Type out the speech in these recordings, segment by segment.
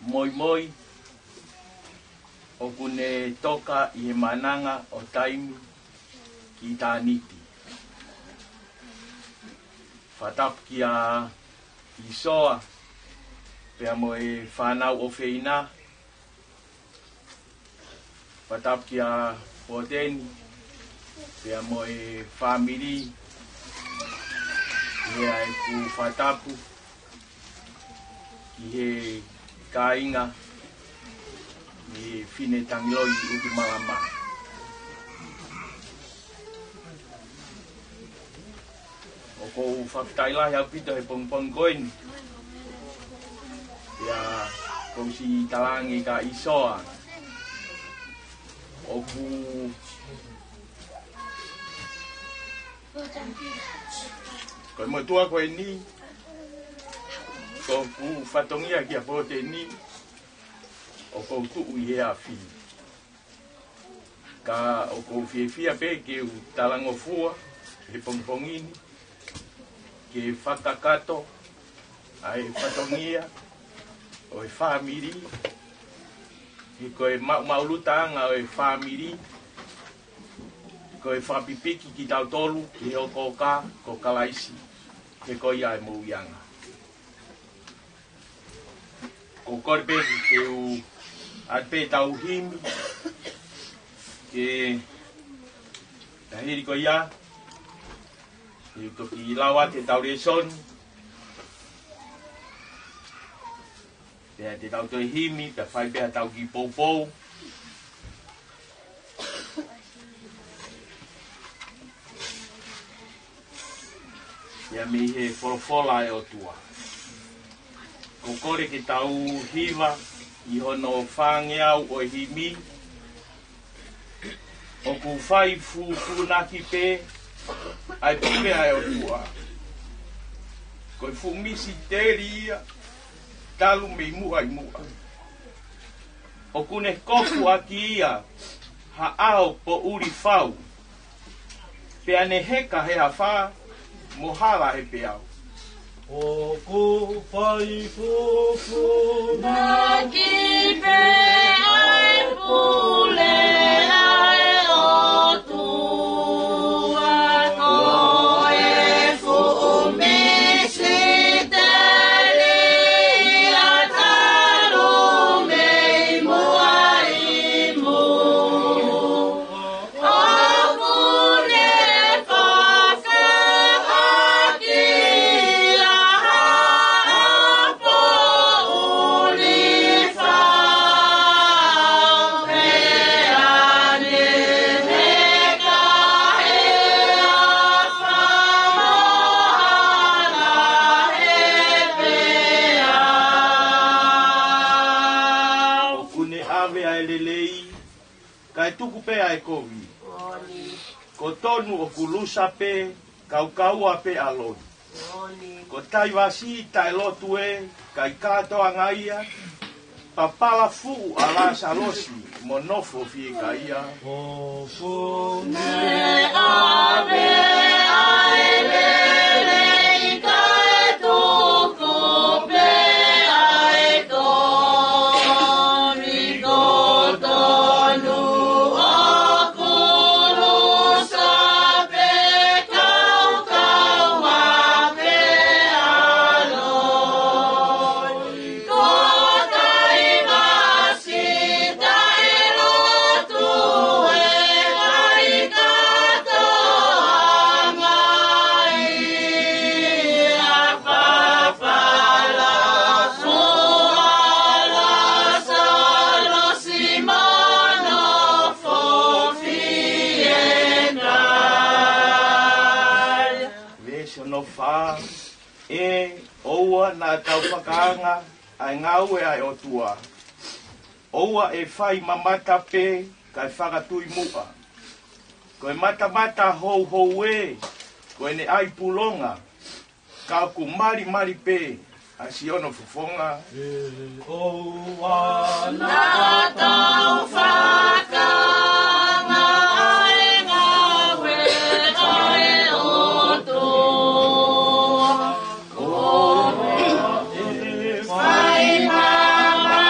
Moimoi o kune toka I mananga o taimi ki tāniti. Whatap ki a isoa pea mo e whanau o whina. Whatap ki a Poteni pea mo e whamiri ia e ku whatapu ki he kāinga ni whine tangiloi uki malama. O kou whakitailahi au pito he pongpong koini. Ia kou si talangi ka isoa. O ku koe mo tua koe ni. Ko ku whatongia ki a Poteni. O kou tuu I he a whi. Ka o kou whiawhia pe ke u talango fua. He pongpongini. Ke whatakato. Ai whatongia. O e whamiri. He koe maulutanga o e whamiri. Koe whapipiki ki tau tolu. Ke he o koka ko kalaisi. He koe ia e mouianga. Ko korpe ke u atpe tau himi. Ke tahiri ko ia. Ke toki lawa te tau reson. Pea te tau toi himi. Pea whai pea tau ki poupou. Pea mi he wholofola e o tua. Ko kore ke tau hiva. I hono whangeau o himi. O ku whai funaki pe. Ai pule ai o tua. Ko fumisi teria. Talu me mua I mua. O kune kofu aki ia. Ha ao po uri whau. Pea ne heka he ha wha. Mohala he peau. O ku whai fufu na ki pe ai pule ai o tua ko e fu me se tali a talu me moai mo o kune whaka aki kai tuku pe ai kovi. Ko tonu o kulusa pe, kaukaua pe alon. Ko tai wasi tai lotu e, kai katoa ngaia, papala fu ala salosi, monofo fie kaia. O fu me ave ai lele kai tuku pe ai tori tonu. Oua na tau whakaanga ai ngau e ai o tua. Oua e whai mamata pe kai whakatui mua. Koe mata hou hou e, koe ne ai pulonga. Ka ku mari pe, a si ono fufonga. Oua na tau whakaanga ai ngau e ai o tua. Whai mama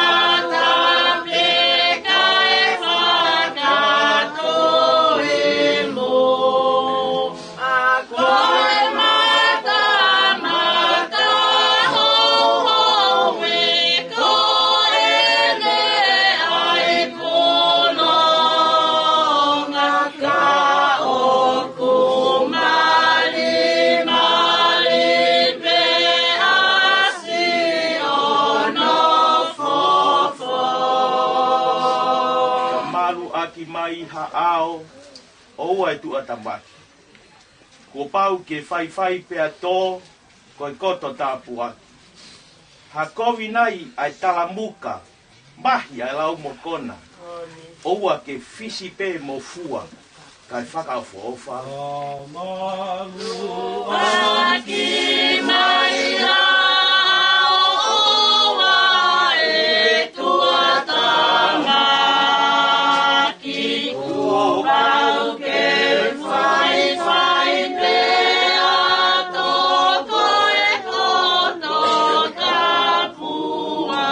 tamaki mai haao o ai tu atamaki. Ko pau ke whai pe ato ko koto tapu aki. Hakowi nai ai talamuka mahi ai lau mokona. Oua ke fisi pe mo fua kai whakaofa. Amalu Aki mai ao oa e tua tamaki ku pau ke whai pe ato koe koto kapua.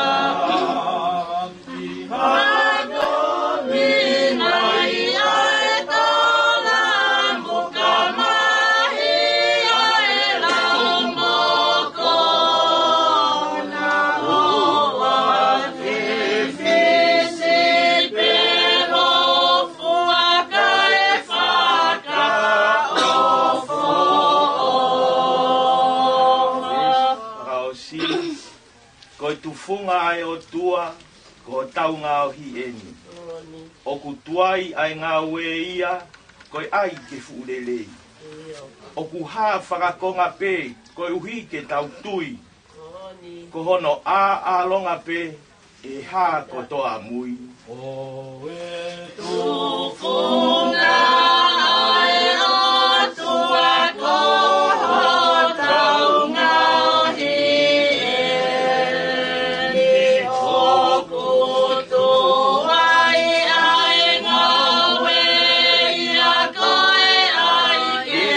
Funga ai o tua, ko tau ngā o hi eni. O ku tuai ai ngā ue ia, koi ai ke fuurelei. O ku hā whakakonga pe, koi uhi ke tau tui. Ko hono a longa pe, e hā ko toa mui. o e Tu funga ai o tua koho tau ngā hi e o kutu ai ai ngā wea koe ai ke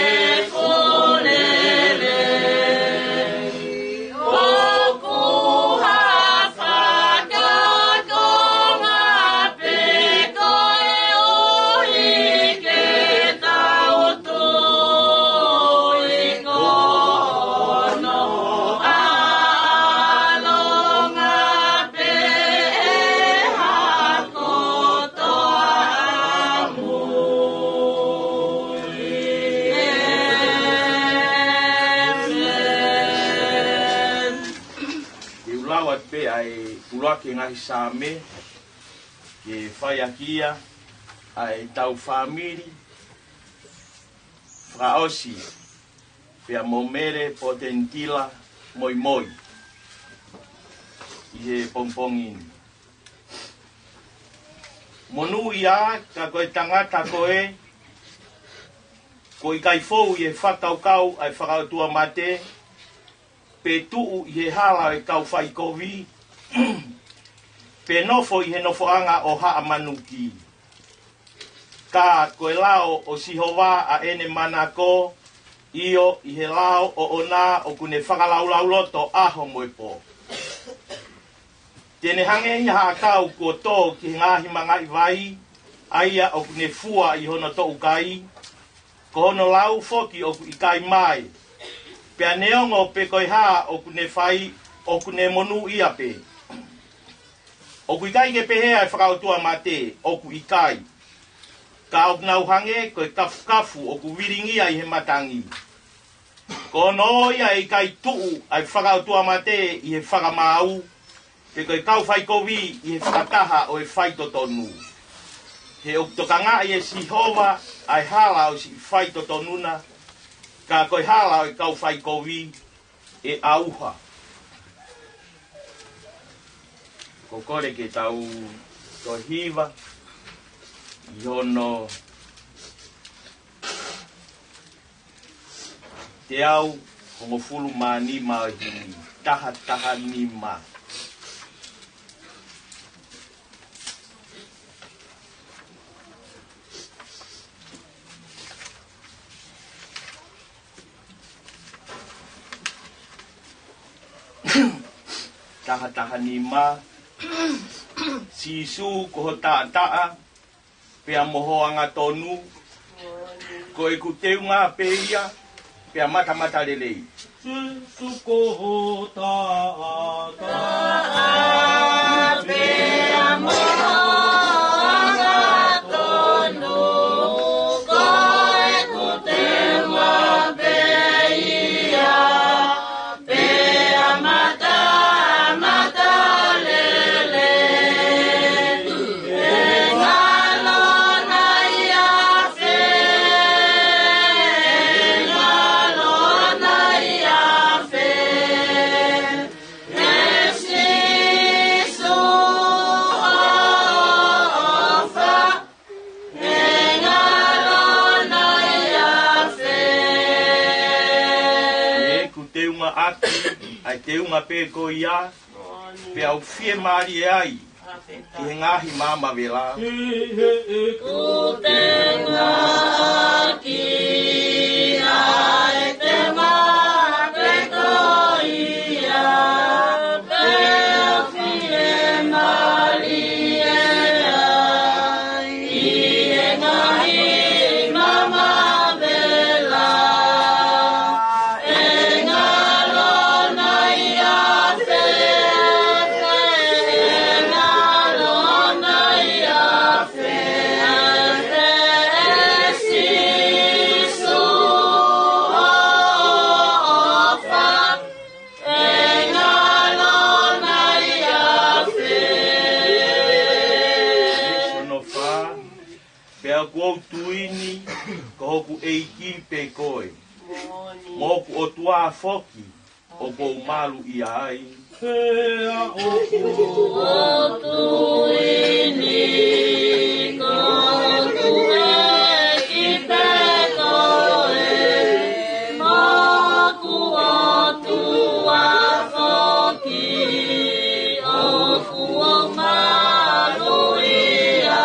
fulele o kuha whakakonga pe koe ohi ke tautu I kono alonga pe hako toa mui Ke ulawa pe ai ulake ngahi same, ke whai akia, ai tau whamiri, whaosi, pia Mele, Potenitila, Moimoi, I he pongpongini. Monu ia, ka koe tangata koe, ko I kai fou I he whakaukau ai whakautua mate, pe tuu I he hala e kau whai kovi, pe nofo I he nofoanga o haa manuki. Ka koe lao o sihowa a ene manako, io I he lao o ona o kune whakalauloto aho moepo. Tene hange I haa kau ko tō ki ngahi mangai vai, aia o kune fua I hono tō ukai, ko hono lau foki o I kai mai, pea neongo pe koe haa o kune whai o kune monu ia pe. O kui kai ke pehea e whakautua mate, o ku I kai. Ka o nau hange koe kafu o ku wiringia I he matangi. Ko no ia I kai tuu ai whakautua mate I he whakamau, pe koe kau whai kovi I he whakataha o e whai totonu. He o tokanga I e sihova ai hala o si whai totonuna, ka koe hala o e kau whai kovi e auha. Ko kore ke tau ko hiva, I hono te au hongo fulu ma ni ma hini, taha ni ma. Taha ni ma. Sisu ko taa pea moho anga tonu ko e kuteunga pe ia pea mata lelei Suko ta pea moho anga tonu koe kuteunga pe ia pea mata lele e ngalo aki, ai te unga pe ko ia, pe au fie mari e ai, ki he ngahi mama vela. Ku te ngaki, ai te ma pe ko ia, pe au fie mari e ai, ki he ngahi mama vela. Tuini ko hoku eiki pe koe. Moku o tua foki o kou malu i ai. Hea O tuini ko hoku eiki pe koe. Moku o tua foki o kou malu i ai.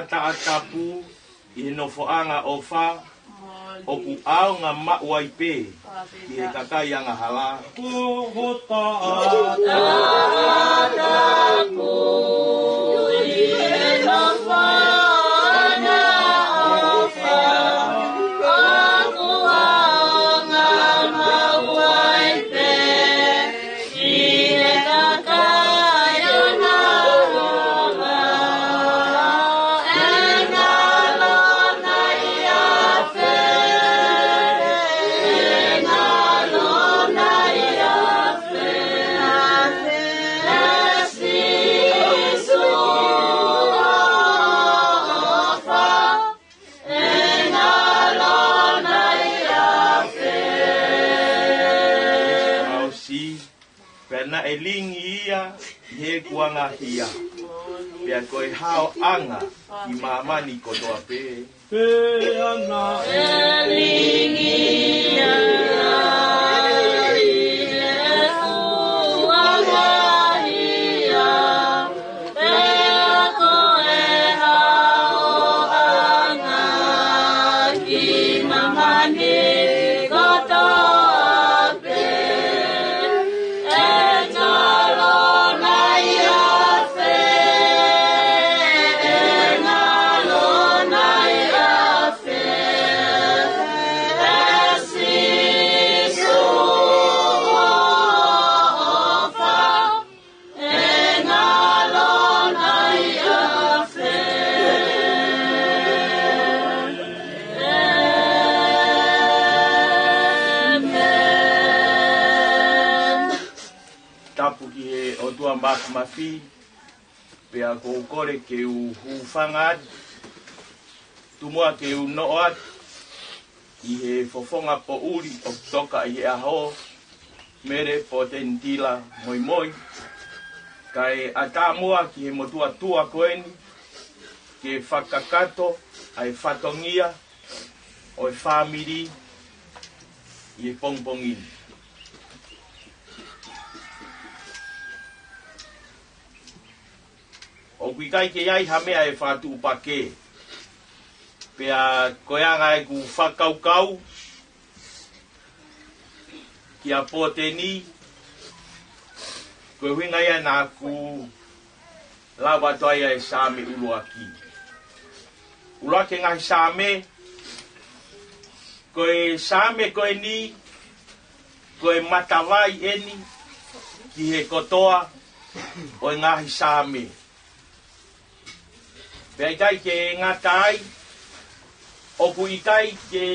Tongatapu i no foanga o fa o ku au nga mauai pe i he kakai anga hala. Tongatapu i no foanga o fa o ku au nga mauai pe i he kakai anga hala. Pena e lingi ia i he kuanga hia. Pea koe hao anga i mamani kotoa pe. Pea na e lingi ia i he kuanga hia. Pea koe hao anga i mamani kotoa pe. Mak mafi pea ko kore ke u hufanga tumua ke u noat i he fofonga po uri o toka i he aho Mele Potenitila Moimoi kai atamua ki he motua tua koeni ke whakakato ai whatongia o e whamiri i he pongpongini. O kui kai ke iai hamea e whātu upake. Pea koeanga e ku whakaukau ki a poteni. Koe winga ia nā ku lawa toia e sāme uluaki. Uluaki ngai sāme. Koe sāme koe ni. Koe matawai eni. Ki he kotoa o e ngahi sāme. Pea itai ke ngatai, opu itai ke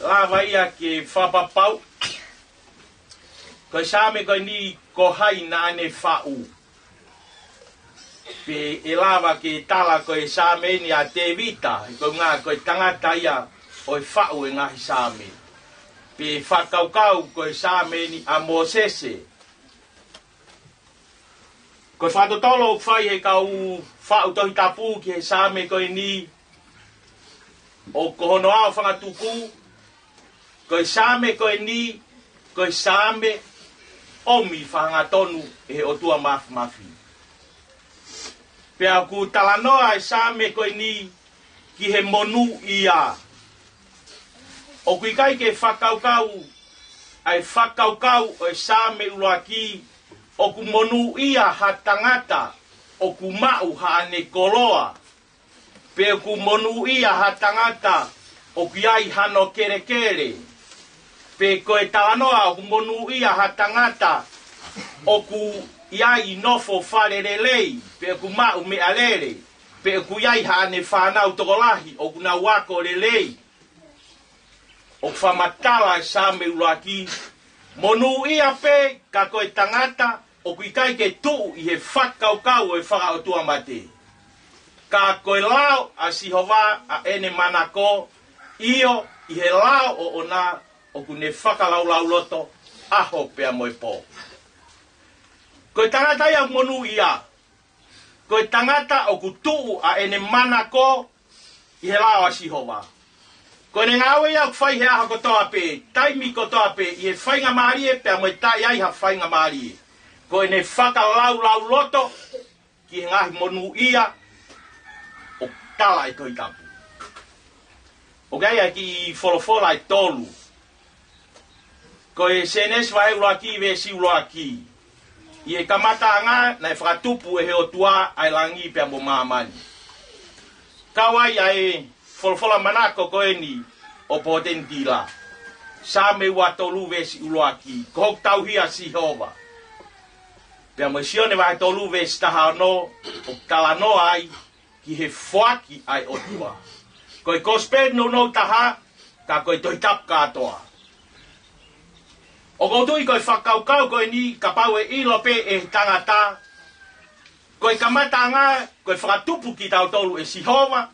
lava ia ke whapapau, koe sāme koe ni ko hai na ane whau. pe e lava ke tala ko e Sameni a te vita ko ngā ko e tangata ia o e whau e ngahi Sameni pe whakaukau ko e Sameni a Mosese ko e whatotolo whai he kau whau tohi tapu ki he Same ko e ni o kohono ao whangatuku ko e Same ko e ni ko e Same omi whangatonu e o tua mafi pea ku talanoa e Same ko e ni ki he monu ia o kui kai ke whakaukau ai whakaukau o e Same uloaki o ku monu ia ha tangata o ku mau ha ane koloa pe ku monu ia ha tangata o ku iai hano kere kere pe ko e talanoa o ku monu ia ha tangata o ku iai nofo wharerelei pe ku mau me alere pe ku iai ha ane whanau tokolahi o ku na wako lelei o ku whamatala e Same uloaki monu ia pe ka ko e tangata o kui kai ke tuu i he whakaukau o e whakaotua mate. Ka koe lao a sihova a ene manako io i he lao o ona o kune whakalaulau loto aho pea moe po. Koe tangata ia monu ia. Koe tangata o ku tuu a ene manako i he lao a sihova. Koe ne ngawe ia kwhai he aha kotoa pe, taimi kotoa pe i he whainga maarie pea moe tai ai ha whainga maarie. Ko ne whakalau loto ki he ngahi monu ia o tala e Tongatapu. O gai ki wholofola e tolu. Ko e senes vai uloaki ve si uloaki. I e kamata anga na e whakatupu e he o tua ai langi pea mo maamani. Kawai ai wholofola manako ko e ni o Potenitila. Same ua tolu ve si uloaki. Ko hok tauhia si hova. Pea mo sione vai tolu ve staha no o talano ai ki he fuaki ai o tua. Ko e kospe no taha ka ko e Tongatapu katoa. O koutui ko e whakaukau ko e ni ka pau e ilo pe e tangata. Ko e kamata ngā ko e whakatupu ki tau tolu e sihova.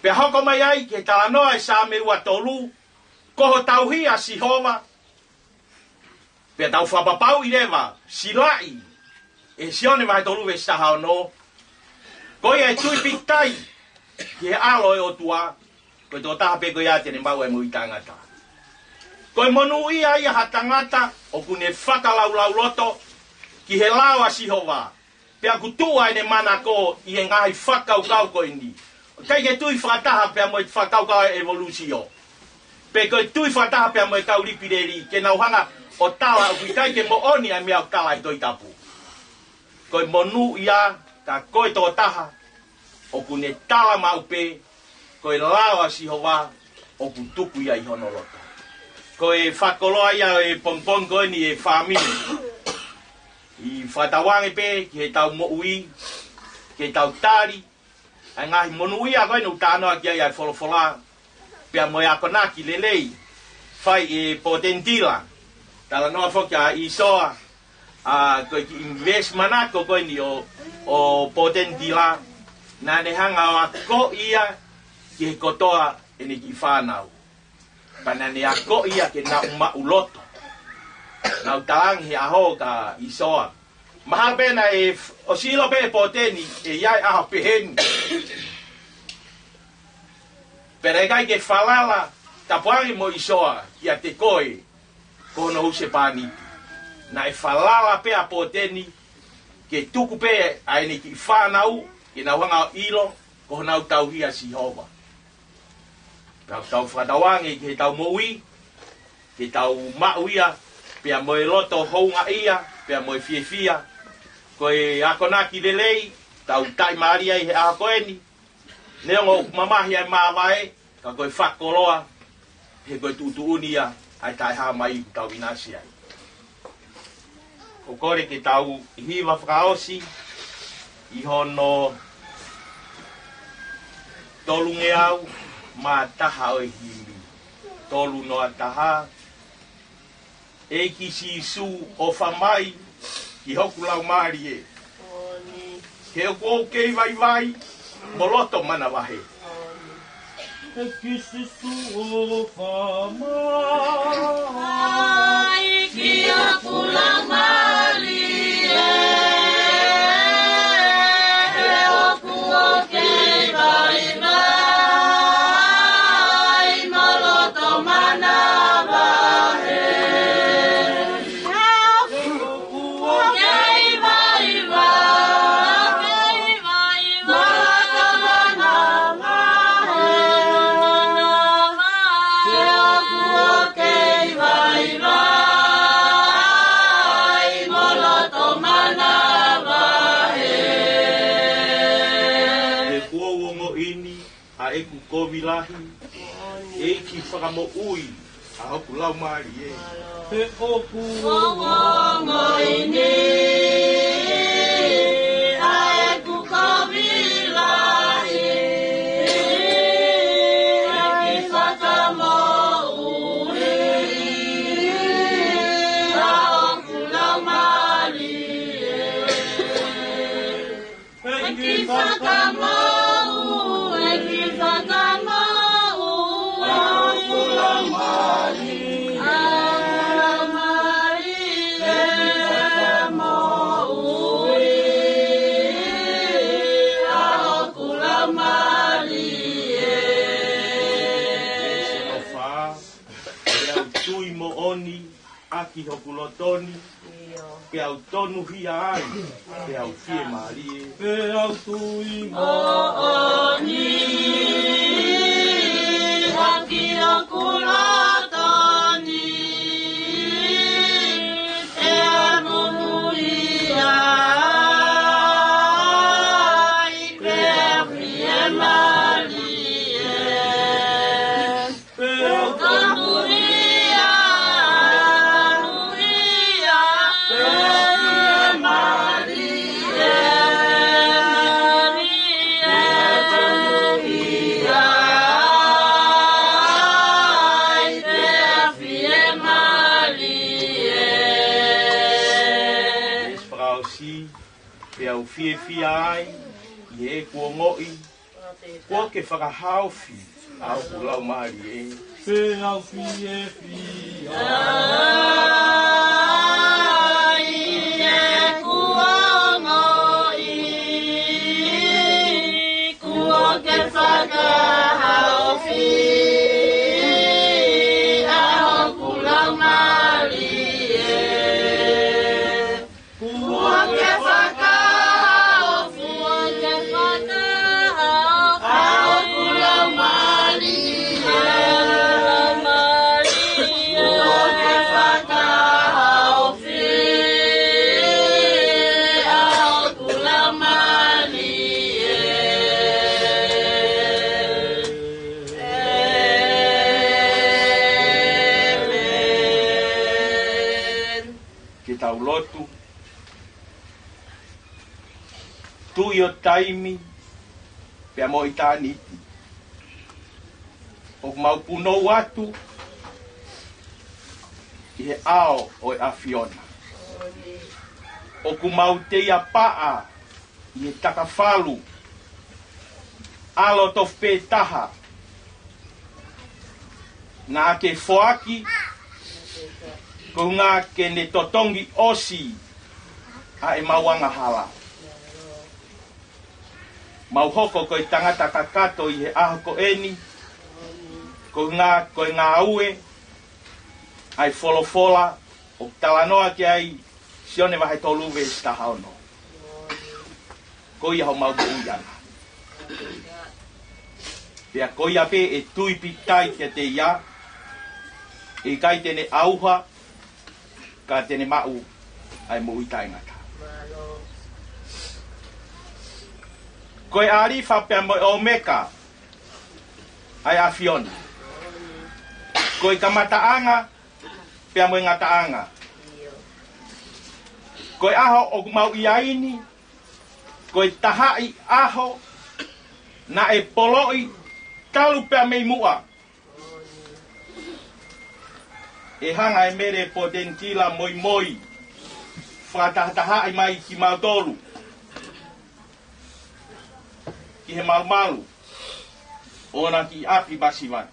Pea hoko mai ai ke talanoa e Same ua tolu koho tauhia sihova. Pea tau whapapau i rewa, silai, e sione vai tolu ve staha no. Ko ia e tui pitai, ki he alo e o tua, ko e tō taha pe ko ia tene mau e mui tangata. Ko e monu ia ia ha tangata, o kune whakalaulau loto, ki he lawa sihova. Pea kutua e ne manako i he ngahi whakaukau ko ini. Kai ke tui whakataha pea mo e whakaukau e evolusio. Pe ko e tui whakataha pea mo e kauripireri, ke nauhanga, o tala o kuitai ke mo oni a mea o tala i Tongatapu. Koe monu ia, ka koe tō taha, o kune tala maupe, koe lawa sihova, o kutuku ia i honolota. Koe whakoloa ia e pompon koe ni e whamini. I whatawange pe, ki he tau mo ui, ki he tau tari, ai ngahi monu ia koe nu tānoa ki ai ai wholofola, pea moe akonaki lelei, whai e Potenitila. Tala noa whoki a isoa, koe ki invest manako koe ni o Potenitila, nā ne hanga o a ko ia ki he kotoa e ne ki whānau. Pana ne a ko ia ke na umauloto. Nau talangi he aho ka isoa. Maha pena e o silo pe Poteni e iai aho peheni. Pere kai ke whalala tapuangi mo isoa ki a te koe. Kono huse pāniti. Na e whalala pe a Poteni, ke tuku pe a ene ki whanau, ke na wanga o ilo, ko nau tauhia sihova. Pea tau whatawange ke tau moui, ke tau mauia, pe a moe loto hounga ia, pe a moe fiefia, ko e akonaki lelei, tau tai maria i he aha koeni, neongo mamahi ai mawae, ka koe whakoloa, he koe tutuunia, ai tai ha mai tau inasi ai. Ko kore ke tau hiwa whakaosi, i hono tolunge au, ma taha o e himi. Tolu noa taha, e ki si su o whamai, ki hoku lau maari e. Ke o kou kei vai vai, moloto mana wahe. E kisi su o whamai, ki a pula mali e o kua kei vai vai, moloto mana wahe. Kei vai vai, moloto mana wahe. E o kua kei vai vai, moloto mana wahe. E kua uongo ini, a eku kovilahi, e ki whakamo ui, a hoku lau maari e. e oku Ongo ini, ae ku kovilahi, e ki whakamo ui, a oku lau mali e ki whakamo ui, e ki whakamo ui, a oku lau mali Aki hokulotoni, pe au tonu hia ai, pe au fie marie. pe au tui Oni, aki okulotoni, e amuhi ai, pe fie malie. pe au Fie fie ai, i e kua ngoi, kua ke whakahauwhi, au kulau maari e. pe au fie fie Ai e kua ngoi, kua ke whakahauwhi, au kulau maari e. Kua ke Lotu tu yo taimi pe mo itaniti o mau puno watu i he ao o e Afiona o ku mau te ia paa i he takafalu alo tof pe taha ngā ke foaki ko ngā ke ne totongi osi a e mauanga hala. Mau hoko ko i tangata kakato i he aho ko eni, ko ngā aue, ai folofola, o talanoa ki ai sione wahe toluwe stahaono. Ko i hau mau buiana. Pea ko i ape e tui pitai ke te ia, e kai tene auha, ka tene mau ai mo itai ngata. Koe arifa pia mo o meka ai Afiona. Koe kamataanga pia mo ngataanga. Koe aho o mau iaini, koe tahai aho na e poloi talu pia mei mua. E hanga e Mele Potenitila Moimoi whakatahai mai ki Mautolu. ki he malu. Ona ki api basiwan.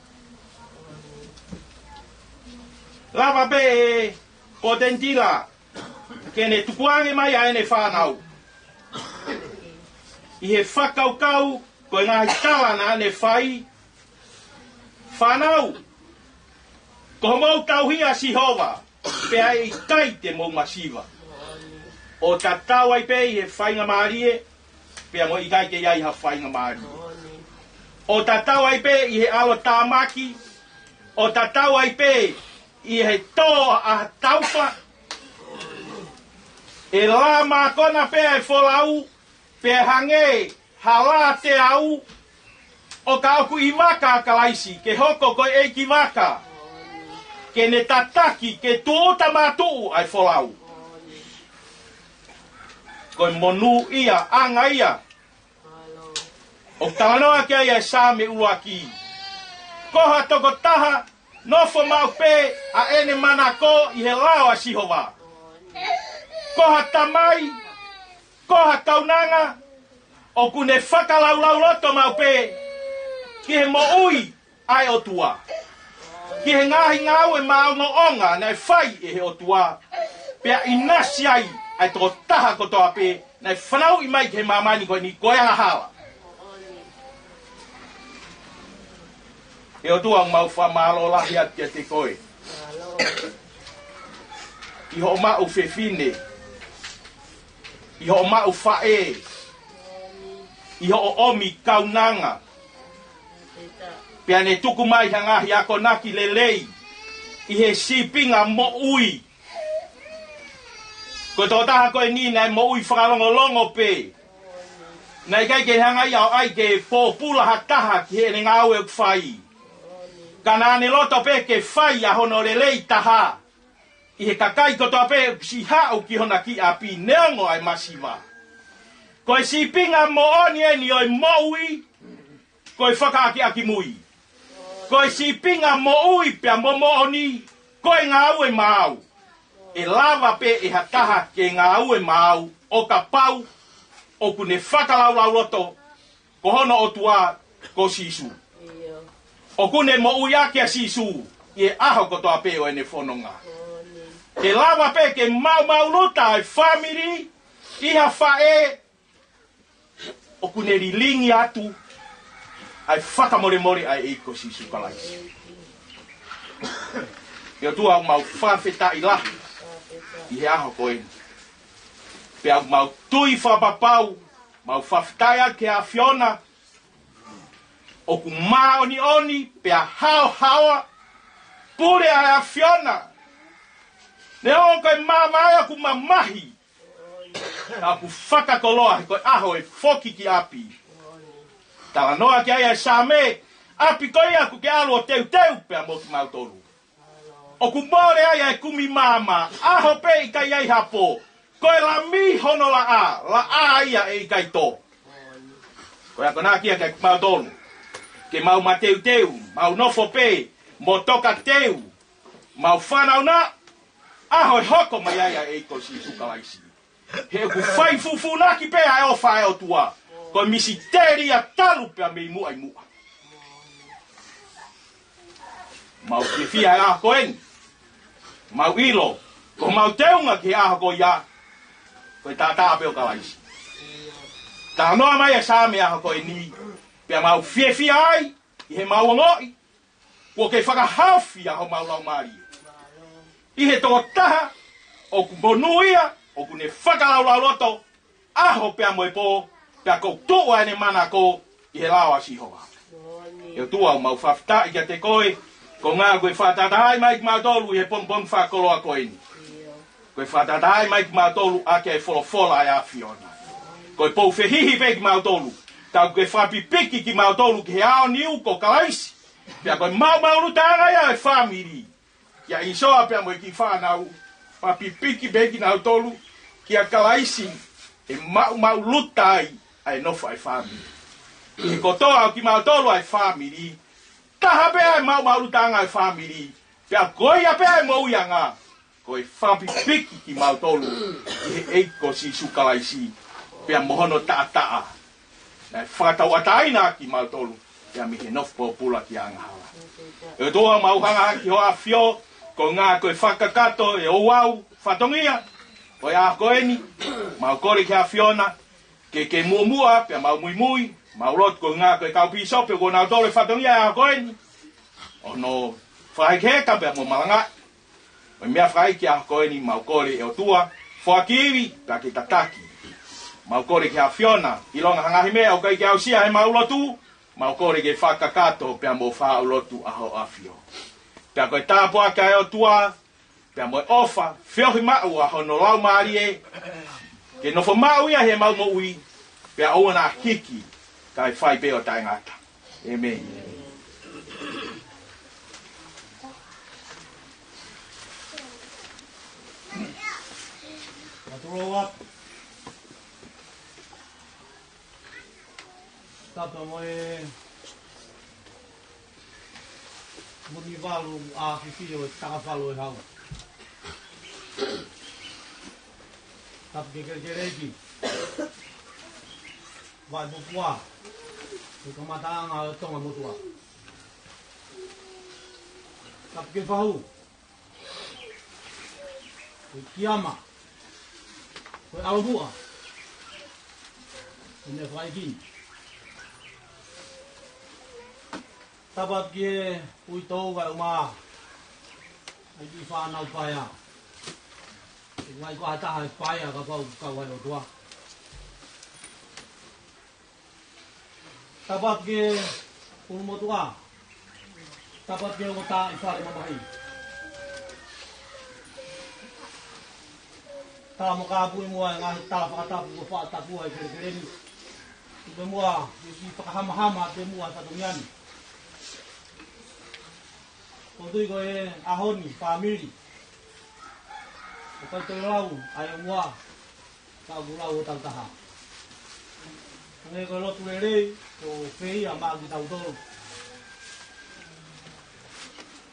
Lava be Potenitila. Kene tukuange mai a ene whanau. I he whakaukau koe ngā hitala na ane whai. Whanau. Ko mau tauhia sihova. Pea i kai te mou masiva. O ta tau ai pe i he whainga maarie. Pea mo i kai ke iai ha whainga maarie. O ta tau ai pe i he alo tāmaki. O ta tau ai pe i he tō a taupa. E la mākona pea e wholau. Pea hange hala te au. O ka oku i waka kalaisi. Ke hoko koe e ki waka. Ke ne tataki ke tuota mātuu ai wholau. Koe monu ia, anga ia. O talanoa kia ia sā me uaki. Koha toko taha, nofo mau pē a ene manako i he lao a sihova. Koha tamai, koha kaunanga, o kune whakalaulau loto mau pē, ki he mo ui ai o tua. Ki he ngahi ngau e maungo onga nei whai e he o tua. Pea inasi ai toko taha kotoa pē, nei whanau i mai ki he mamani koe ni koeanga hala. E o tua mau whamalo lahi atia te koe. I ho mau whewhine. I ho mau whae. I ho omi kaunanga. Pea ne tuku mai hangahi ako naki lelei. I he sipinga mo ui. Ko tō taha koe ni nei mo ui whakalongolongo pe. Nei kai ke hangai au ai ke Popula hataha ki he ne ngau e kwhai. Kana ane loto pe ke whai a hono lelei taha. I he kakai kotoa pe si hau ki hona ki api neongo ai masiva. Koe sipinga mo oni eni oi mo ui. Koe whakaaki aki mui. Koe sipinga mo ui pia mo oni. Koe ngā ue mau. E lava pe e hataha ke ngā ue mau. O ka pau. O kune whakalau lau loto. Ko hono o tua ko sisu. O kune mo ui ake a sisu. I aho kotoa pe o ene whanonga. E lava pe ke mau luta ai family. Iha whae. O kune rilingi atu. Ai whakamore ai eiko sisu kalaisi. Ia tua au mau whawheta i lahi. I he aho koe. Pe au mau tui whapapau. Mau whawhetai ke a Fiona. O ku maa oni. Pe a hao. Pure ai a Fiona. Ne o koe maa mai aku mamahi. Aku whakakoloa. Koe aho e whoki ki api. Tala noa ki aia e sāme, api koe aku ke alo teu pea mo ki mautolu. O ku more aia e kumi mama, aho pe i kai ai hapo, koe la mi hono la a ia e i kai tō. Koe ako nā kia kai mautolu, ke mau ma teu, mau nofo pe, mo toka teu, mau whanau na, aho e hoko mai aia e i ko si sukalaisi. He ku whai fufu naki pe ai o whae o tua. Ko misi teri a talu pea mei mua i mua. Mau ke fia e ako en. Mau ilo. Ko mau teunga ke ako ia. Ko e tātaa peo kalaisi. Tā noa mai e sāme ako e ni. Pea mau fia ai. I he mau ngoi. Ko ke whakahawhi aho mau lau mari. I he tō taha. O ku monuia. O ku ne whakalau lau loto. Aho pea mo e pō. Pea kou tua ene mana ko i he lawa sihoa. E tua mau whawhita i te koe, ko ngā koe whatatahai mai ki mautolu i he pompon whakoloa koe ni. Koe whatatahai mai ki mautolu a ke e wholofola ai a Fiona. Koe pou whehihi pe ki mautolu, tau koe whapipiki ki mautolu ki he ao niu ko kalaisi. Pea koe mau rutanga ia e whamiri. Ia isoa pea mo i ki whanau, whapipiki pe ki mautolu ki a kalaisi. E mau lutai ai nofa ai family. I kotoa o ki mautolu ai family. Taha pe ai mau lutanga ai family. Pea koia pe ai mo uianga. Koe whapipiki ki mautolu. I he eiko si sukalaisi. Pea mohono taa. Na whakatau ataina ki mautolu. Ia mi he nofu popula ki angahala. E toa mauhanga ki hoa fio. Ko ngā koe whakakato e ouau whatongia. Ko ia koeni. Mau kore ki a fiona. Ke muamua pia mau muimui. Mau lot ko ngā koe kaupi sope. Ko nau tole whatongia ia koeni. O no whahekeka pia mo malanga. O mea whai ki a koeni mau kore e o tua. Whakiwi pia ki tataki. Mau kore ki a fiona. Ilonga hangahi mea o kai ki Aofia he mau lotu. Mau kore ke whakakato pia mo wha lotu aho afio. Pia koe tāpua ka e o tua. Pia mo ofa. Whiohi mau aho no lau maari e. Ke nofo mau ia he mau mo ui. Pia oa na hiki. Kai whai pe o tai ngata. Amen. Matulowat. Tapa mo e muni walu a fifio e takawhalo e hau. Tapa ke kereiki. Vai Popua. Ke kamataanga o Tonga motua. Tapa ke whahu. Ke kiama. Koe Aofia. Ine whaikini. Tapat ke ui tau vai uma. Ai ki whanau whaia. E ngai ko hataha e whaia ka pau kau hai o tua. Tapat ke unumotua. Tapat ke o ta i whare mamahi. Tala mo ka apui mua e ngahi tala whakatapu ko whaatapu ai kere-kereni. Tupe mua, i whakahama-hama te mua sa tungiani. Ko tui ko e ahoni, whamiri. O kai toi lau, ai o mua, ka uku lau o tautaha. Ngai ko lotu le rei, ko whehia maa ki tautoro.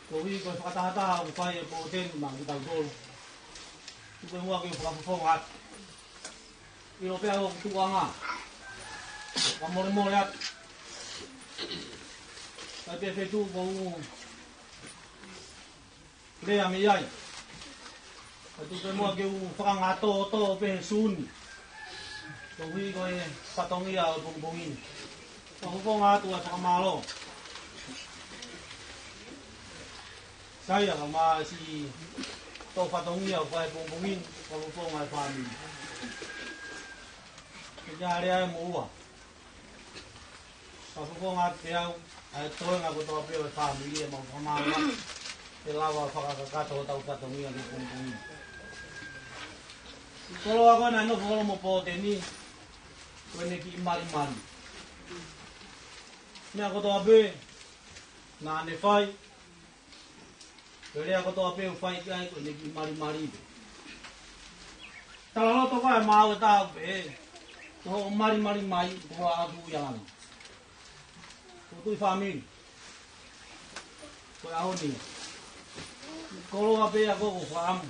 Ko hui ko whakatahataha o whai e poteni maa ki tautoro. Tupe mua ki whakapofonga atu. Iro pia o kutuanga. Ka more atu. Kai pia whetu ko u lea me iai. Ka tupe mua ki u whakangato o to pe suni. Ko hui ko e patongia o pungpungini. Ka kuponga atu a whakamalo. Saya ka maa si to patongia o whae pungpungini. Ka kuponga e whamini. Kaya rea e mua. Ka kuponga atu te au. Ai toenga ko toa peo e whamini e mau whamanga. Te lawa whakakakato o tau patongia ki pungpungini. Kolo ako na no kolo mo poteni. Koene ki mari. Mea ko toa pe. Nā ne whai. Korea ko toa pe o whai ki ai koene ki mari. Tala loto kai mau e tau pe. Ko mari mai. Ko aku yang. Ko tui whamiri. Ko ahoni. Kolo ape ako ko whamu.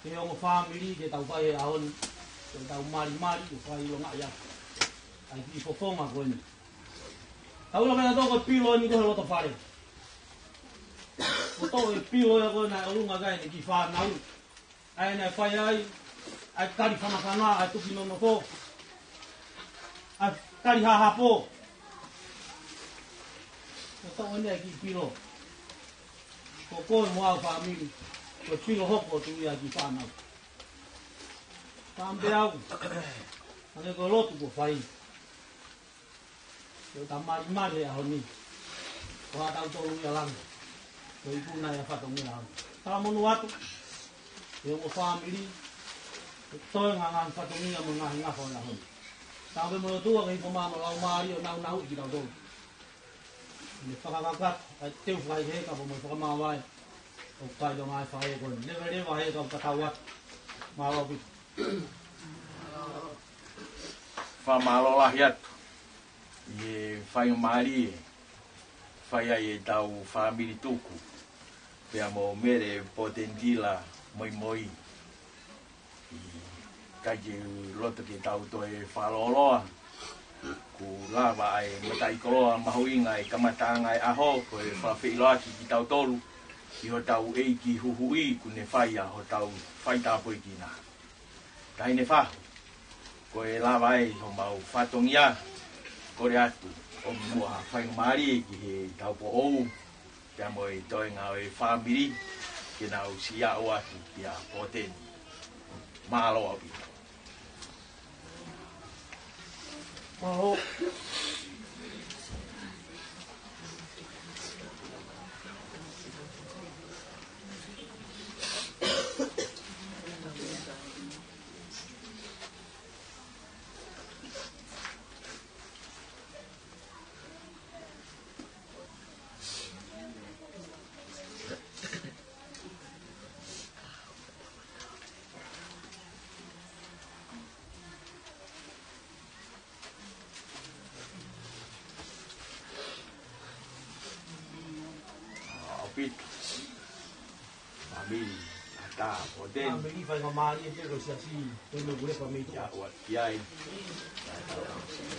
Ke o whamiri ke tau whai e ahoni. Ke tau mari, ke whai longa ia. Ai ki fofonga koeni. Tau la pena toko pilo ni ko loto whare. Ko toko e pilo e koe na orunga kai ni ki whanau. Ai nei whai ai kari whanawhana, ai tuki nono ko. Ai kari hahapo. Ko toko nei ki pilo. Ko koe mo au whamiri. Ko pilo hoko tu ia ki whanau. Tambe au. Ane ko lotu ko whai. Ko ta mari a honi. Ko ha tau tolu ia langa. Ko i puna ia whatongi a honi. Tala monu atu. E o whamiri. Ko toi ngang whatongi a mga ngafo na honi. Tambe mo tua ka hipo mama lau maari o nau ki tau tolu. Ne whakakakat. Ai teu whai heka po mo whakamawai. O kai do ngai whai e koni. Lewa heka o katawat. Mawa pitu. Whamalo lahi atu. I whai o maari e. Whai ai e tau whamiri tuku. Pea mo Mele, Potenitila, Moimoi. I kaje loto ke tau to e whaloloa. Ku lava ai matai koloa mahuinga e kamatanga e aho ko e whawhiloaki ki tau tolu ki ho tau e ki huhui ku ne whaia ho tau whaitapoi ki nā. Tahi ne whahu ko e lava e ho mau whatongia kore atu o mua whaingomari ki he tau po ou kia mo e toi ngā e whamiri ki nā usia o atu ki a Poteni. Mahalo au i. Mahalo. Mami, ata, Poteni. Mami, fai nga mari e te ko sia si, te me gure pa me tu. Ya, ua, kiai.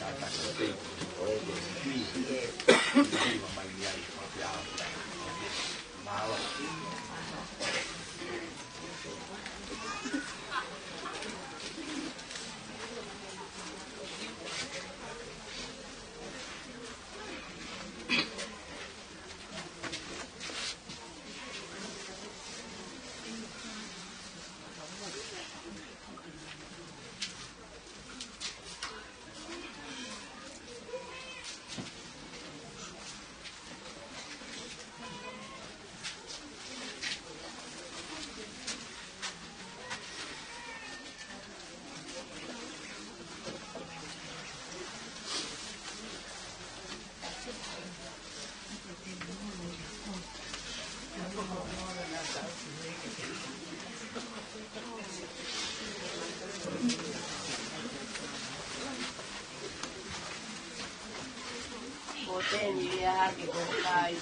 Ya, ta Poteni. O, te ki. Ki, mamai niai, mafiao. Mahalo. Potenitila que compra y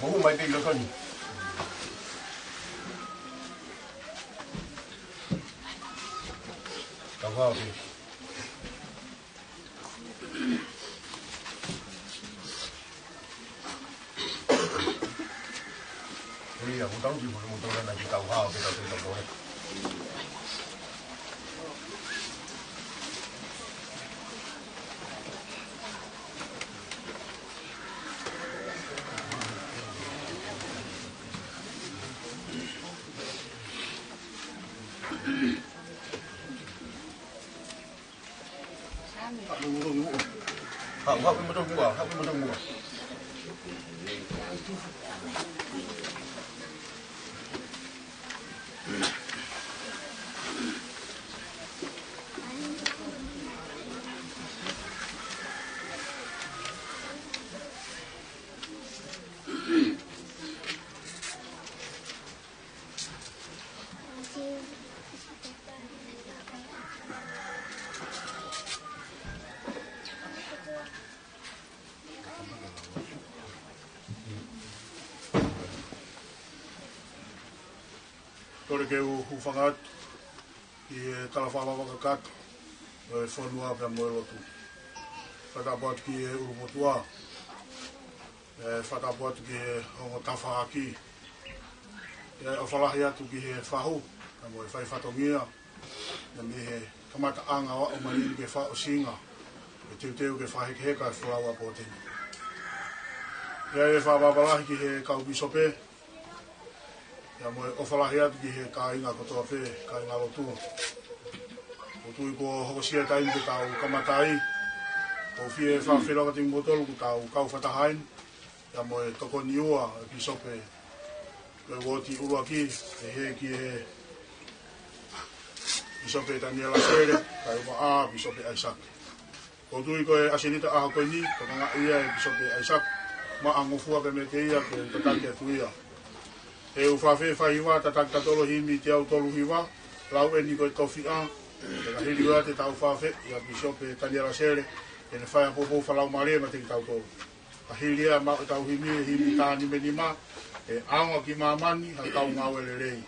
Moimoi te lokoni. Aofia. Iya, aku tahu juga motornya lagi tahu hal kita tidak boleh. Hak betul gua. Kore ke ufangat i talafawa wakakat e whanua pia moe lotu. Whatapuat ki e urumotua, whatapuat ki e hongo tawhaki, o whalahi atu ki he whahu, ka moe whai whatongia, na me he kamata anga wa o marini ke wha o singa, e teuteu ke whahekeheka e whalaua poteni. Ia e whawawalahi ki he kaubisope, ia moe o whalahi atu ki he kāinga kotoa whē, kāinga lotu. O tui ko hokosia taini te tau kamatai, o whie whawhironga tingu motolu ku tau kau whatahain, ia moe toko niua e bisope, koe woti urua ki, e he ki he bisope Taniela Sere, kai uma a bisope Aisak. O tui ko e asenita aha koe ni, ko kanga ia e bisope Aisak, ma angofua pe me te ia, ke tatake atu ia. E uwhawhi whaiwa, tatake tatolo himi te au tolu hiwa, lau e ni koe tofi a, e ka hiri ua te tau whawhi, ia bisope Taniela Sere, e ne whai apopo whalau mare ma te ki tau tolu. Ka hiri ea ma o tau himi tāni me ni ma, e aonga ki mamani, ha tau ngāwele rei.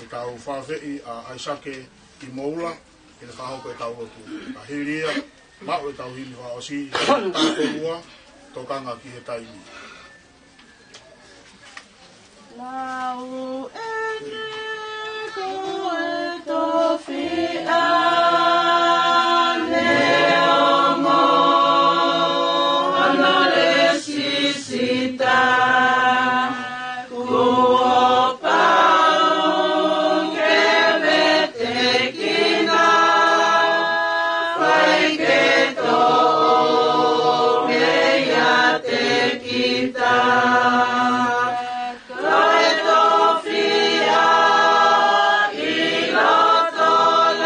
E tau whawhi a Aisake i Moula, e ne whahoko e tau rotu. Ka hiri ea, ma o tau himi wha osi, tau tolua, tokanga ki he taimi. Lau e ko e tofi a neongo anare sisita kuo pau ke vete kina fai ke to me ya te kita. Thank you.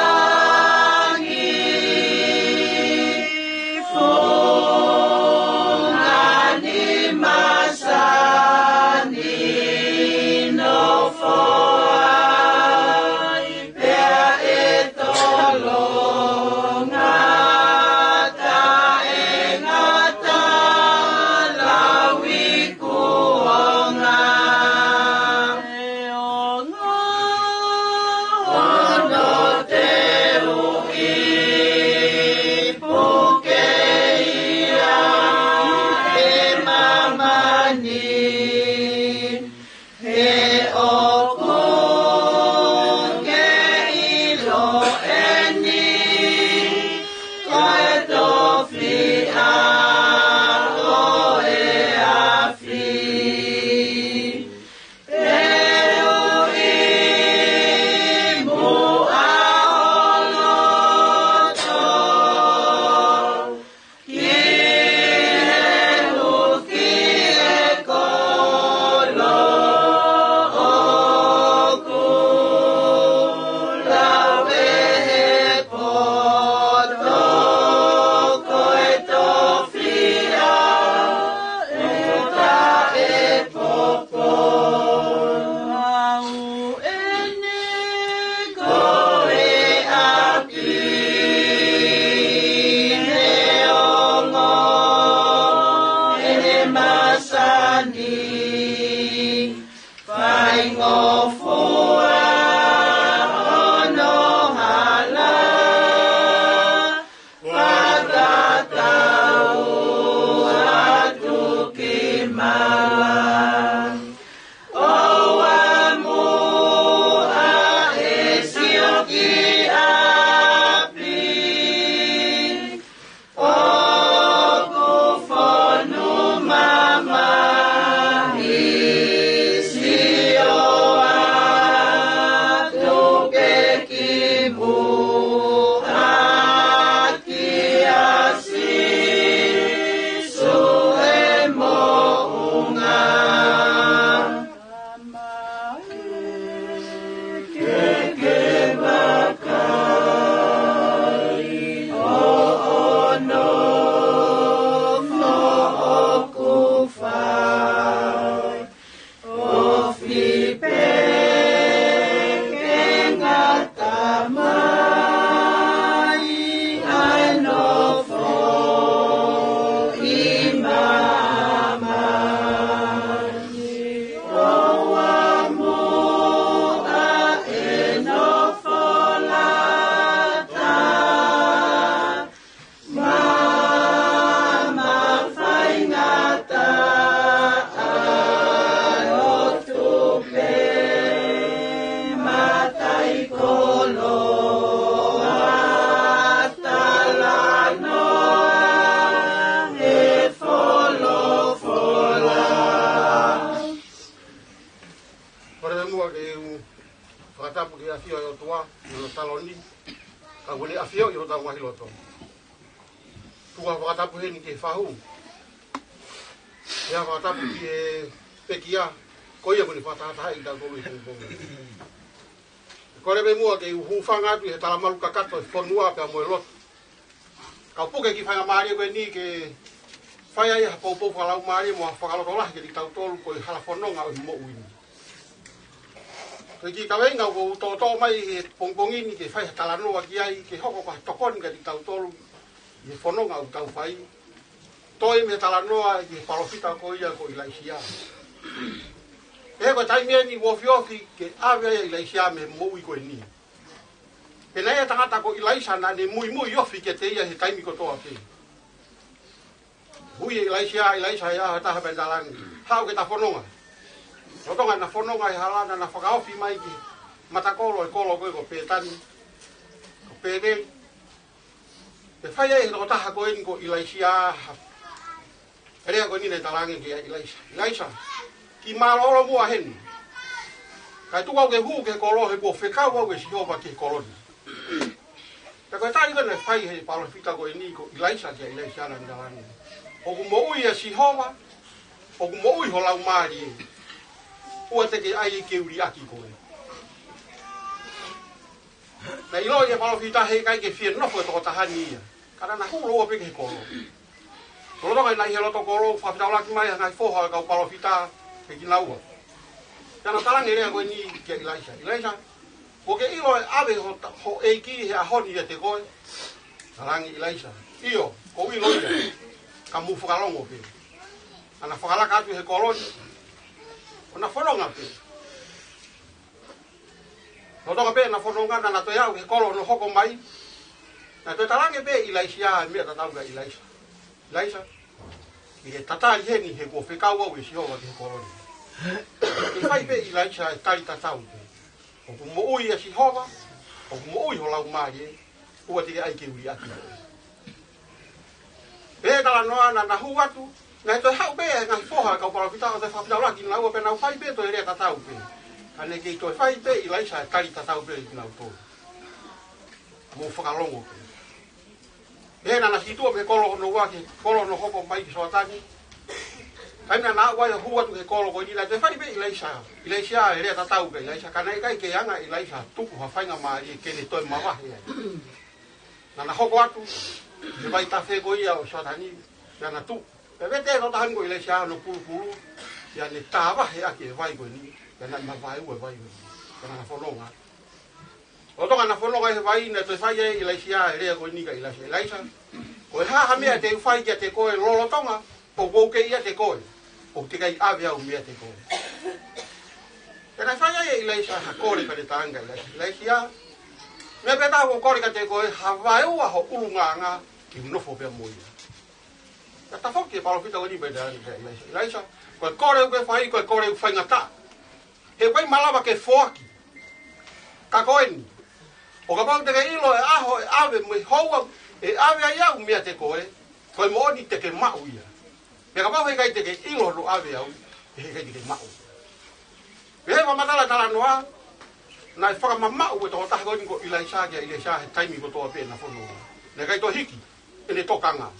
Saloni. Ka wale Aofia i rota ngahi loto. Tua whakatapu he ni ke whahu. Ia whakatapu ki e pekia. Ko ia kuni whatataha i tau tolu i pungponga. Kore me mua ke uhuwhanga atu he talamaru kakato e whanua pia moe loto. Kau puke ki whainga maari koe ni ke whaia ia paupou whalau maari moa whakaloto lahi ke di tau tolu koe hala whanonga o mo uini. Koe ki kawenga ko tō mai he pongpongini ke whai talanoa ki ai ke hoko ka tokoni ka di tau tolu i he whanonga o tau whai. Toi me talanoa i he palofita ko ia ko ilaisia. E koe taimia ni wofi ke awea ilaisia me mo ui koe ni. Pena ia tangata ko ilaisa na ne mui ofi ke te ia he taimi ko toa pe. Hui ilaisa ia taha pendalangi. Hau ke ta whanonga. Rotonga na whanonga i halana na whakaofi mai ki matakolo e kolo koe ko pētani. Ko pēdei. Pe whaia e ko taha koe ni ko ilaisia. Rea koe nina i talangi ki ilaisa. Ilaisa. Ki mālolo mua heni. Kai tu au ke hu ke kolo he ko whekau au ke sihopa ke koloni. Te koe tāri kone whai he palofita koe ni ko ilaisa ki ilaisa na ndalangi. Oku mo ui a sihopa. Oku mo ui ho lau maari e. Ua teke ai ke uri aki koe. Na ilo ia palofita he kai ke whia nofo e toko tahani ia. Kada na hulo ua peke he kolo. Tolotonga na i he loto kolo, whawhitau laki mai ngai whoha kau palofita he ki naua. Tēnā tarangi rea koe ni kia ilaisa. Ilaisa, ko ke ilo e awe ho eiki he ahoni ia te koe. Tarangi ilaisa. Iyo, ko ilo ia. Ka mu whakalongo pe. Ana whakalaka atu he koloni. Ona whanonga pe. Rotonga pe na whanonga na toi au he kolo no hoko mai. Na toi tarangi pe ilaisia mea tatauga ilaisa. Ilaisa. I he tatari heni he ko whekau au e sihoa ki he koloni. I whai pe ilaisa e tari tatau pe. Oku mo ui a sihoa. Oku mo ui ho lau mai e. Ua tike ai ke uri ati. Pe tala noa na hu atu. Ngai toi hau pe ngai whoha kau palofita o te whapitau laki na ua pe nau whai pe toi rea tatau pe. Kane kei toi whai pe ilaisa e tari tatau pe i nau tōru. Mo whakalongo pe. E na situa pe kolo no wake, kolo no hoko mai ki soatani. Kaina na wai hu atu he kolo ko ni la te whai pe ilaisa. Ilaisa e rea tatau pe ilaisa kanai kai ke anga ilaisa tuku ha whainga maari ke ne toi mawahe ai. Na hoko atu, he vai ta whego ia o soatani, na tu. Pe vete no tahan ko ilaisia no pulu ya ne tawa he ake vai ko ni ya na mavai ua vai ko na whanonga. O tonga na whanonga he vai na te whai e ilaisia e rea ko ni ka ilaisia. Ilaisia, ko e haha mea te whai kia te koe lolo tonga, o wauke ia te koe, o te kai awe au mea te koe. E na whai e ilaisia ha kore ka te taanga ilaisia. Ilaisia, mea peta ko kore ka te koe, ha vai ua ho ulunganga ki nofo pia moia. Na ta whoki e palofita wani mai dani ka ilaisia. Ilaisia, koe kore uke whai, koe kore u whai ngata. He koe malawa ke whoaki. Ka koe ni. O ka pau teke ilo e aho e awe mui houa e awe ai au mea te koe, koe mo oni teke mau ia. Me ka pau he kai teke ilo no awe au, he kai teke mau. Me he mamatala tala noa, na e whakamamau e toko tahi koni ko ilaisia kia ilaisia he taimi ko toa pe na whono. Ne kai to hiki, e ne tokanga.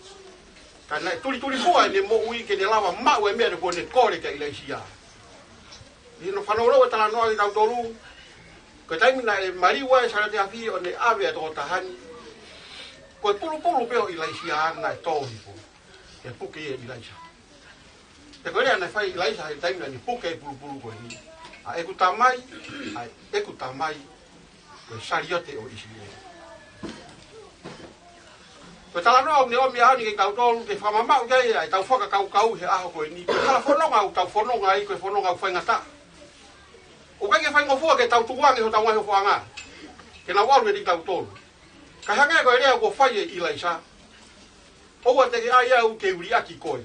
Ka na turi fua e ne mo ui ke ne lawa mau e mea ne ko ne kore kia ilaisia. I no whanoro e tala noa i tau toru, ko taimi na e mariwa e sarate afi o ne awe a toko tahani. Ko e pulu peo ilaisia ana e tohi po. E puke e ilaisia. Te koe rea na whai ilaisia he taimi na ni puke e pulu koe ni. A eku tamai, ko e sariote o isi e. Ko tala noa ne omi ahani ke tau tolu ke whamamau kei ai tau whaka kau he aho koe ni. Ko tala whanonga au tau whanonga ai koe whanonga au whaingata. O kai ke whaingofua ke tau tuwangi ho tau ngahi ho whanga. Ke na waru e di tau tolu. Ka hanga koe rea ko whai e ilaisa. Oua teke ai au ke uri aki koe.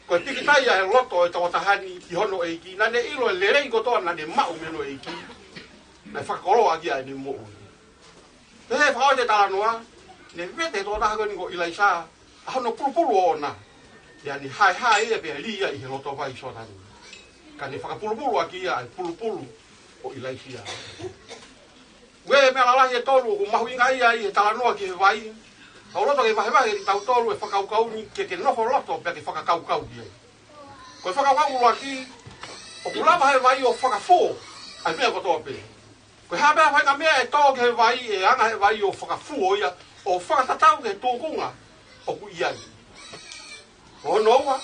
Koe pikitai e loto e tau tahani ki hono eiki. Na ne ilo e lerei kotoa na ne mau meno eiki. Na whakakolo aki ai ne mo ui. Te he whao te tala noa. Ne vete tō taha koe ni ko ilaisa. A hono pulu o na. Ia ni hai e pia lia i he loto vai sotani. Ka ne whakapulu aki ia ai pulu o ilaisia. we me la he tolu o mahuinga ia I tala noa ki he vai o roto ke vai ki tau tolu e whakaukau ni ke noho loto pe ke whakaukau ki ai ko whakakau ua ki o kulapa he vai o whakafo ai mea kotoa pe ko ha mea whainga mea e tō ke he vai e anga he vai o whakafuo ia o whakatatau ke tūkunga o ku iai o noua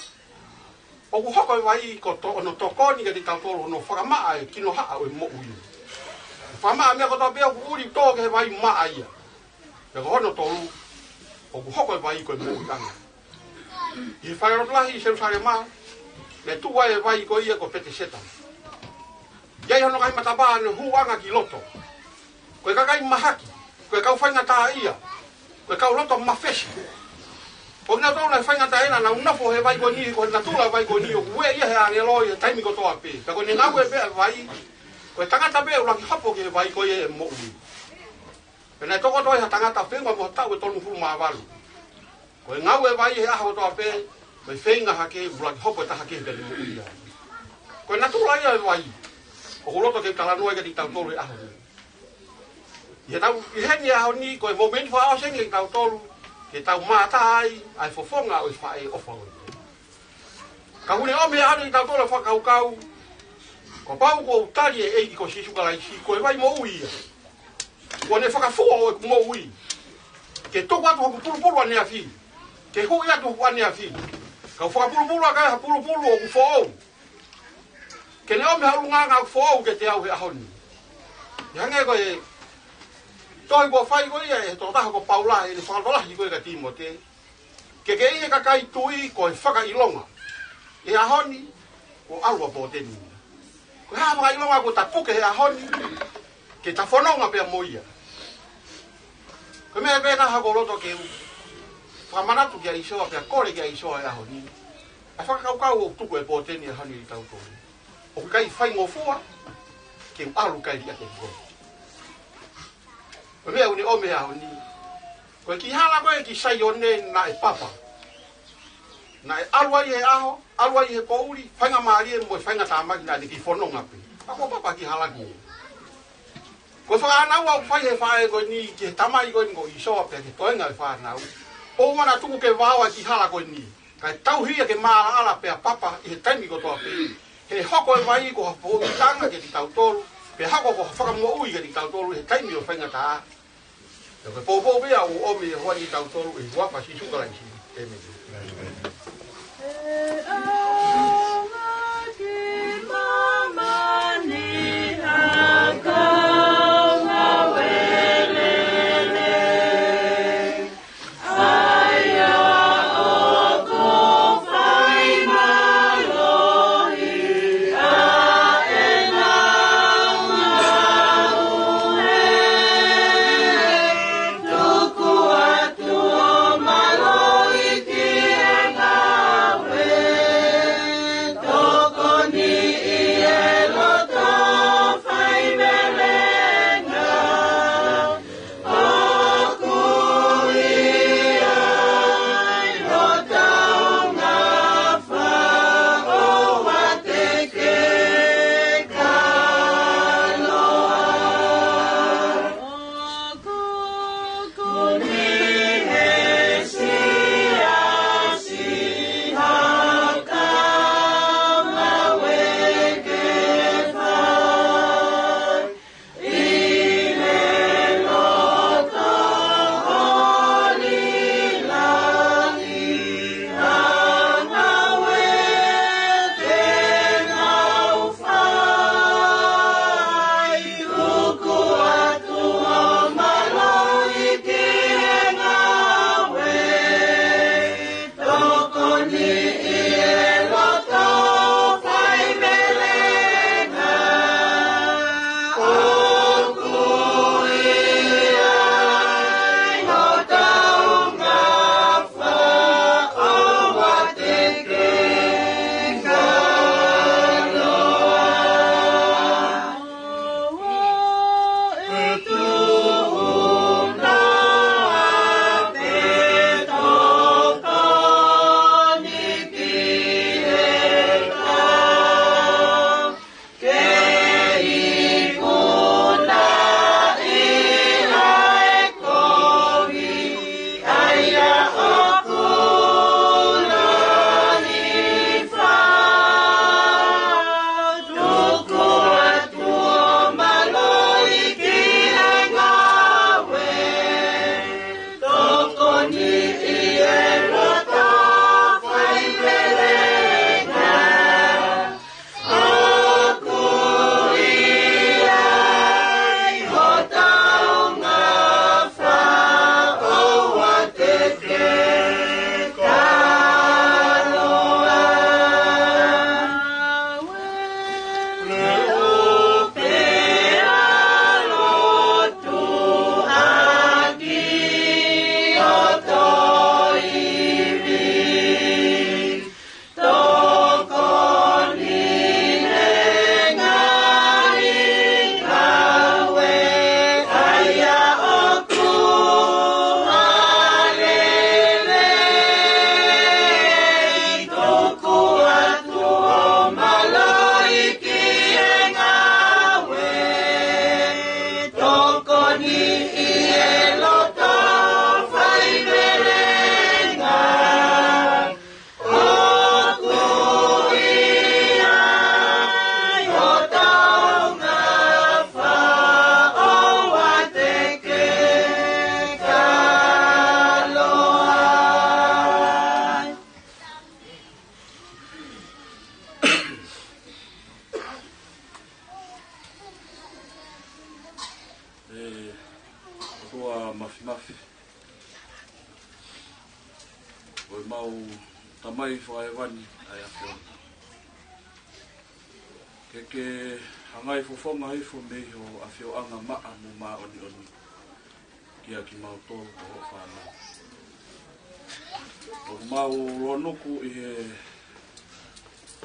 o ku hoko e vai ko ono tokoni ke di tau tolu no whakamaa e kino haa o e mo ui whamaa mea kotoa pe o ku uri tō ke he vai maa ia e ko hono tolu o ku hoko e vai ko e mo utanga I whaerotlahi I Serusare maa me tua e vai ko ia ko pete seta Iai hono kai matabaa ne huanga ki loto koe kakai mahaki koe kau whainga taa ia koe kau loto mafeshi o kina tōna e whainga taa ena na unafo he vai ko ni ko na tula vai ko ni o kue ia he angeloi e taimi ko toa pe ka ko ni ngau e bea vai koe tangata bea ulaki hapo ki he vai ko ia e mo ui pena e toko toi ha tangata whenga mo tau e tonu fulu maavalu koe ngau e vai he aho toa pe koe whenga hake ulaki hapo e ta hake he mo ui koe na tula ia e vai o kuloto ke tala noa ke di tau tolu e aho ni Ia tau iheni aho ni koe momenti wha ao sengi tau tolu ke tau mātai ai fofonga o I whae ofa oi ka hune ome anu I tau tolu whakaukau ko pau ko utari e eiki ko sisuka laisi koe vai mo ui ia ko ne whakafua o e mo ui ke toku atu haku pulupulu ane a fi ke hui atu haku ane a fi ka whakapulupulu a kai ha pulupulu o ku fōou ke ne ome haru nganga ku fōou ke te au he ahoni Ihange koe toi ko fai ko ia e to taha ko Paula e le whakalahi ko e ka Timote ke ia kakai tui ko e whakailonga e ahoni o alua poteni ko hea whakailonga ko tapuke he ahoni ke ta whanonga pia mo ia ko mea pēna hako roto ke whakamanatu kia isoa pia kore kia isoa e ahoni a whakakaukau o tuku e poteni e ahoni I tau tōni o kai whai ngofua ke alu kai ria te koe Ko mea uni ome aho ni. Koe ki hala koe ki sai one na e papa. Na e alua I he aho, alua I he pouri, whainga maari e mo e whainga tāmaki na ni ki whanonga pe. Ako papa ki hala ki. Koe whakaanau au whai he whae koe ni, ki he tamai koe ni ko isoa pe, ke toenga e whanau. O mana tuku ke wawa ki hala koe ni. Kai tau hia ke maara ala pe a papa I he taimi ko toa pe. He hoko e vai ko hapo I tanga ke ti tau tolu. Pe hako ko whakamoa ui ke ti tau tolu he taimi o whainga taa. Ko popo bea o ome e hoa I tau tolu e wapa si sukara isi. Amen. Tamai whaewani ai Aofia. Ke hangai fofonga hifo me ho Aofia anga maa mo maa oni oni. Kia ki mau tōru ko ho whanau. O mau ronuku i he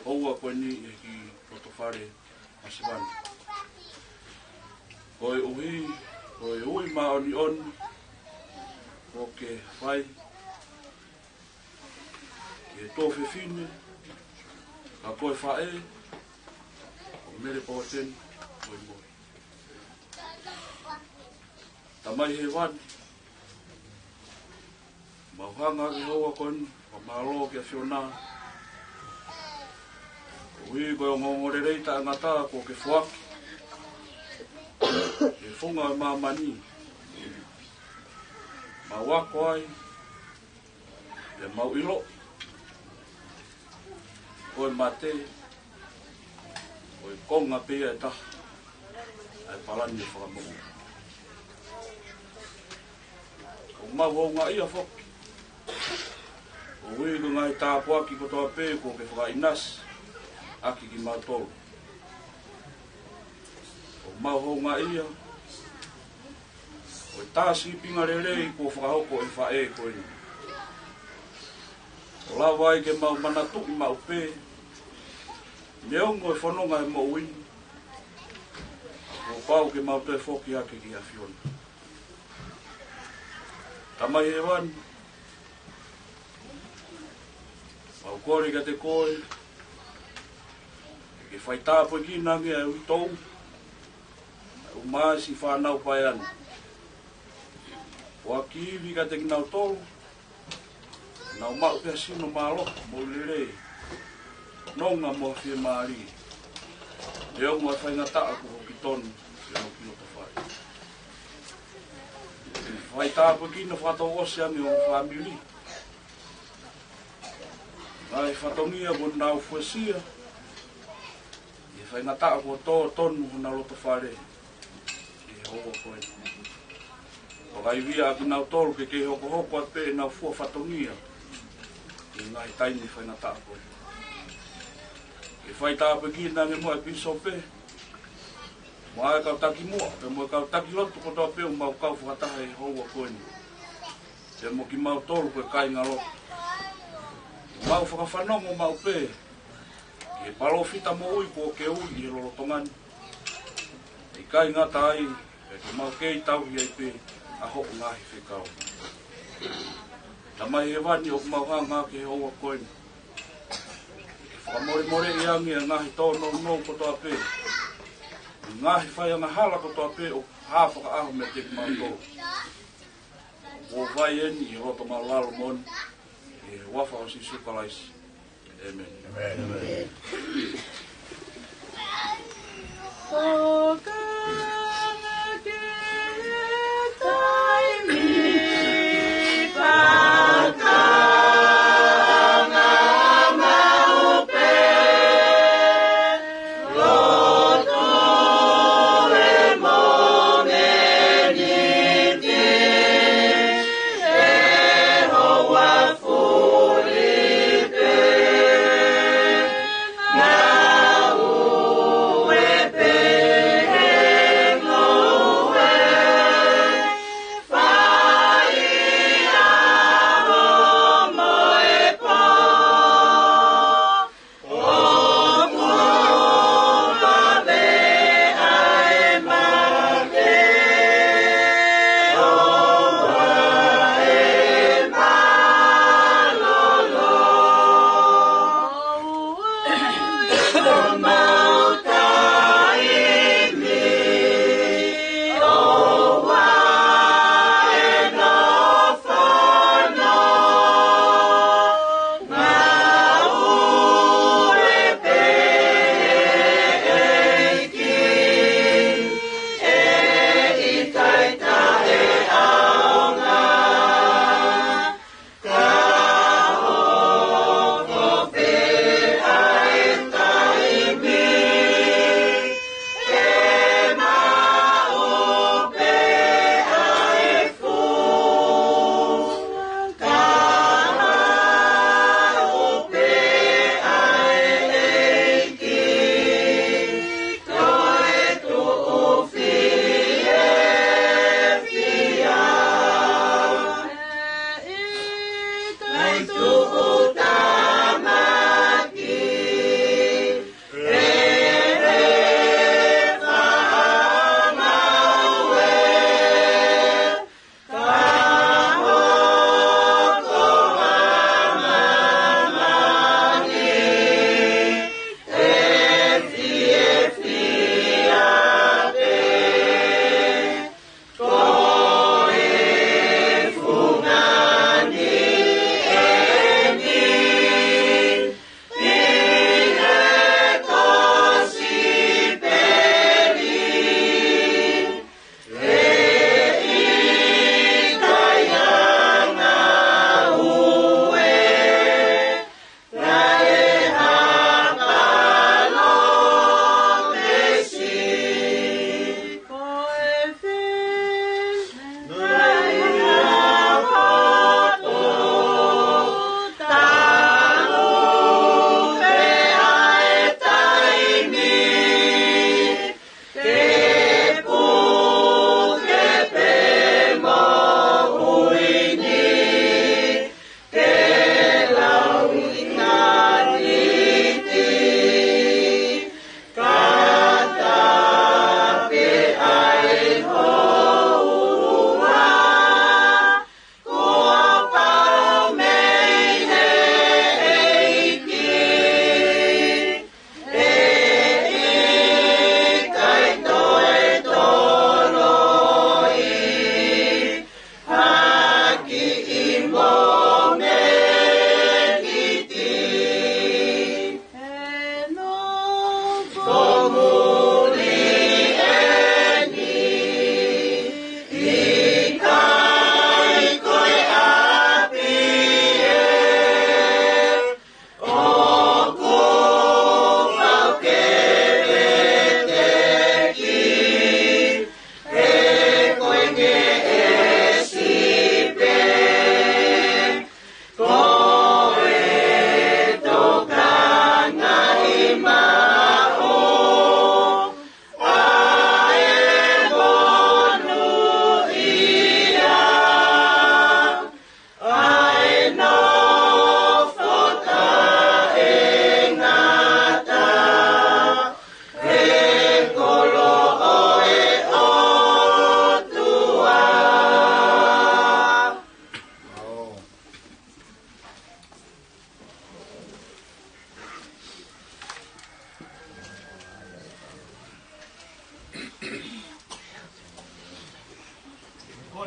oua koe ni e ki protofare asivani. Koe ui maa oni oni. Ko ke whai. E tofe fine, ka koe whae, o Mele Poteni, Moimoi. Tamai he wani, mauhanga ki hoa koni, o mahalo ki a whiona. O hui koe o ngongorereita a ngata ko ke whuaki. E whunga o mamani. Mawako ai, e mau ilo. Koe mate, koe konga pia e taha, ai palani e whakamoku. O mau honga ia whoki. O hui ko ngai tāpuaki ko toa pē ko ke whakainas, aki ki mau tolu. O mau honga ia, o tāsi pinga rerei ko whakahoko e whae koe ni. O lawai ke mau manatu i mau pē, Neongo e whanonga e mo wini. O pau ke mau te whoki ake ki a whiona. Tamai e wani. Mau kore ka te koe. Ke whai tāpoi ki nange e ui tou. O maasi whanau pai anu. O a kiwi ka te kinau tolu. Nau mau pia sino malo, mo lirei. Nonga mo fie maari. E o mo whai ngata aku ho ki tonu, e o ki o ta whai. Whai tāpu ki no whato ose ami o whamiri. Ngai whatongia mo nau fuesia. E whai ngata aku o tō tonu ho na loto whare. E hoko koe. O gai via aki nau tolu ke hoko hoko at pe e nau fua whatongia. E ngai taini whai ngata aku. E whai tāpe ki nange mua e piso pe. Mua e kau taki mua, pe mua e kau taki lotu ko toa pe o mau kau whakataha e houa koe ni. Te mo ki mau tolu koe kai ngā lotu. Mau whakawhanongo mau pe. E palo fita mo ui ko ke ui i lolo tongani. E kai ngata ai, e ke mau kei tau i ai pe, a hoko ngahi whekau. Tamai e wani o mau hanga ke houa koe ni. Whamore i angi a ngahi tōno no ko toa pē. Ngahi whai anga hala ko toa pē o hāwhaka aho me te ki mātō. O vai eni i roto mau lalo moni. E wafa o si supalaisi. Amen. Amen. Now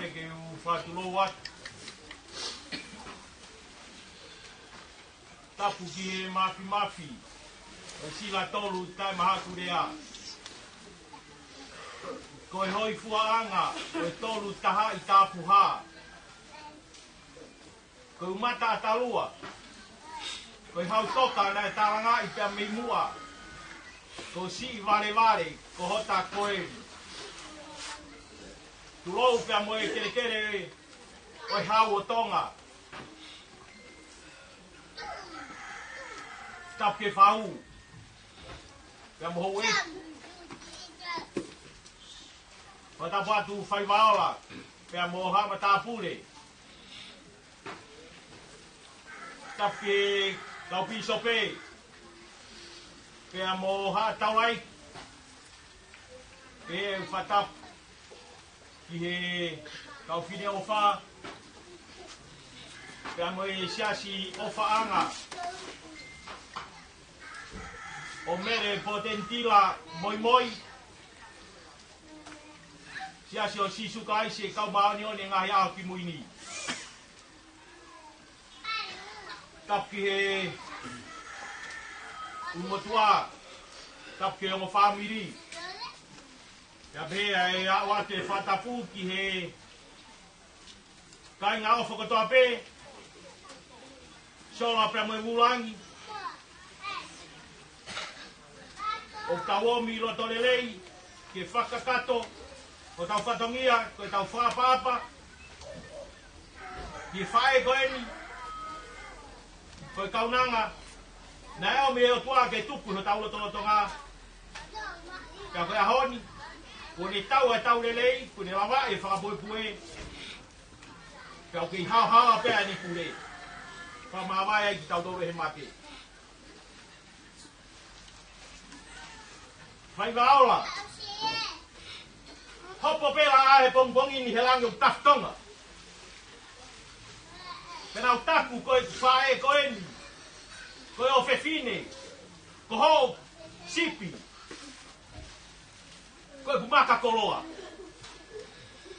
kore ke u whātulo watu. Tapu ki he mafi. E sila tolu tai mahaku rea. Ko e hoi fuaanga, ko e tolu taha i tāpu hā. Ko umata a talua. Ko e hau toka na e taranga i pia meimua. Ko si i vare, ko hota koe. Tulou pia moe kere o e hau o Tonga. Tap ke whau. Pia moho e. Hota patu whai waola. Pia moho hama tāpure. Tap ke kau piso pe. Pia moho ha taulai. Pe whatap. Ki he kau whine o wha. Pia mo e siasi o whaanga. O Mele Potenitila Moimoi. Siasi o sisuka aise kau maoni o ne ngahi ao ki muini. Tap ki he umotua. Tap ki he o whamiri. Ia pēa e awa te whatapu ki he kai ngā o whakatoa pē. Sola pēr moe wulangi. O tawomi roto lelei ke whakakato. O tau whatongia, ko tau whapapa. Ki whae koeni. Ko kaunanga. Na eo me o tua ke tupu ho tau loto ngā. Kia koe ahoni. Ko ne tau e tau lelei, ko ne lawa e whakapoepue. Kia kei hao pēa ni pure. Whamawai ki tau tore he mate. Whai waola. Hopo pēla ahe pongpongi ni he langi o tafu Tonga. Pena o tafu koe whae koeni. Koe o whewhine. Ko ho sipi. Koe pumaka koloa.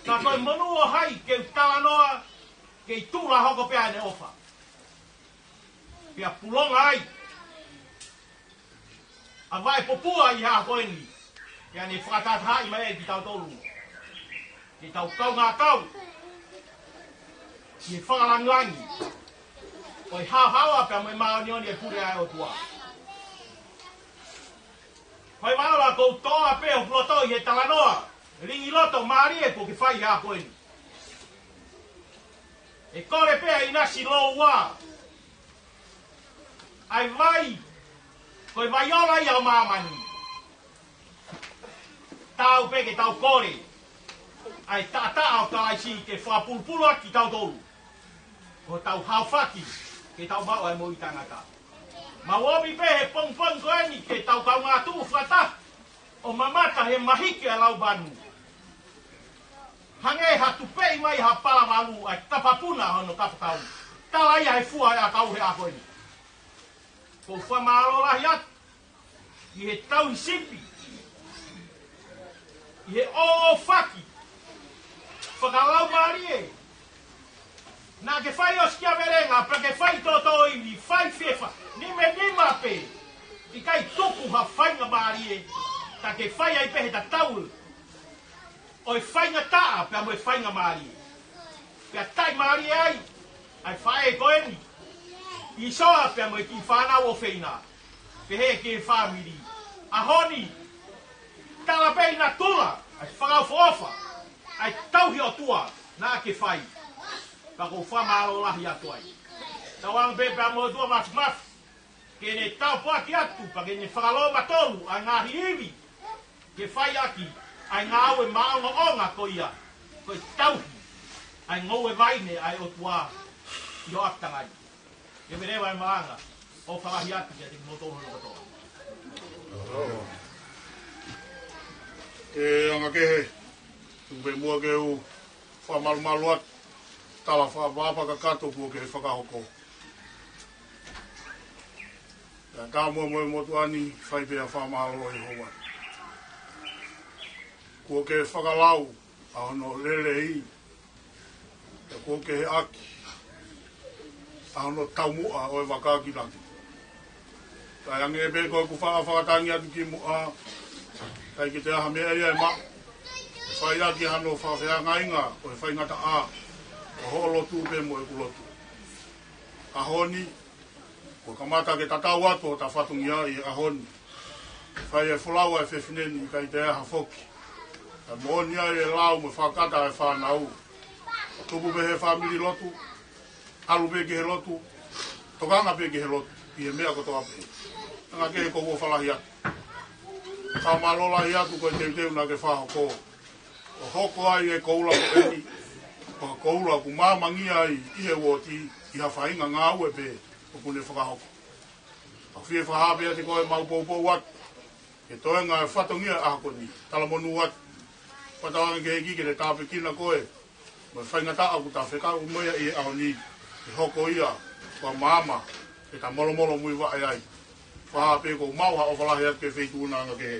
Ka koe monu o hai ke talanoa ke tūra hoko pēa ne ofa. Pia pulonga ai. A vai Popua i haa koeni. Ia ne whakatat i mai ki tau tolu. Ki tau kau ngā kau. Ki whakalangangi. Oi hawa pia mai maonioni e pure ai o tua. Whai wala kou toa pe o floto i he talanoa. Ringi loto maari e po ki whai haa koeni. E kore pea i nasi lo wā. Ai vai. Koe vai ola i au mamani. Tau pe ke tau kore. Ai tata au kalaisi ke whapulpulu ki tau tolu. Ko tau hauwhaki ke tau mau ai mo i tangata. Ma wobi pe he pong koeni ke tau kau ngā tuu whata. O mamata he mahike a lau banu. Hange hatu pei mai ha pala walu ai tapapuna hono kapatau. Tala ia he fua a kau he a koeni. Ko whamaro lahi atu. I he tau i sipi. I he o whaki. Whakalau maari e. Nā ke whai o skia verenga, pra ke whai toto iwi, whai whewa, nime nima pe. I kai tuku ha whainga maari e. Ta ke whai ai pehe ta taul. Oi whainga taa pia moe whainga maari e. Pia tai maari e ai. Ai whae e koeni. I soa pia moe ki whanau o wheina. Pehe ke whamiri. Ahoni. Tala pei na tula. Ai whakau whaofa. Ai tauhi o tua. Nā ke whai. Kako whamaro lahi atu ai. Tawang pepe mo tua mas. Ke ne tau puaki atu. Pa ke ne whakalo matolu. Ai ngahi iwi. Ke whai aki. Ai ngau e maonga onga ko ia. Ko tauhi. Ai ngau e vaine ai o tua. I o aktangai. E merewa e maanga. O whalahi atu kia te motoho no katoa. Ke anga kehe. Tupe mua ke u whamalu atu. Tala whapaka kato kua ke he whakahoko. Tā mua moe motuani whaipea whamahalo i hoa. Kua ke whakalau a hono lele i. e ko ke he aki ano taumua o e wakaki nanti. Tai ange e ko ku whakatangi atu ki mua kai ki te aha mea ia e ma e whai aki hano whawhea ngainga o e whai ngata a o ho lotu pe mo e ku lotu ahoni ko kamata ke tatau atu o ta whatungi ai e ahoni whai e whulaua e whewhineni kai te aha whoki e mooni ai e lau me whakata e whanau tupu pe he whamiri lotu alu pe ke he lotu tokanga pe ke he lotu i e mea ko toa pe nga ke he koko whalahi atu ka malolahi atu ko e teuteu na ke whahoko o hoko ai e koula ko eni o koula ku mamangi ai i he woti i ha whainga ngā ue pe o kune whakahoko a whie whahape ati ko e maupoupo wat e toenga e whatongia a hako ni talamonu wat patawanga ke heki ke te tāpe kina koe ma whaingata aku ta wheka umoia i e aoni i hoko ia kua mama e ta molo molo mui wa ai ai whahape ko mauha o whalahi atu ke wheituna anga ke he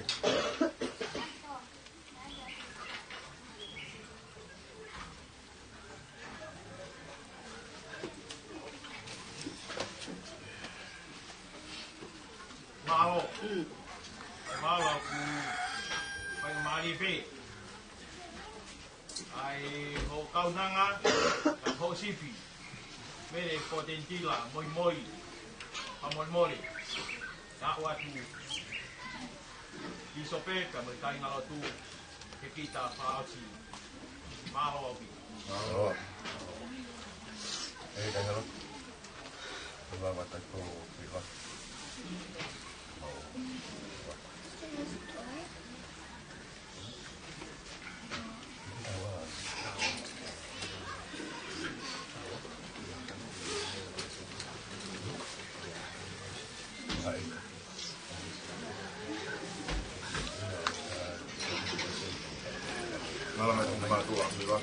Mao, Paula ku pai mari pe. Ai ho kaunanga, ho sipi. Mele Potenitila, Moimoi, Moimoi. Ta watu. Di sope ka mai kai ngalo tu. Ke kita paasi. Mao bi. Mao. Dangalo. Wa mata ko piwa. Nala me tunne vaan tuolla, hyvä.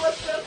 What's up?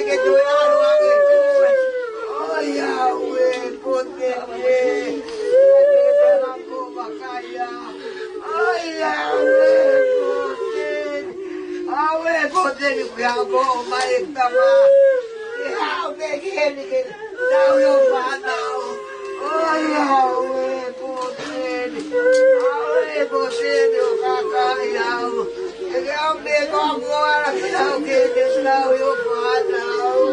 que tu alma que tú. Oh, Yahweh, potente. Te la copa calla. Oh, Yahweh, potente. Yahweh, potente. Yahweh, maestama. Yahweh, que now your father. Oh, Yahweh, potente. Yahweh, potente. Kaka, Yahweh. Yahweh, agora que não quer não eu falo.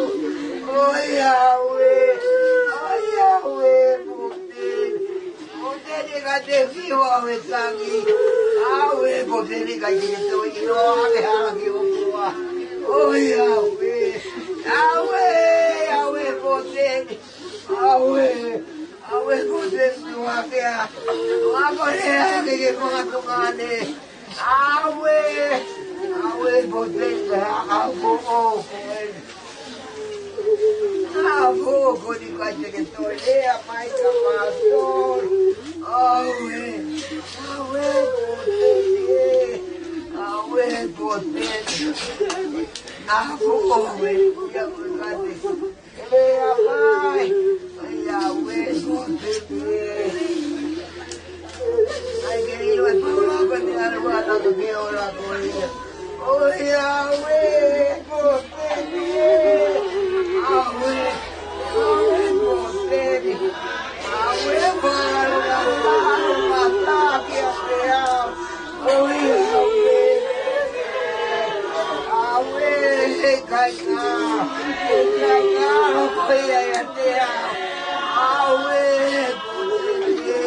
Oh Yahweh, você liga de vivo ao sangue. Yahweh, você liga de todo e não abre aqui o tua. Oh Yahweh, Yahweh, você, Yahweh, você não abre. Agora é que vamos tomar né. Awe, potente, avo, con i quattro che toglieva, mai pastor. Awe, potente, avo, Yahweh, potente. Ay, querido, el pueblo va a tener algo que ahora con ella. Oh, Yahweh, potente. Yahweh, potente. Yahweh, para matar que ha creado. Oh, Yahweh. Yahweh, caiga. No podía ir a tear. Yahweh, potente.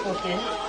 Amen.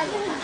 Amen.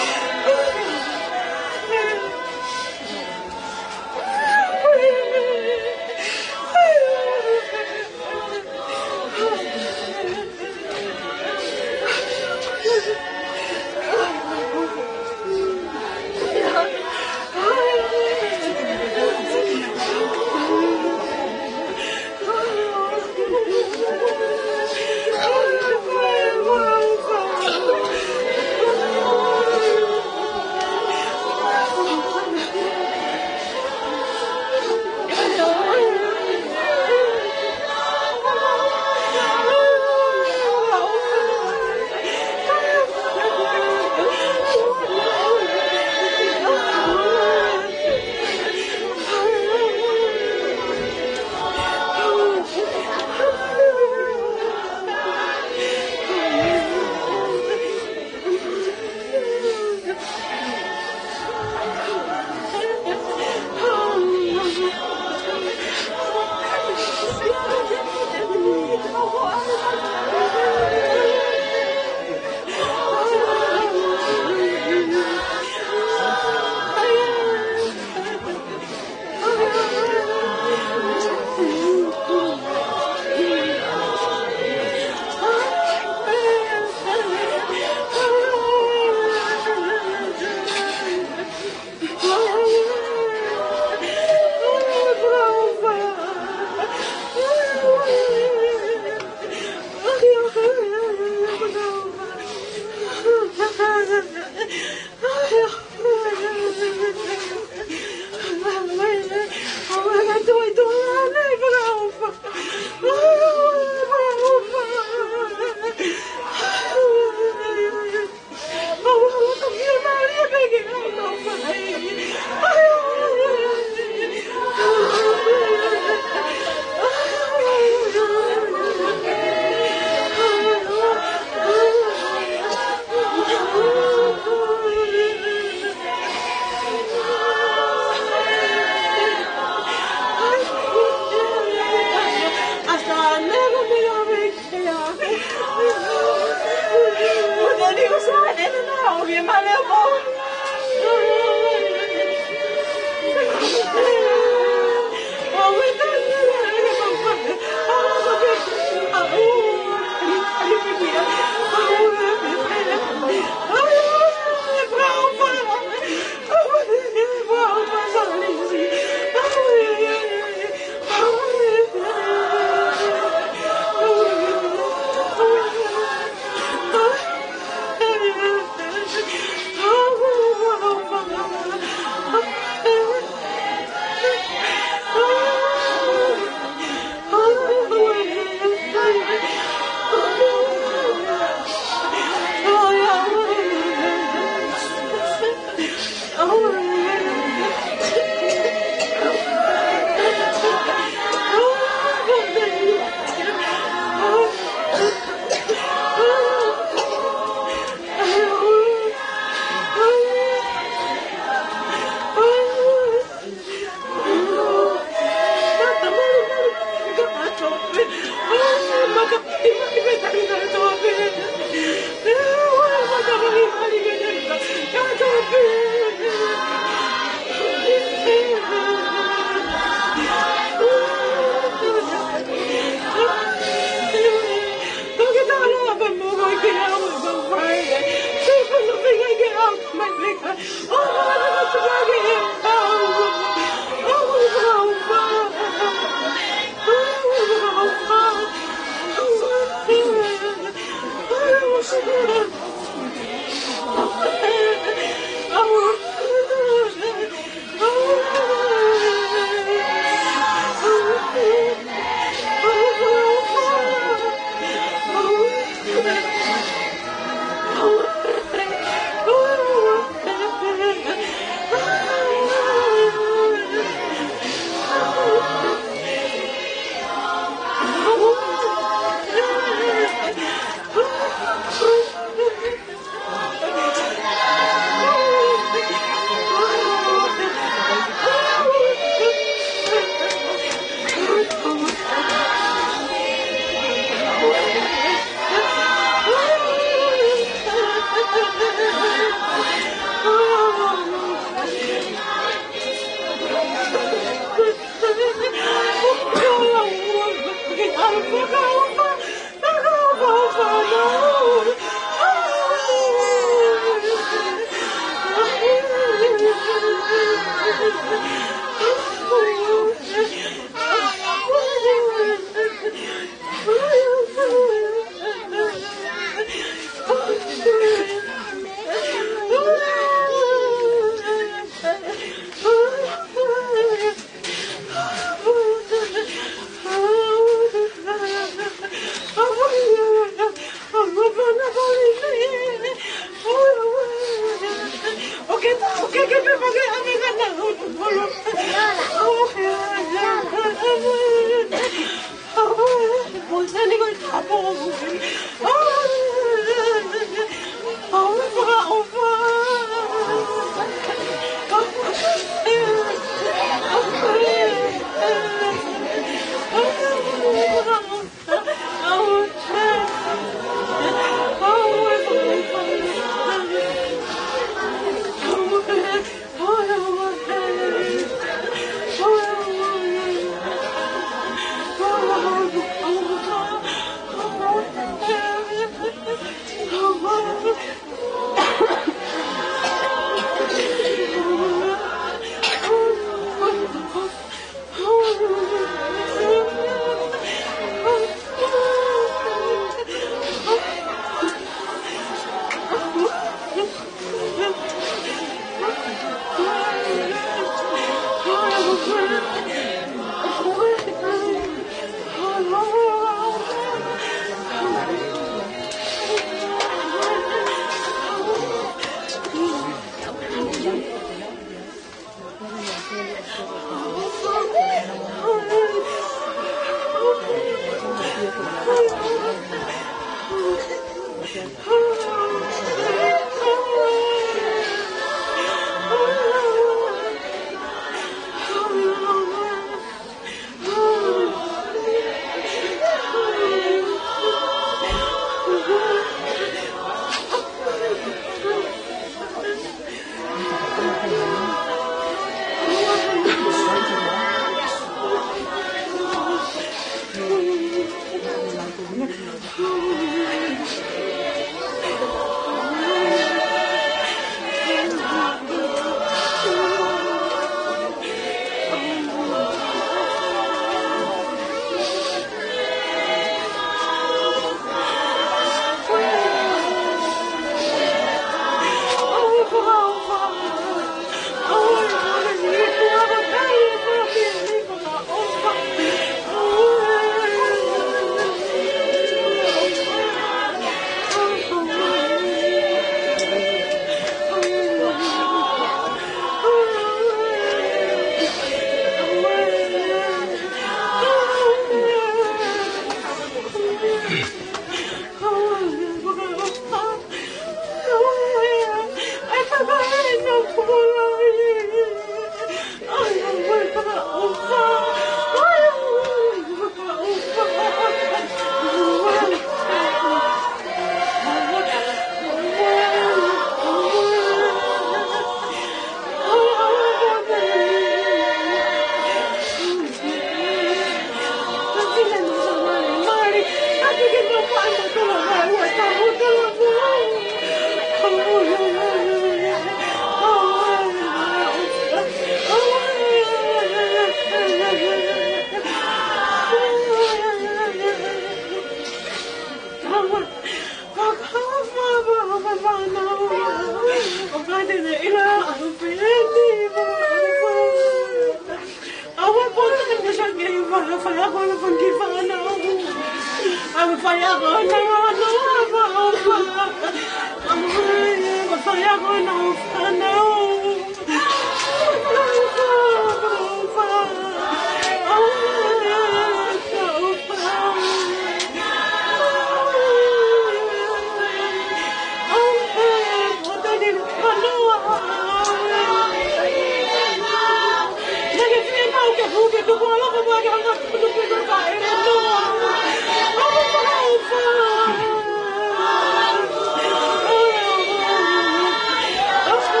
Oh,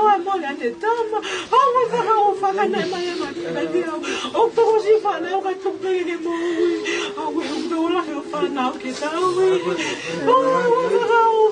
wa mole ate tama. Awa whaka o whakanai mai e mati au. O toko si whanau ka tupere he moui. Awe o dola he o whanau ke taui. Awa whaka o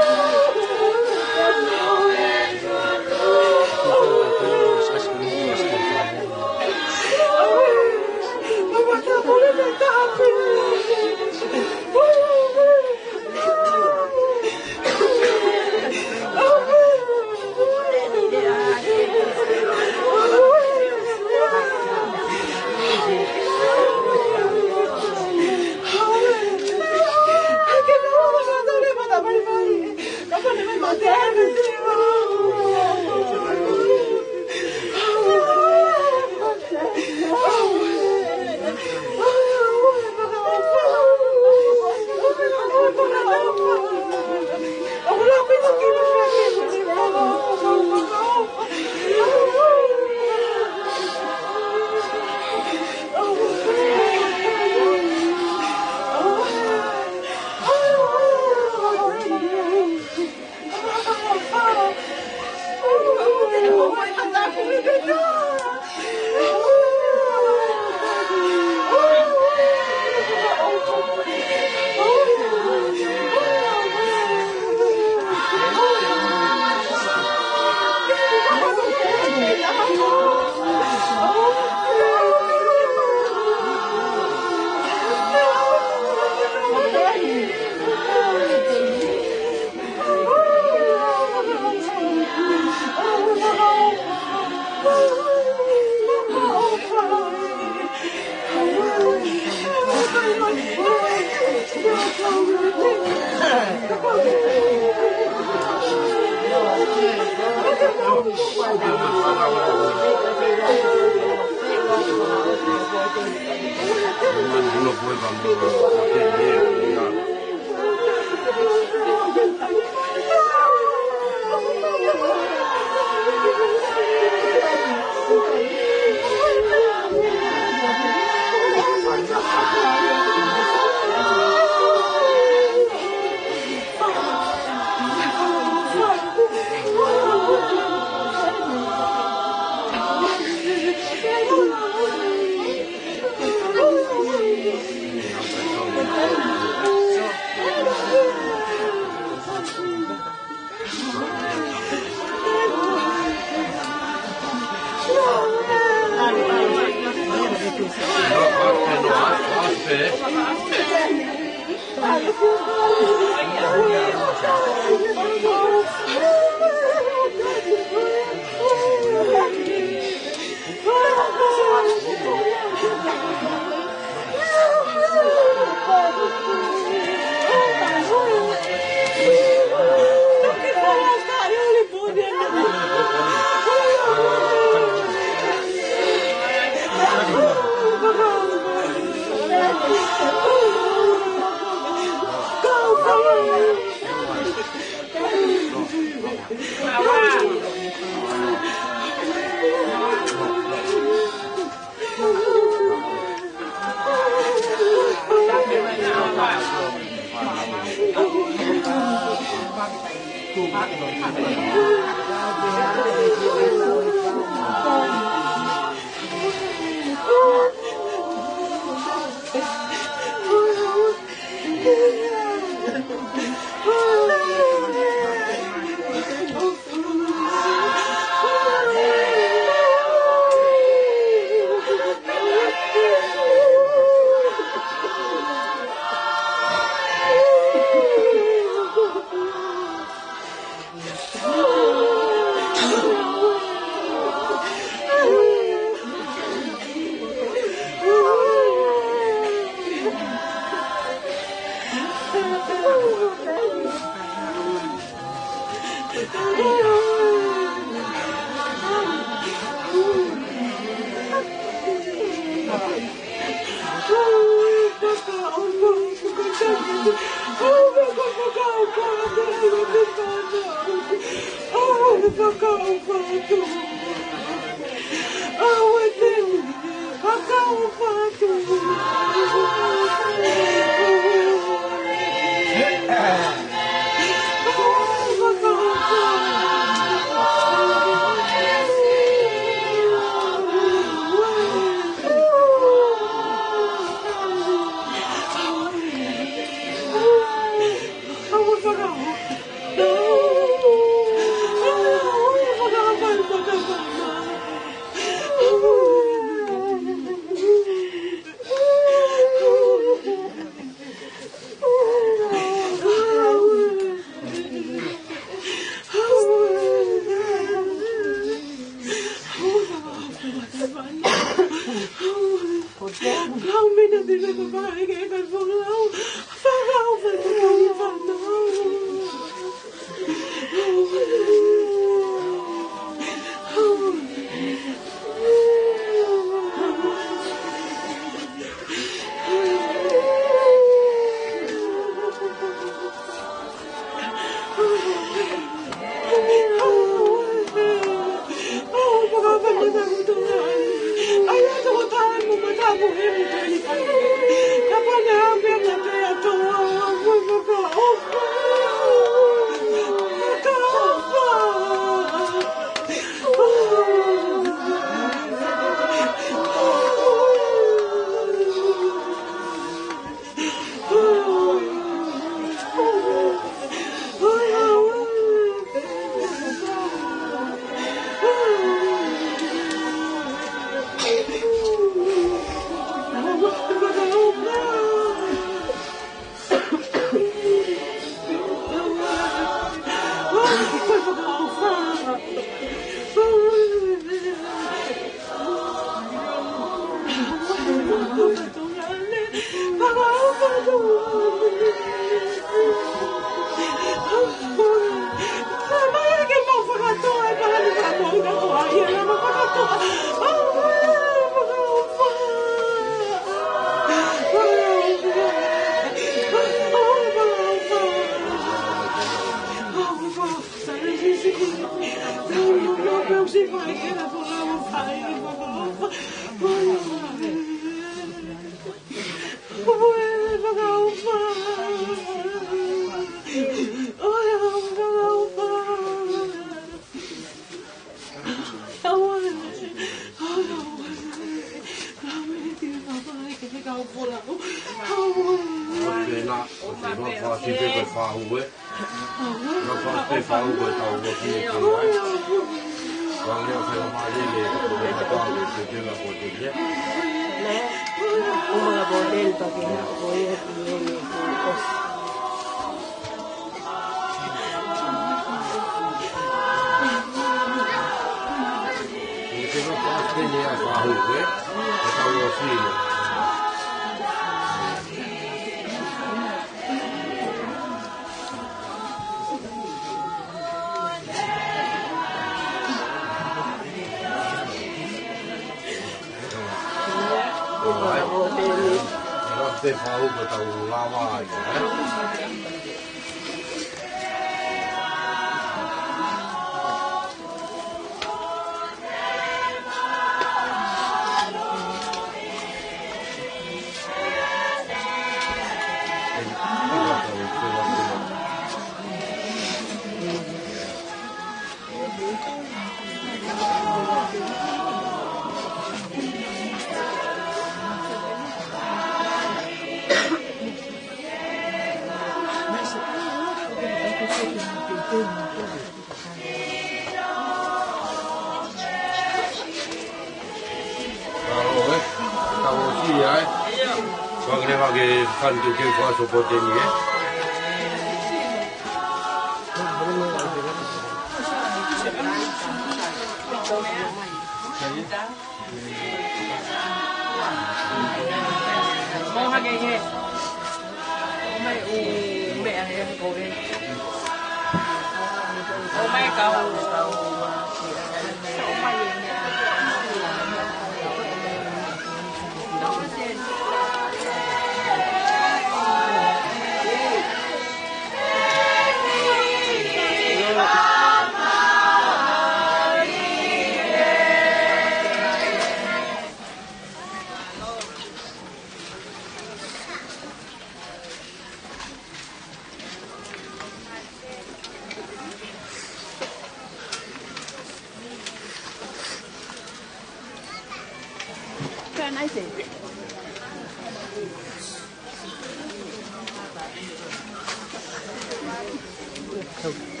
Oh,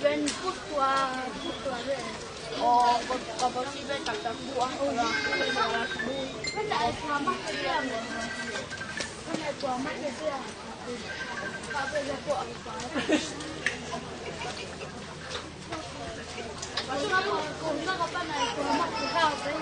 When Popua kapag siya Tongatapu ang ulang wala sama siya wala sama siya kapag po ang kung nakapanay ko magkakape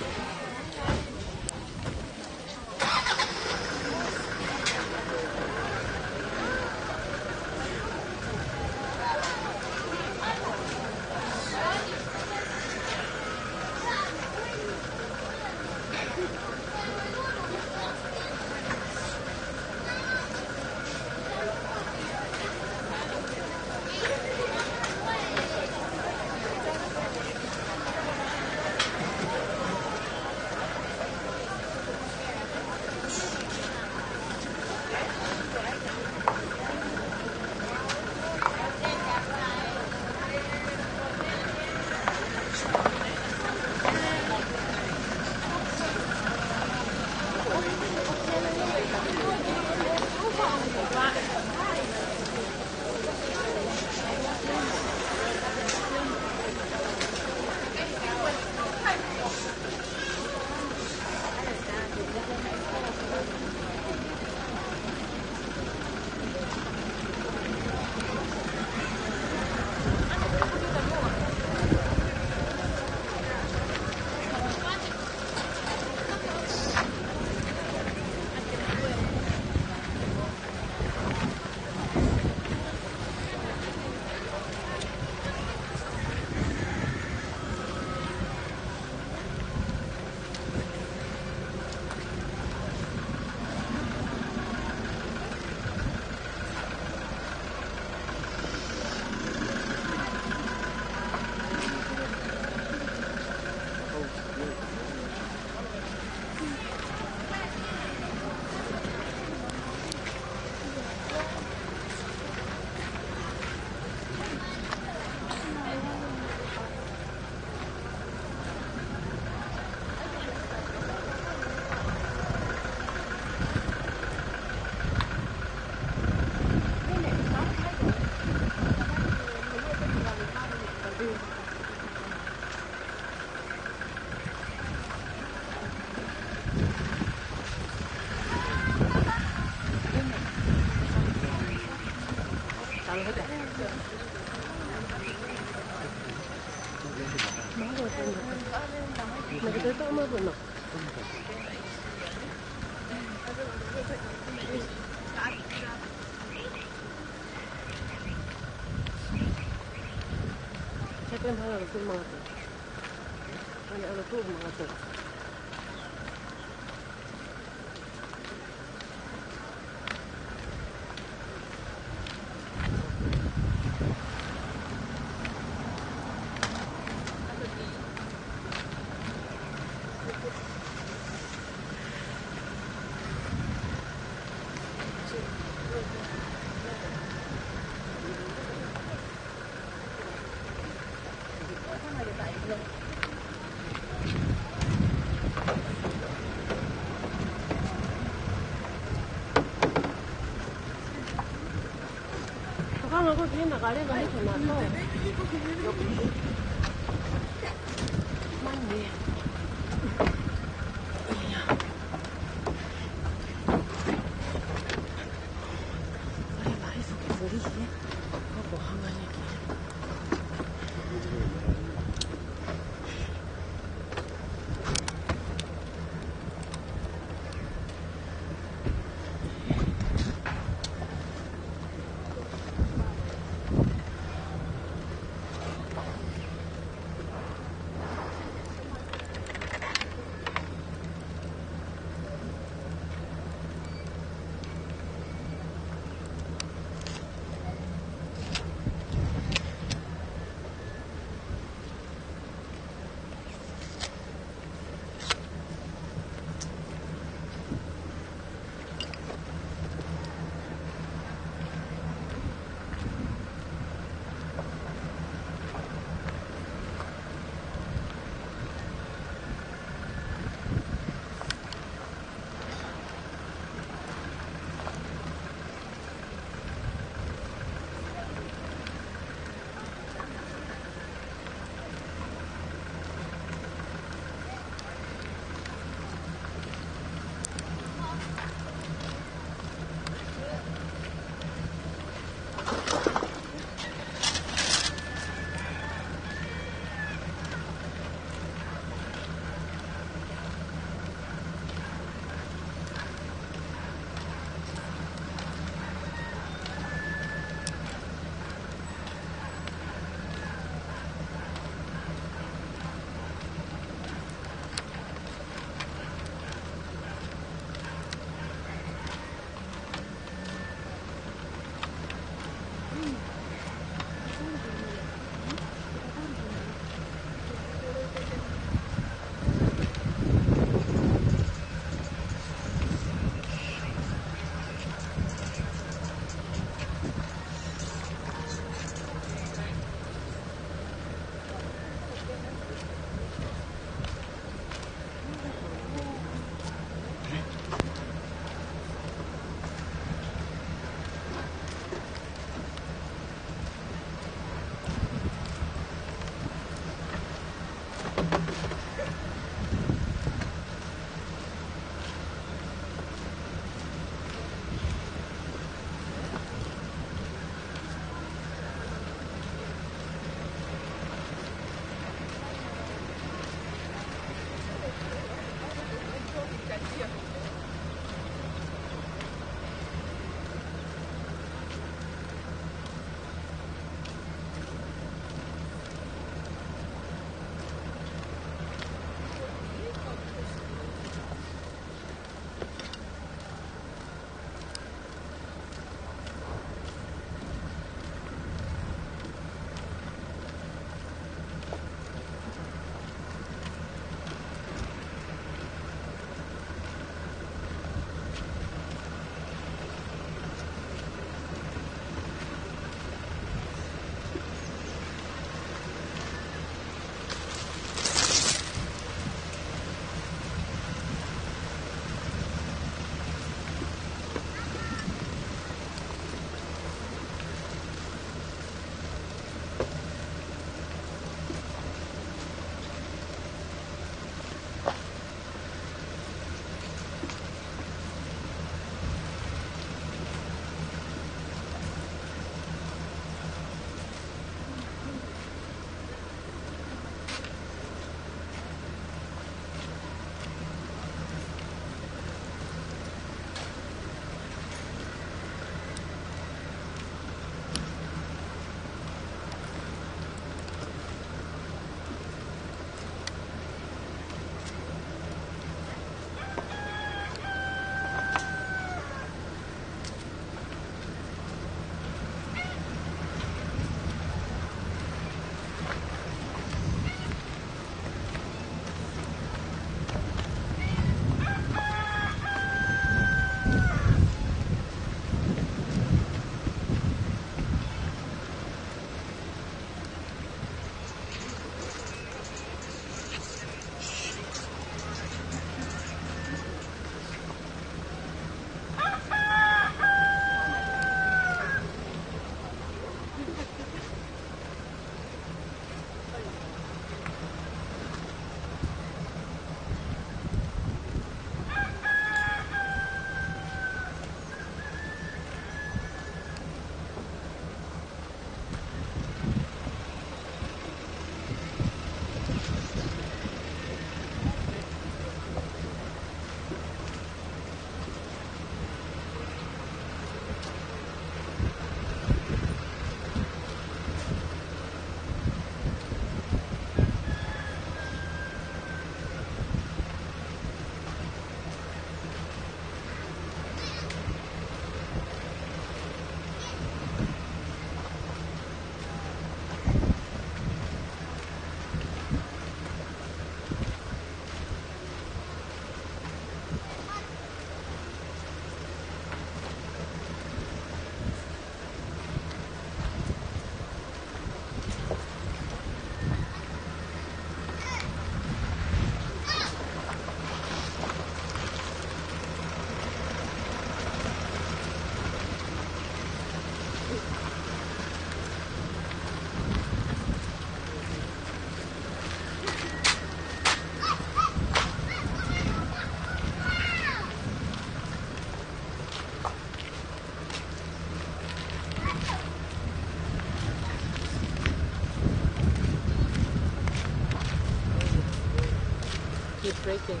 keep breaking.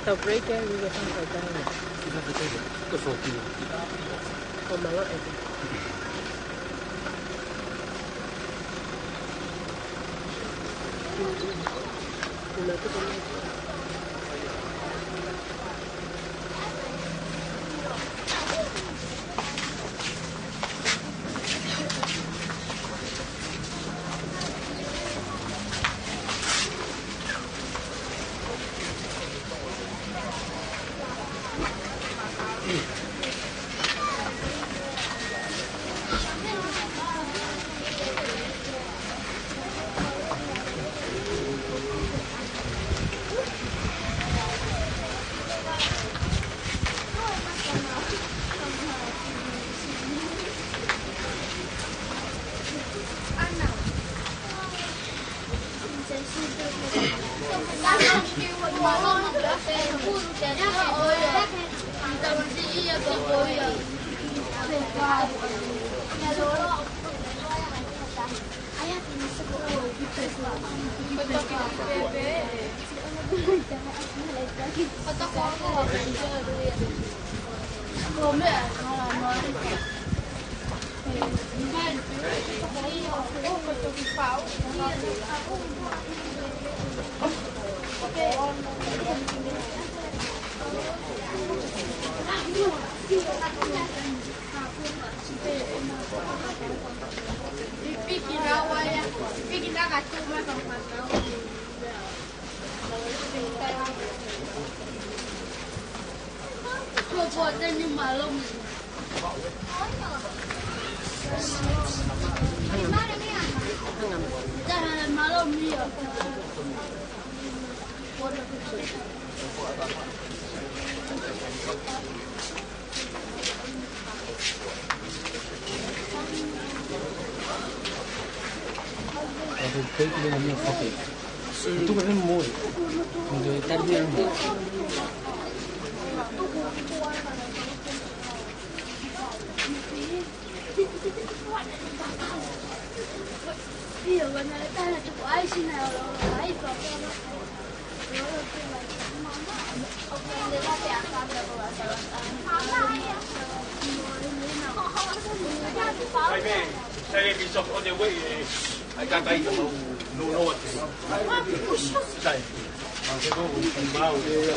Tàu break ấy, we get some like that. Cái số kia. Không mà lắm. Itu kan mau, untuk tadi yang Saya besok on the way. I can't take them. No what. Saya. Saya go mau dia.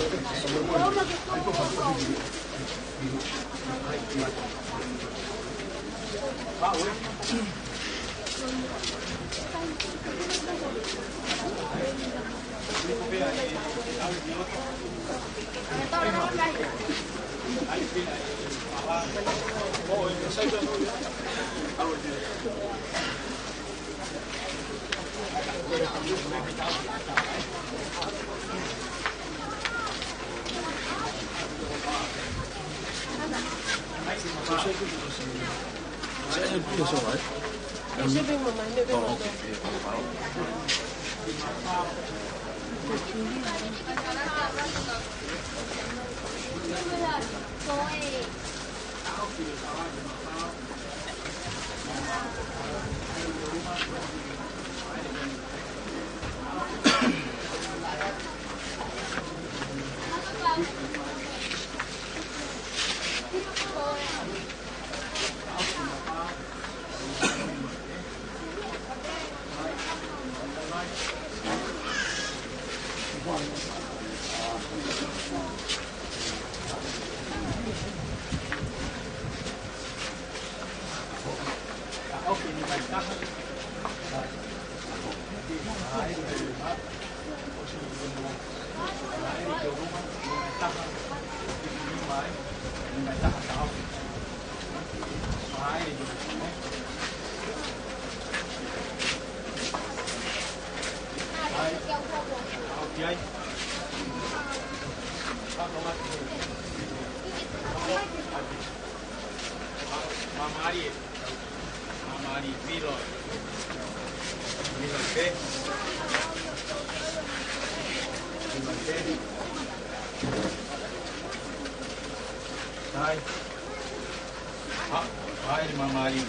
Mamari Vilo. Vilo Pe. Vilo Pe. Hai. Hai Mamari.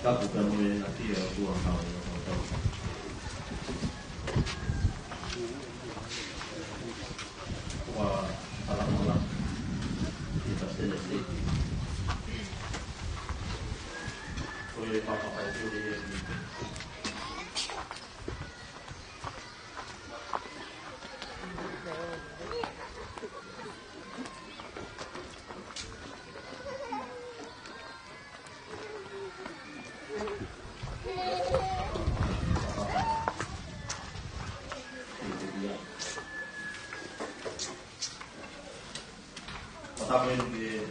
Tapu ka mo na tia o tua hao o tau. Kua alamola i pastele se. le papa pai puri e Tapi di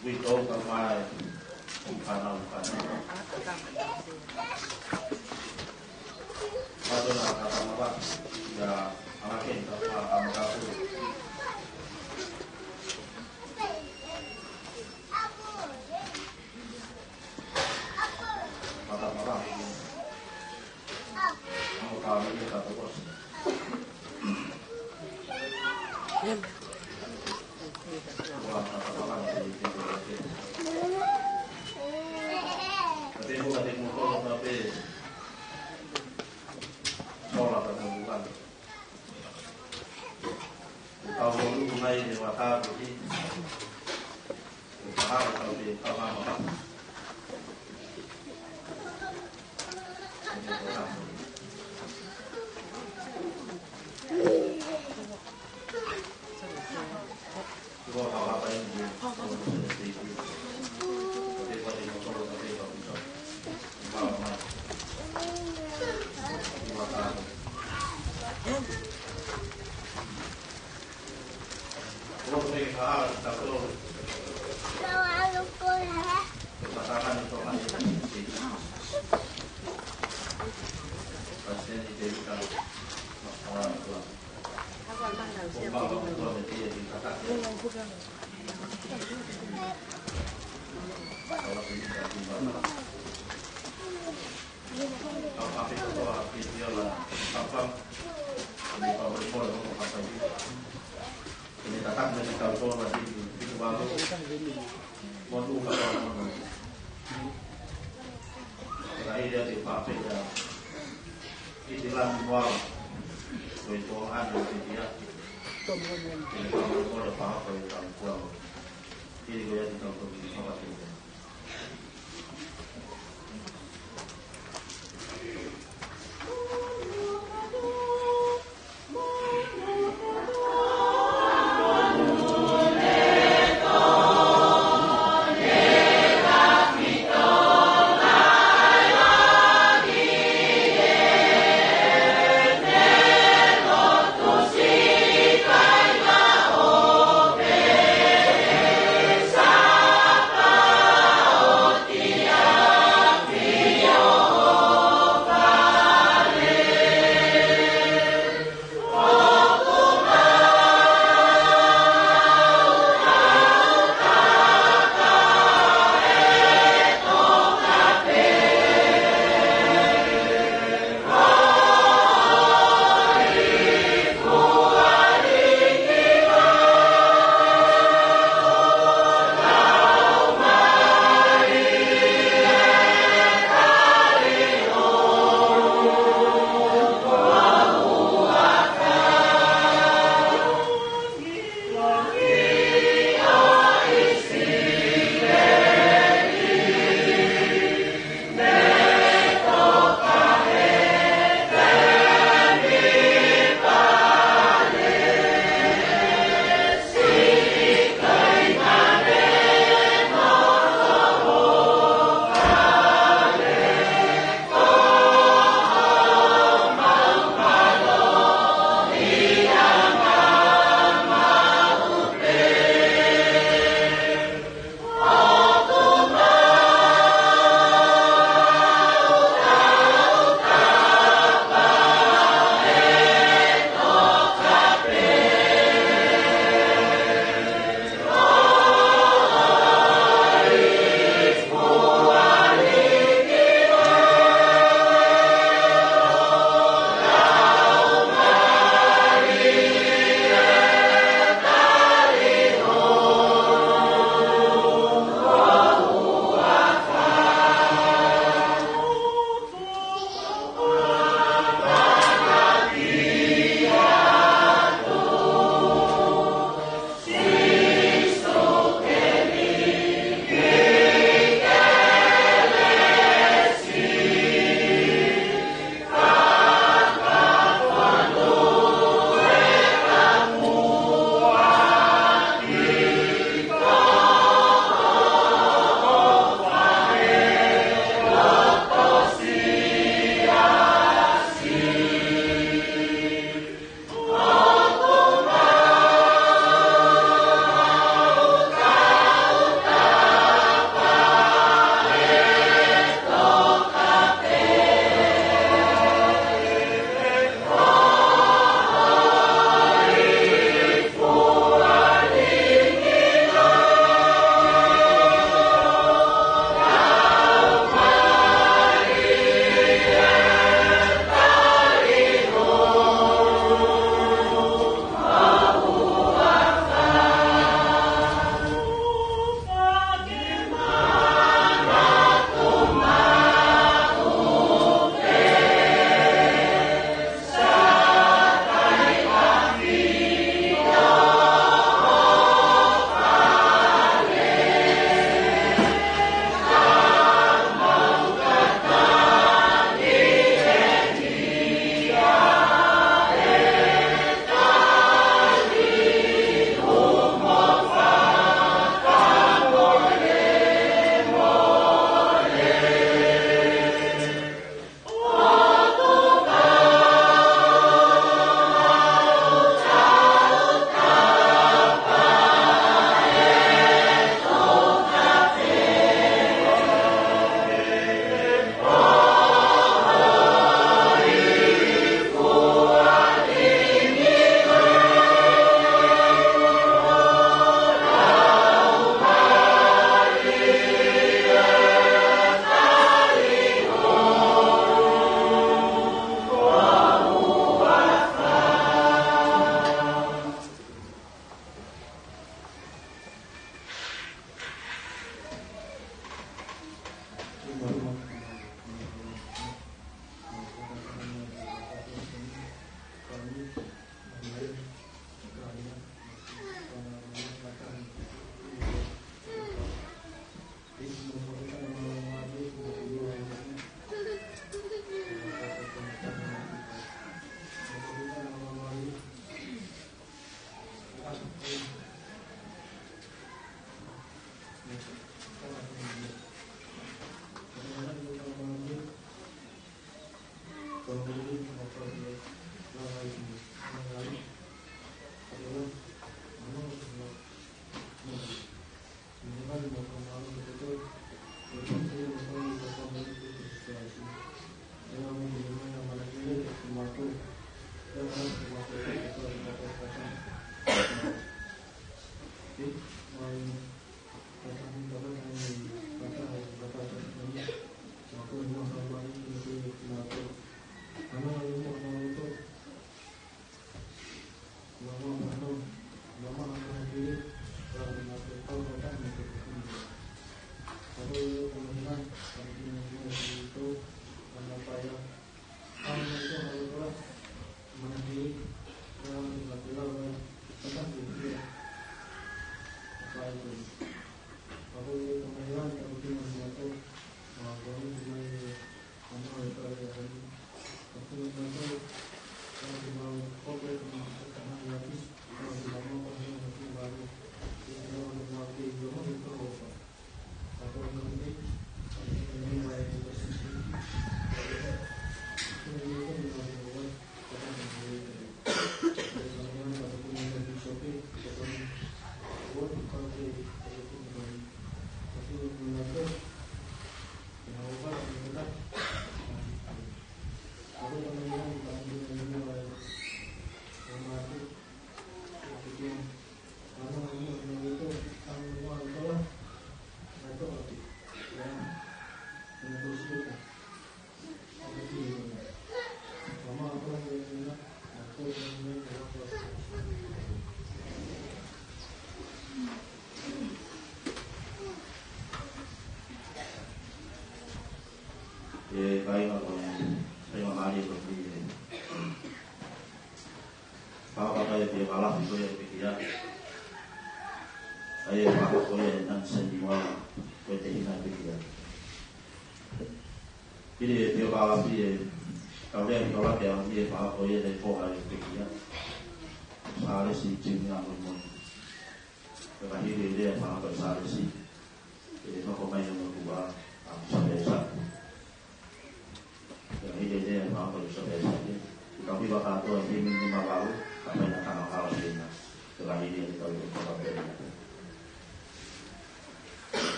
window kamai umkana Padona kata apa ya amakin Tongatapu apa kamu tahu ini kata bos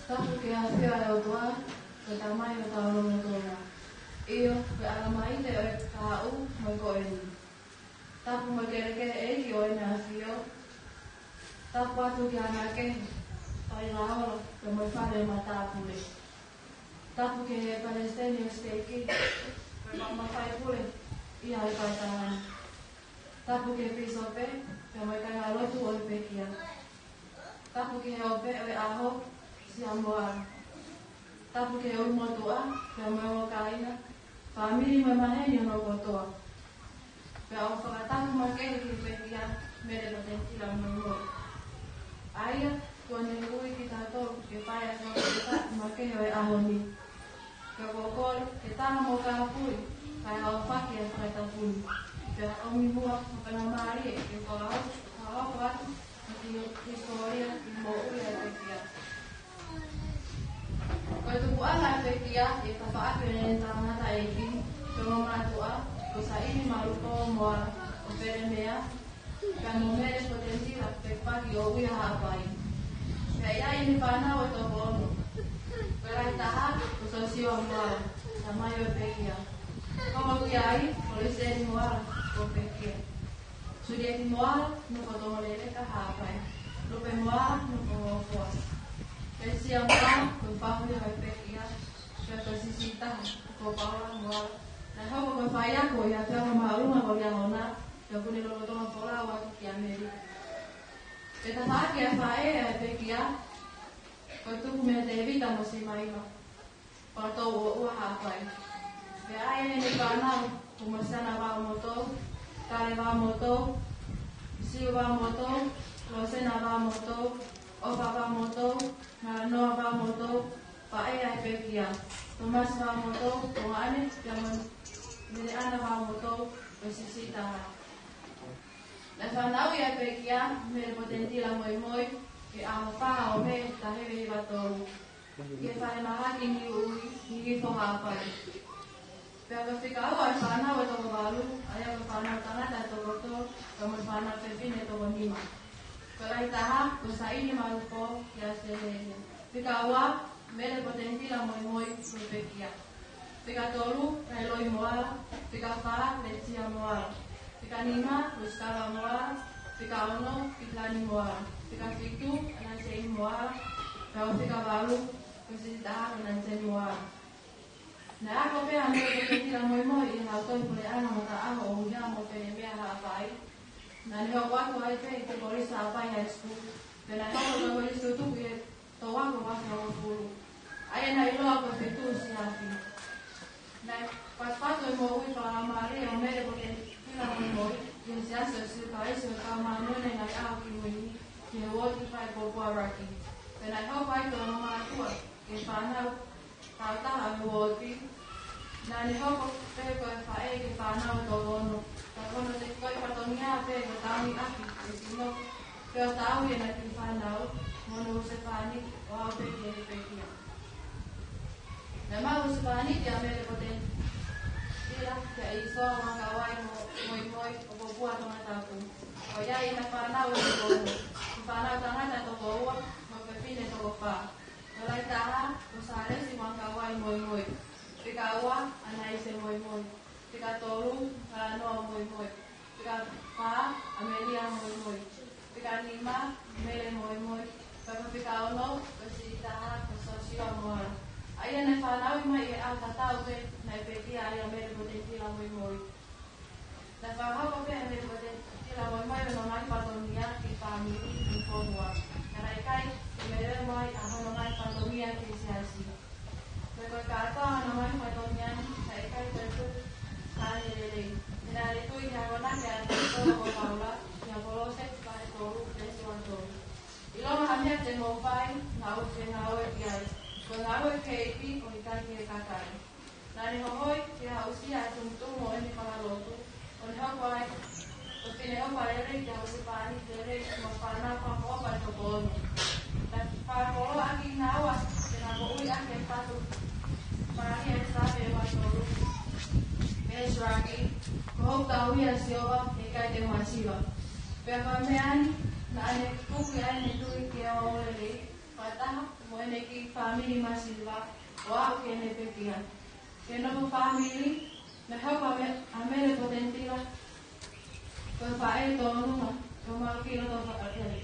Tapu ke Aofia o toa, ke tamai o tau lono tōna. Io, ke alamai te o e kāu, mai ko e ni. Tapu mai ke reke e ki o e na Aofia. Tapu atu ki anake, tai la olo, ke mai whare ma tāpule. Tapu ke Palestinian steiki, ke mama whai pule, ia i whai tāna. Tapu ke pisope, ke mai kai a lotu o i pekia. Tapu ke ope o e aho, si amoa. Tapu ke o motua, ke mai o kaina, famili mai maheni o no kotoa. Ke o whakatapu makei ki pekia, Mele Potenitila Moimoi. Aia, kone ui ki tātou, ke whaia ka o ta, makei o e ahoni. Ke kokoro, ke tāna mo ka pui, kai hao whaki e whakatapuni. Ke omi mua, whakana maari e ke whakahau whakatu, ki historia, ki mo ui e pekia. Koe tupu ala e pekia, e ka whaake e tangata e ki, ke mamatua, ko sa ini maruko moa o pere mea, ka mo Mele Potenitila pe paki o uia hapai. Ka ia ini whanau e toko ono. Koe rai taha, ko so siwa moa, sa mai o pekia. Komo ki ai, ko le seni moa o pekia. Suri e ki moa, no ko tomo lele ka hapai. Lupe moa, no ko ngofua. Esi ang pa, kung pahuli ay pekia, siya to sisita, ko Paula, moa. Naho ko faya ko, ya pero maulunga ko yang ona, ya kuni lo to Paula wa ki Ameri. Eta fa ki fae ay pekia, ko tu me devita mo si maima. Pa to o ha pai. Ke ai ni kana, como sana va moto, kare va moto, si va moto, lo sena va moto. O papa moto, na no va moto, pa e ai pekia. Tomas Vamoto, Moane, Yaman, Mele Ana Vamoto, Pesisita. La whanau ia pekia, Mele Potenitila Moimoi, ke Aofia o me, tahewe Batolu. Ke whae mahaki ni ui, ni whonga apai. Pea ka whikau ai whanau e toko walu, aia ka whanau tangata e toko to, ka mo whanau whewhine e toko nima. Ka rai taha, ko saini marupo, kia se lehe. Whikau a, Mele Potenitila Moimoi, ko pekia. Whika tolu, kai loi moala, whika wha, le tia moala. Whika nima, ko skala moala, whika ono, whiklani moala. Whika whitu, anan sei moala, pea whika walu, ko sitaha, anan sei moala. Na ako pea Mele Potenitila Moimoi, i hautoi pule ana mo ta aho o huia mo pene mea haapai. Na ni hau wako ai pe, te korisa haapai high school. Pena hau ka korisa utuku e to wako wako o fulu. Aia na iloa ko whitu si hafi. Na patpato e mo ui whaamare o Mele Potenitila Moimoi, i si aso e siuka aiso e kaumanone na aho ki muini, ki he woti whai Popua raki. Pena hau pai to no mātua, e whanau tautaha e woti. Na ni hoko pe ko e whae ki whanau to ono. Ta kono te koi patongia pe ko tauni aki, e sino, pe o tau e na ki whanau, mono se whani, o au pe ki e pekia. Na mau se whani ki a Mele Potenitila, kia i soa wanga wai Moimoi, o Popua Tongatapu. O iai e na whanau e toko ua. Ki whanau tangata toko ua, mo pepine toko wha. O lai taha, o sa resi wanga wai Moimoi. Whika ua, ana i se Moimoi. Whika tolu, ala noa Moimoi. Whika wha, Amelia Moimoi. Whika nima, Mele Moimoi. Whika ono, ko si taha, ko sosio moala. Aia ne whanau mai e au tatau pe, na e pekia aia Mele Potenitila Moimoi. Na whahau pe a Mele Potenitila Moimoi o no mai patonia ki whamiri ki Popua. Kana i kai, i mele mai a hono mai patonia ki siasi. Peko e kātoa na mai whaitomiani, na e kai tōku kāne rerei. Nā re tui ki hagona ke a tōra o Paula, ki a polose ki kāne tōru, resi wan tōru. I longa hamia te mō whai, ngā uke ngā oe ki ai. Ko ngā oe ke ipi, o i kai ki e kakai. Nā re hohoi, ki a hausia e tumutumu o eni whakalotu, o ni hoko ai, o whine opa rerei ki a hausi pāni, rerei ki mō whanau whako opa e toko onu. Na whakolo aki ngā oa, te ngā ko ui ake e patu, Maria e sabe e watoru. Mesraki, ko hou tauia siowa e kai te masiwa. Pea wha meani, na ane kuki ane tui ki a olelei, wataha mo ene ki whamiri masiwa, o au ki ene pekia. Ke nopo whamiri, me haupa a Mele Potenitila, ko whae tōnunga, ko mauki o tō whakakere.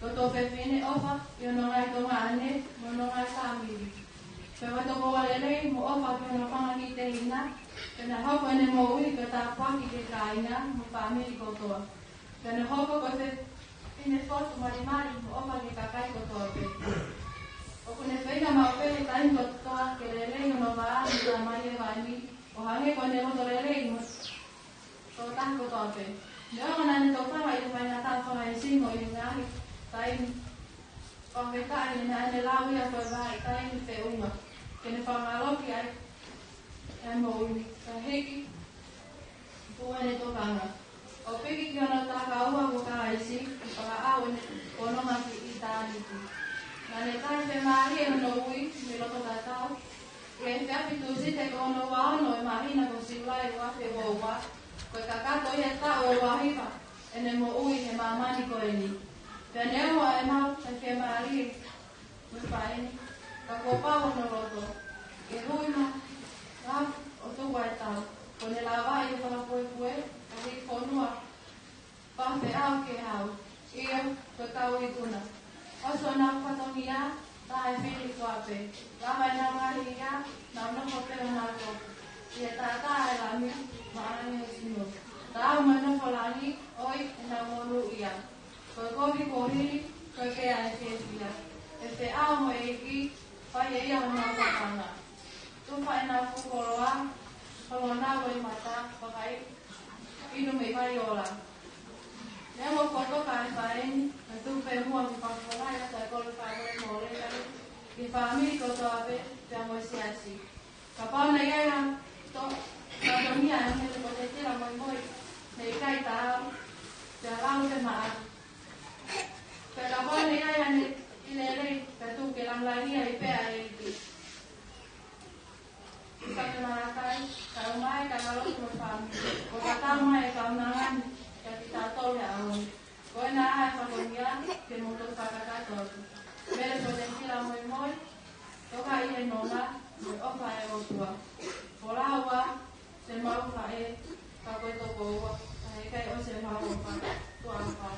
Ko tō whewhine ofa, i o nongai tonga ane, mo nongai whamiri. Pe wai toko walelei mo ofa ki ono whanga ki te ina, pena hoko ene mo ui ka tā whaki ke kāinga mo whamiri kotoa. Pena hoko ko te pine whotu marimari mo ofa ki kakai kotoa pe. O kune whainga mau pe he taini kotoa ke lelei ono waa ni tā mai e waimi, o hange ko ene roto lelei mo tō tahi kotoa pe. Neo nane tō whanga i whainga tā whanga e singo i ngahi taini. Whawhekai e nane lau ia koe wai taini te unga. Kene whangaloki ai e mo ui, ka heki, puene tokanga. O piki ki ono taka ua ko ka aisi, ki whaka au ene kononga ki i tāniku. Nane kai te maari e ono ui, me loko tatau, e whiapi tūsite ko ono waono e marina ko siulai wafe waua, koe kakato i e tau e wahiwa, ene mo ui he mamani ko eni. Pea neoa e mau, e ke maari e, me whaeni. Ka kua pāo no roto, e huima, rā, o tūwa e tau. Ko ne la wai e whakapue, ka hi konua, whawhe au ke hau. Ia, koe kau i kuna. Oso nā whatongia, tā e whiri kuape. Rāwai nā mahi ia, nā noko peo nā kopu. Ia tā e lami, maangi o sino. Tā au mai noko langi, oi, e nā monu ia. Koe kohi kohiri, koe kea e whiria. E te ao mo e ki, whai e ia o nā whakanga. Tuwha e nā whukoroa, whango nā wai mata, whakai, inu me whai ola. Nea mo kotoka e whaeni, e tuwhe mua ki whakorai, ata e kore whakorai mō rekari, Ki family ko to ape te mo siasi. Ka Paula ia to ka mia ang ele Potenitila Moimoi. Nei kai ta te lau te maa. Ka Paula ia ni ilele ka tu ke lam la ia i pe ai ki. Ka na kai ka mai ka lo mo family. Ko ka mai ka nangan ka kita to ya au. Ko na ai fa ko mia ke mo to ka ka to. Mele Potenitila Moimoi. Toka ia noma, me ofa e o tua. Polawa, se maufa e, ka koe toko ua. Ka kai o se maufa, tua maufa.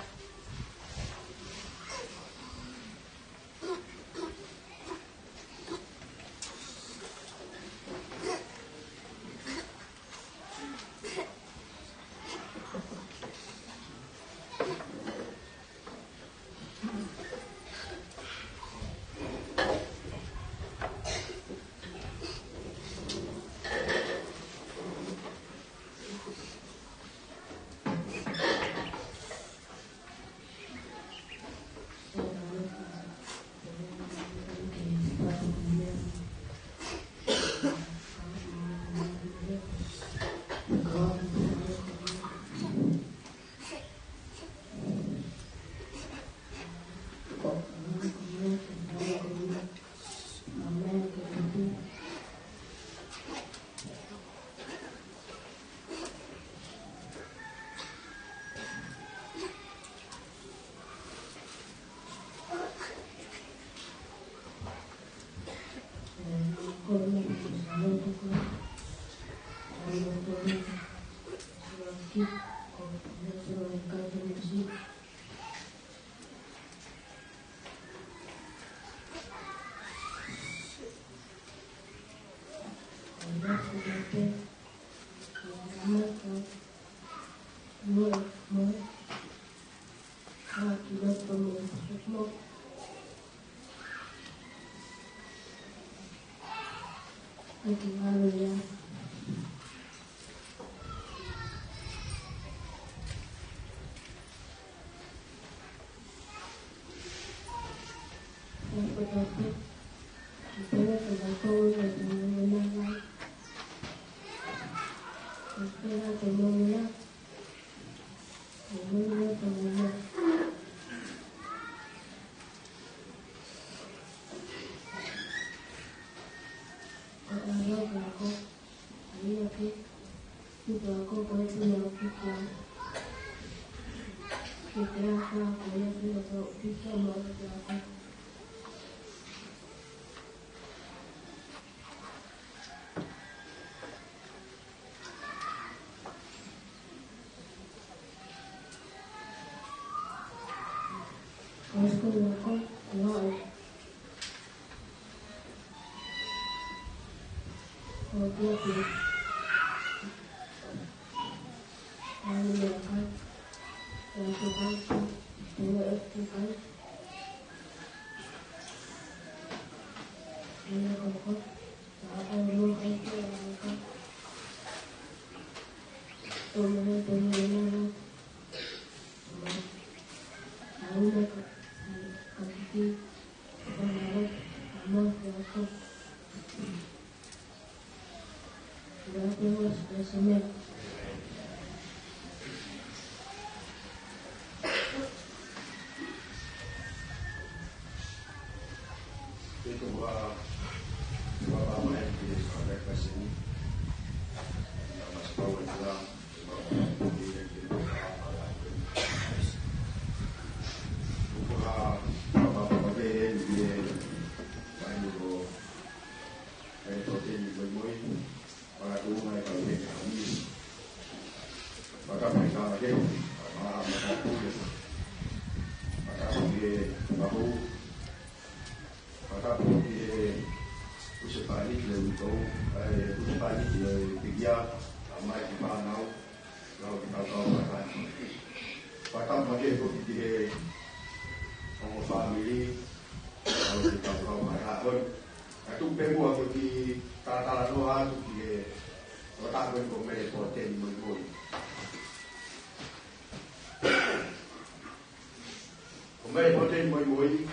Mele Potenitila Moimoi,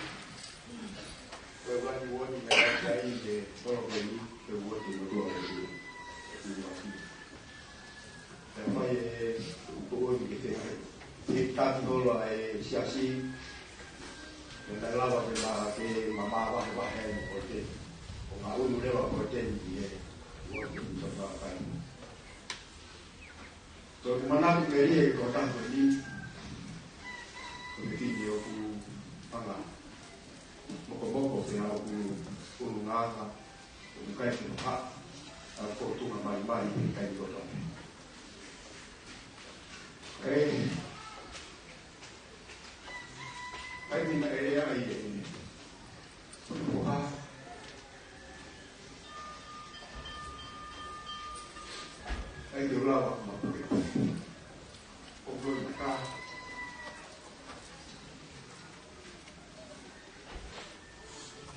siasi na lawa ke la ke mama wa he ko te o ma ulu le wa ko te ni e o ki so ba pa so mana ku meri ko ta ko ni ko ki ni o ku panga moko pe na ku nganga ku kai ki ha ko tu mai kai ko to ai mina area ai ni Popua ai điều lao mà ông luôn ca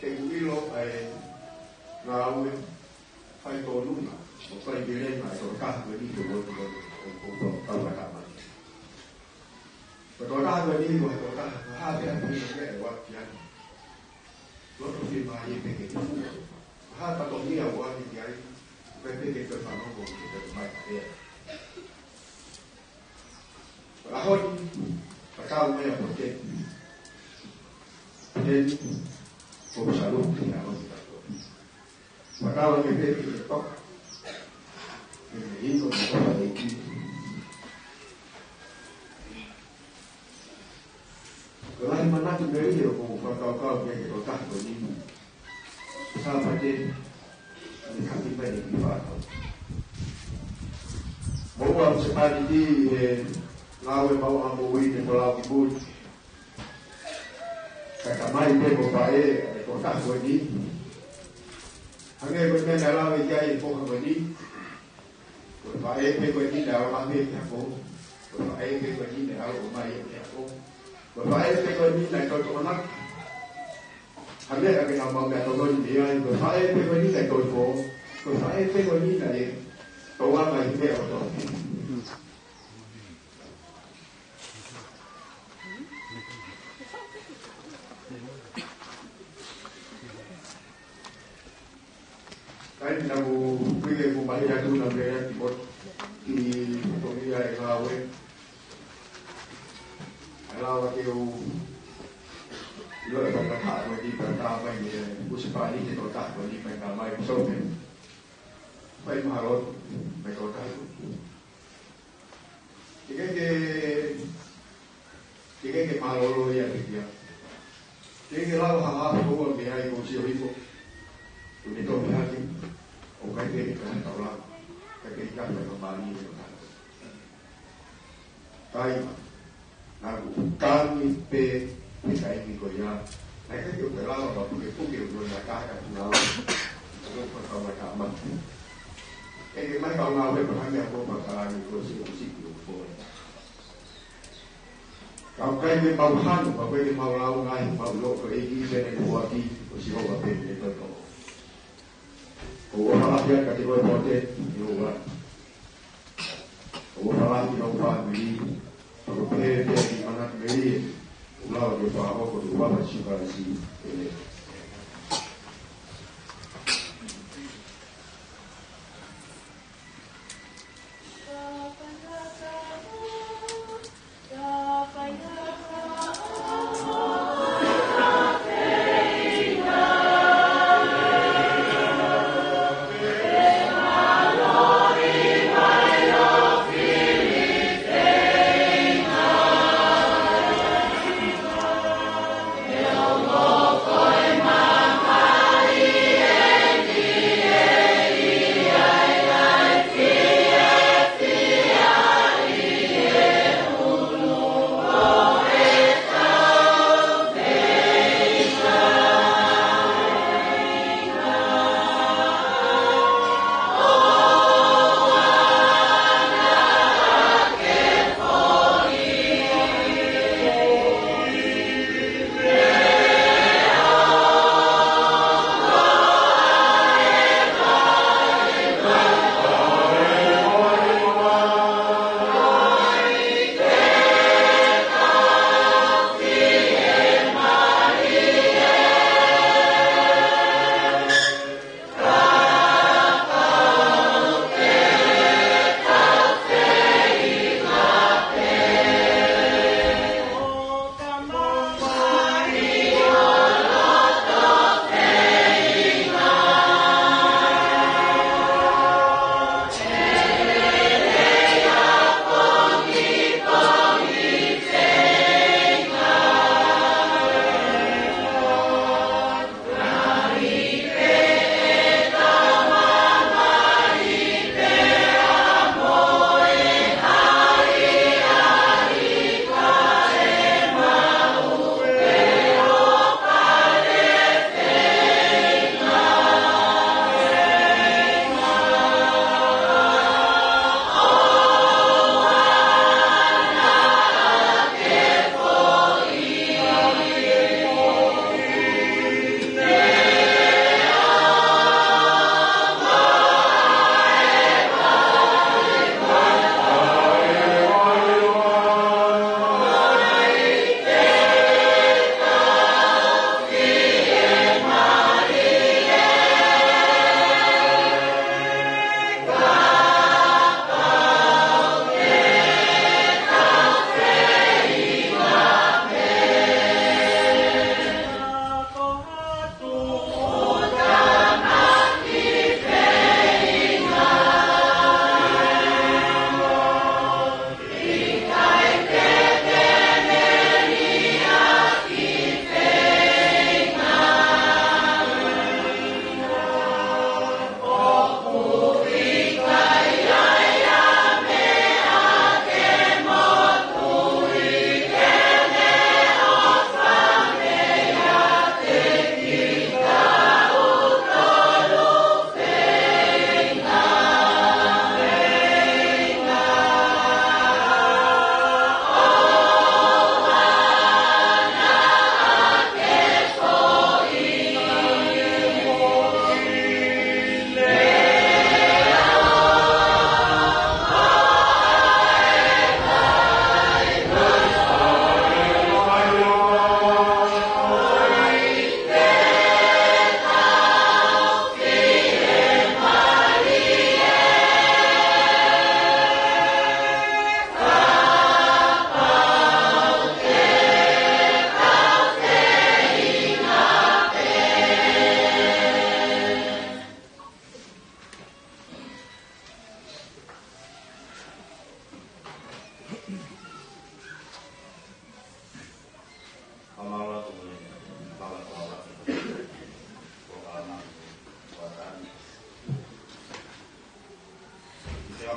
cái mũi lô ai lao phải tổ luôn mà một cái gì lên mà tổ ca với đi tổ ông tao phải làm và tổ ca với đi rồi tổ ca hai cái này cái này quá chuyện lúc đầu tiên mà gì cái hai bắt đầu nhiều quá thì cái cái phần nó gồm cái máy này và hơn và cao mới là một trên nênผมสรุปที่เราvà cao là cái tóc nghĩ cũng có thể cái này mà nó đấy nhiều cũng có cái tổ chức của đi sao phải trên mình khẳng định về cái pháp bố ông sẽ phải đi lao với bố ông bùi để lao cái bùi cả mai bên một vài tổ chức của đi hàng ngày bên này lao với dây phố của đi một vài bên của đi là lao bên nhà phố một vài bên của đi là lao ở mai nhà phố một vài bên của đi là tôi cho nó hàng ngày là cái nào mà mẹ tôi đi ai một vài bên của đi là tôi phố một vài bên của đi là tôi ăn ngày mẹ ở đó cái nào bây giờ cũng phải ra tu làm về một thì tôi đi lại lao ấy lao kêu lợi dụng cái thải đi vào ta phải bút phải đi cái thải đi phải làm mai sâu này phải mà rồi phải có cái mà rồi vậy thì cái lao hàng số của cái này cũng chịu đi bộ tụi đi tôi hay chứ ông cái tàu lao cái chắc phải có bao nhiêu cái là cũng cao như pe cái gì của nhau này cái kiểu cái lao là cái phúc kiểu rồi là cái nào không còn phải thảo mình cái máy tàu lao với một hai nhà cô mà cả người cô sử dụng kiểu phôi còn cái màu khăn và cái màu lao ngay màu lộ cái gì bên này của đi của sử dụng ở bên này tôi có của Aofia cái tôi có tên nhiều quá của Paula thì ông phải đi rồi về thì mà nó về cũng là cái phá của tụi bạn chỉ có gì Boy.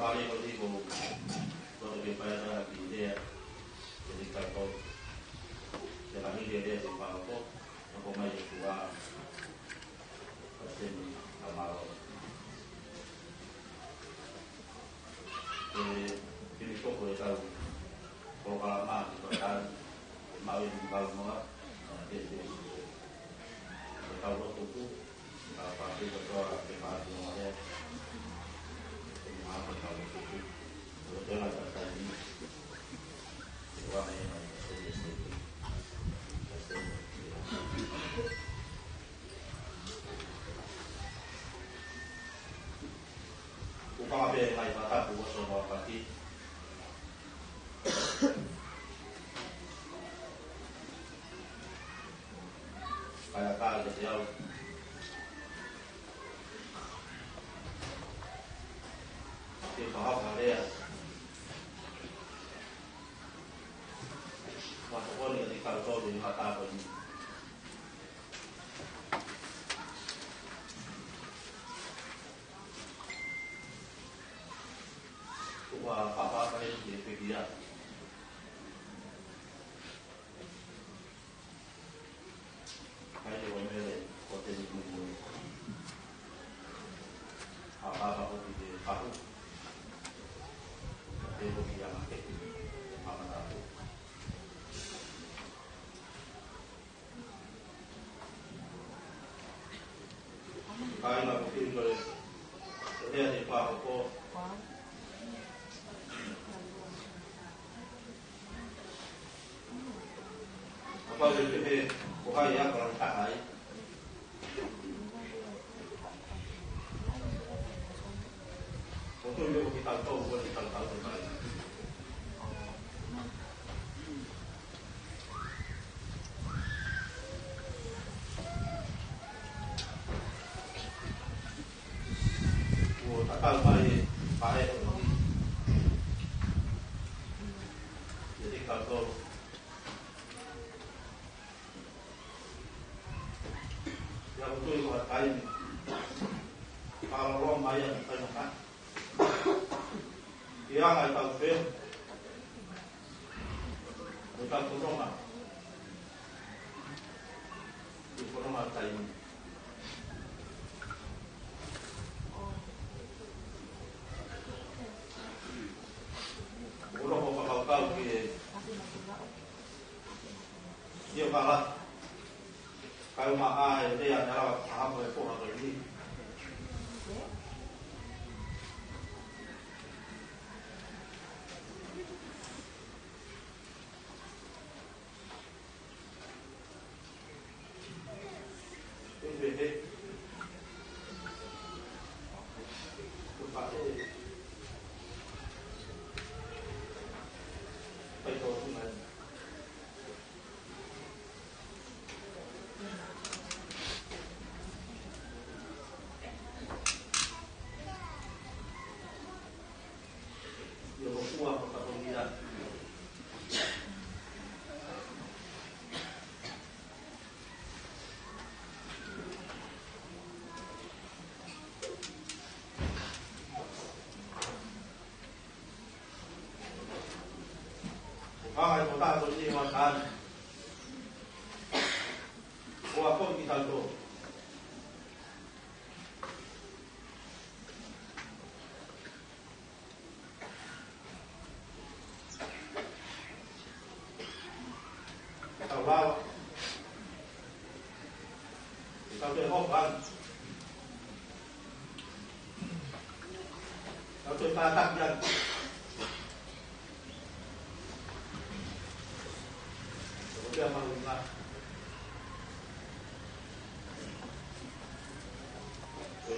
mali ko di ko ke para di idea jadi kalau jangan dia di Paula aku mai tua pasti amal ini kok boleh tahu kalau lama kan mau di Paula jadi kalau itu pasti betul kepada semuanya apa kalau itu betul ada tadi orang yang upama be mai Tongatapu semua pasti kayak kali jauh di bawah area waktu pun ketika kau di Tongatapu ini wah apa kali di Apisia kayak di Mele Potenitila apa di Paula itu yang aktif Tongatapu kayak lah mungkin kalau dia di Popua apa jadi bukan ya kalau tak hay untuk itu kita tahu buat kita tahu sekali tak tahu pakai jadi kalau yang betul buat kain kalau lo bayar banyak dia nggak tahu film bukan penolong di penolong kain udah mau kau dia kalah kalau maa dia adalah apa yang kau ini Popua Potenitila Hai kota bersih makan buah pun kita tuh wow kita udah hoban kita udah patak dan udah malulah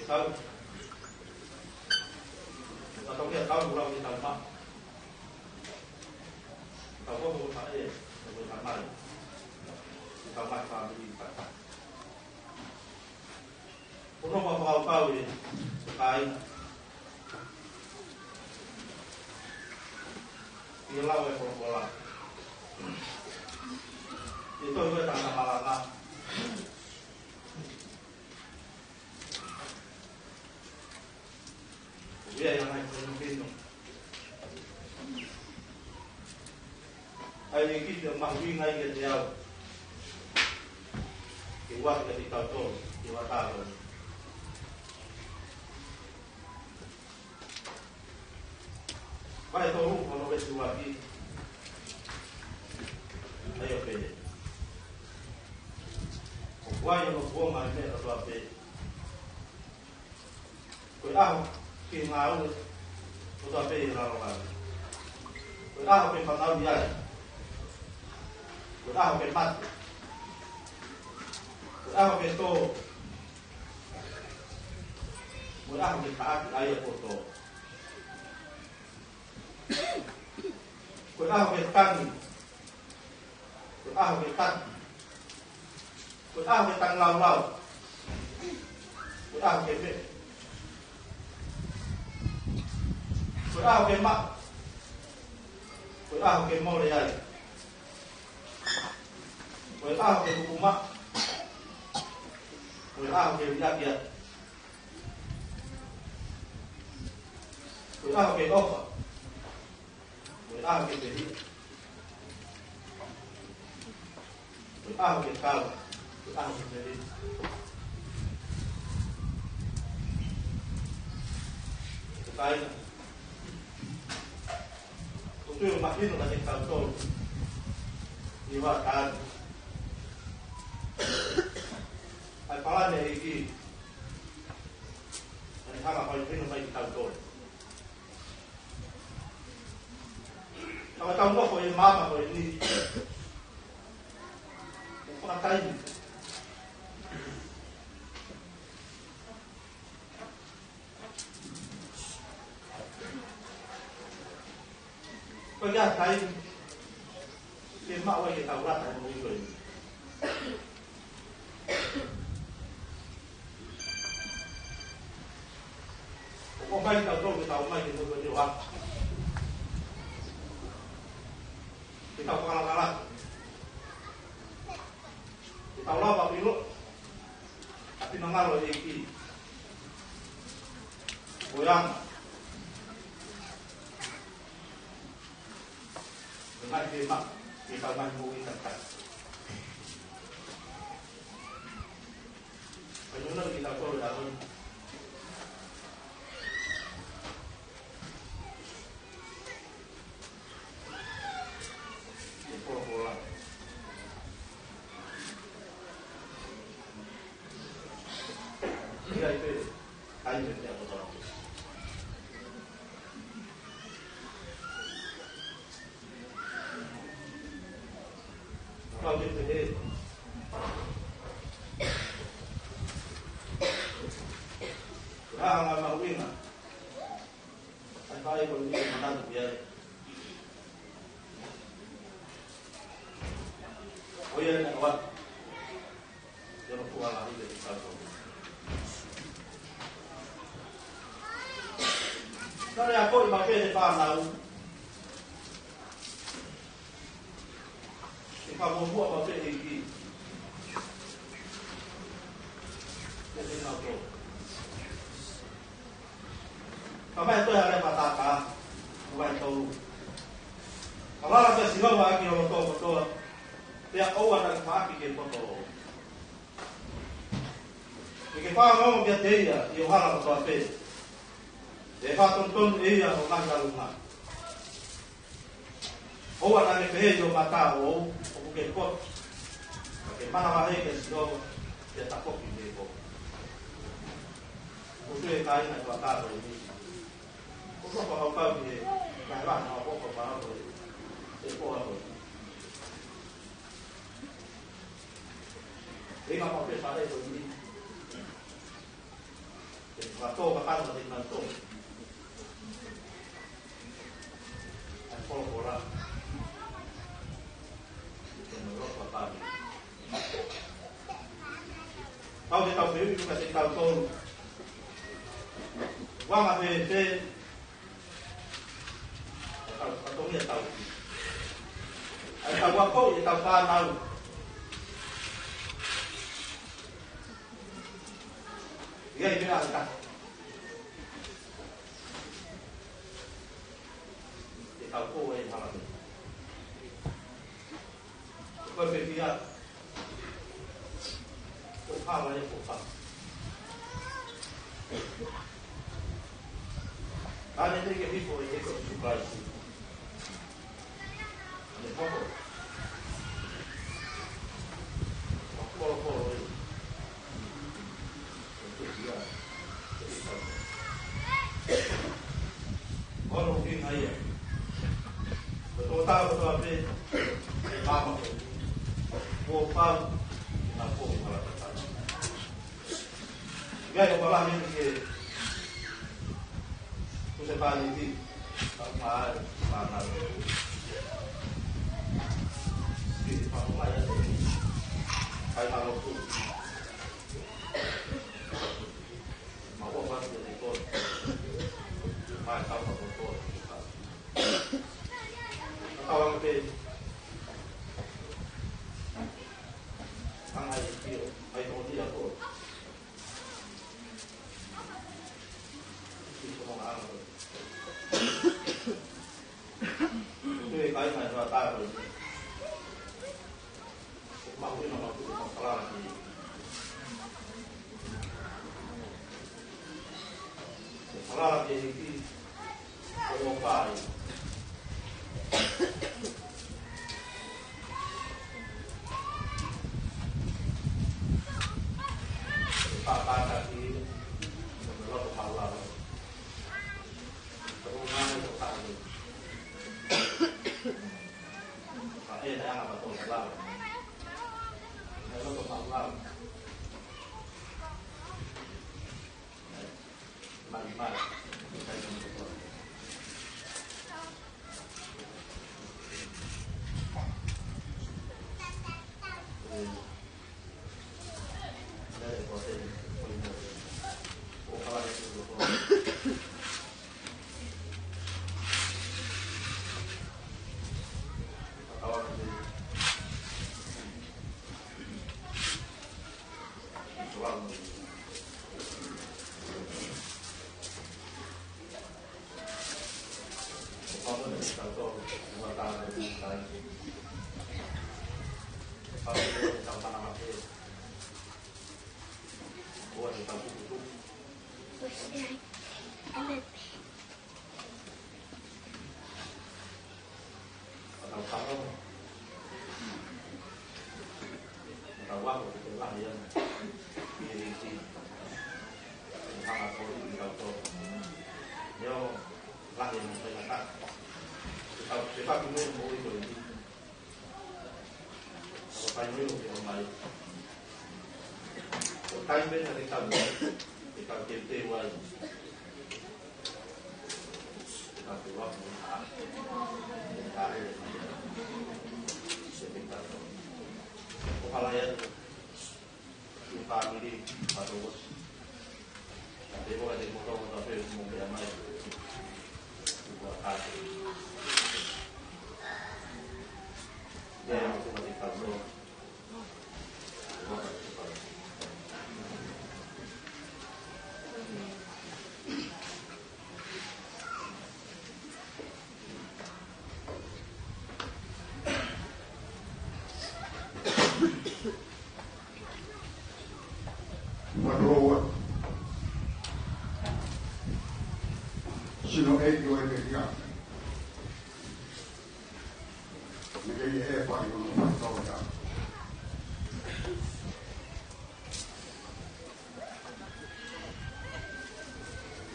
tahu atau dia tahu pulau di Tongga tahu apa saya bersama Tamat family kata. Puno kau ini sekali. Pilau bola. Itu juga tanah malaka. Dia yang naik pino. Ai kita mahui ngai ke dia. Kiwat ke kita tu, kiwat tahu. Vai tu kalau betul lagi. Ayo pede. Why you go my head about it? Without being out, without being out, without being out yet, without being mad, without being told, without being bad, I have photo. Without being funny, without being funny. Tôi ao cái tăng lao lao, tôi ao cái mẹ, tôi ao cái mặt, tôi ao cái mồ này, tôi ao cái bụng mặt, tôi ao cái da kia, tôi ao cái ốc, tôi ao cái gì, tôi ao cái cao. Ah, jadi sekali itu yang makin banyak contoh diwakilkan apalah dari ini dan hal apa itu banyak contoh kalau contoh kau yang mama kau ini orang kain Pagka tayo firma ay tawag at mo yun. Kung may tawag kita umay dito ko diwa. Kita ko kala-kala. Kita wala ba pilo? Tapi nangalo iki. Goyang dengan firma kita mampu ikat. Penyusun kita perlu dalam pola. Dia itu hanya dia betul. Kalau kita ini, orang mahu ini, sampai kalau dia mana tu biar. Oh ya, nak buat, jangan buat lagi dari satu. Kalau aku dipakai di panau. Kalau buat apa lagi? Jadi nak tu. Kalau itu ada patah, buat itu. Kalau ada siapa lagi orang tua, dia awak nak mati ke foto. Jika faham dia dia, dia harap tu apa? Dia tonton dia orang galungan. Awak nak pergi jauh mata, bukan kot. Bagaimana lagi kesdo dia tak kok ini kok. Untuk kain nak bakar ini. Untuk apa ini? Kain apa bakar ini? Itu apa? Ini apa pesada itu ini? Waktu bakar mesti nanti. Kalau bola. Kalau kita tahu itu kasih tahu tuh, wang apa itu, atau dia tahu, atau waktu dia tahu tahu, dia itu ada. tau ko e hala. Ko pe pia. Ko hala e ko pa. Ane te ke bifo e ko sukai. Ne poco. Poco e. Ono ki ngai. Betul betul ape. Mama. Mo pa na po mala ta. Gai ko la ni ke. Ku se pa ni ti. Pa na. Ki pa ma ya. Ai ma lo tu. Ma ko pa ni ko. Ma ka pa ko. Awang pe. Ang ay tio, ay no dia ko. Ito mo ang. Ito ay kaya na sa tayo. Mahu na mahu na pala ni. Pala ni ki. Ko pa. Papa tadi sebelum Paula, rumah itu tadi. Pak saya apa tuh Paula? Sebelum Paula, mari. Sino e io e via. Mi che è poi non Tonga.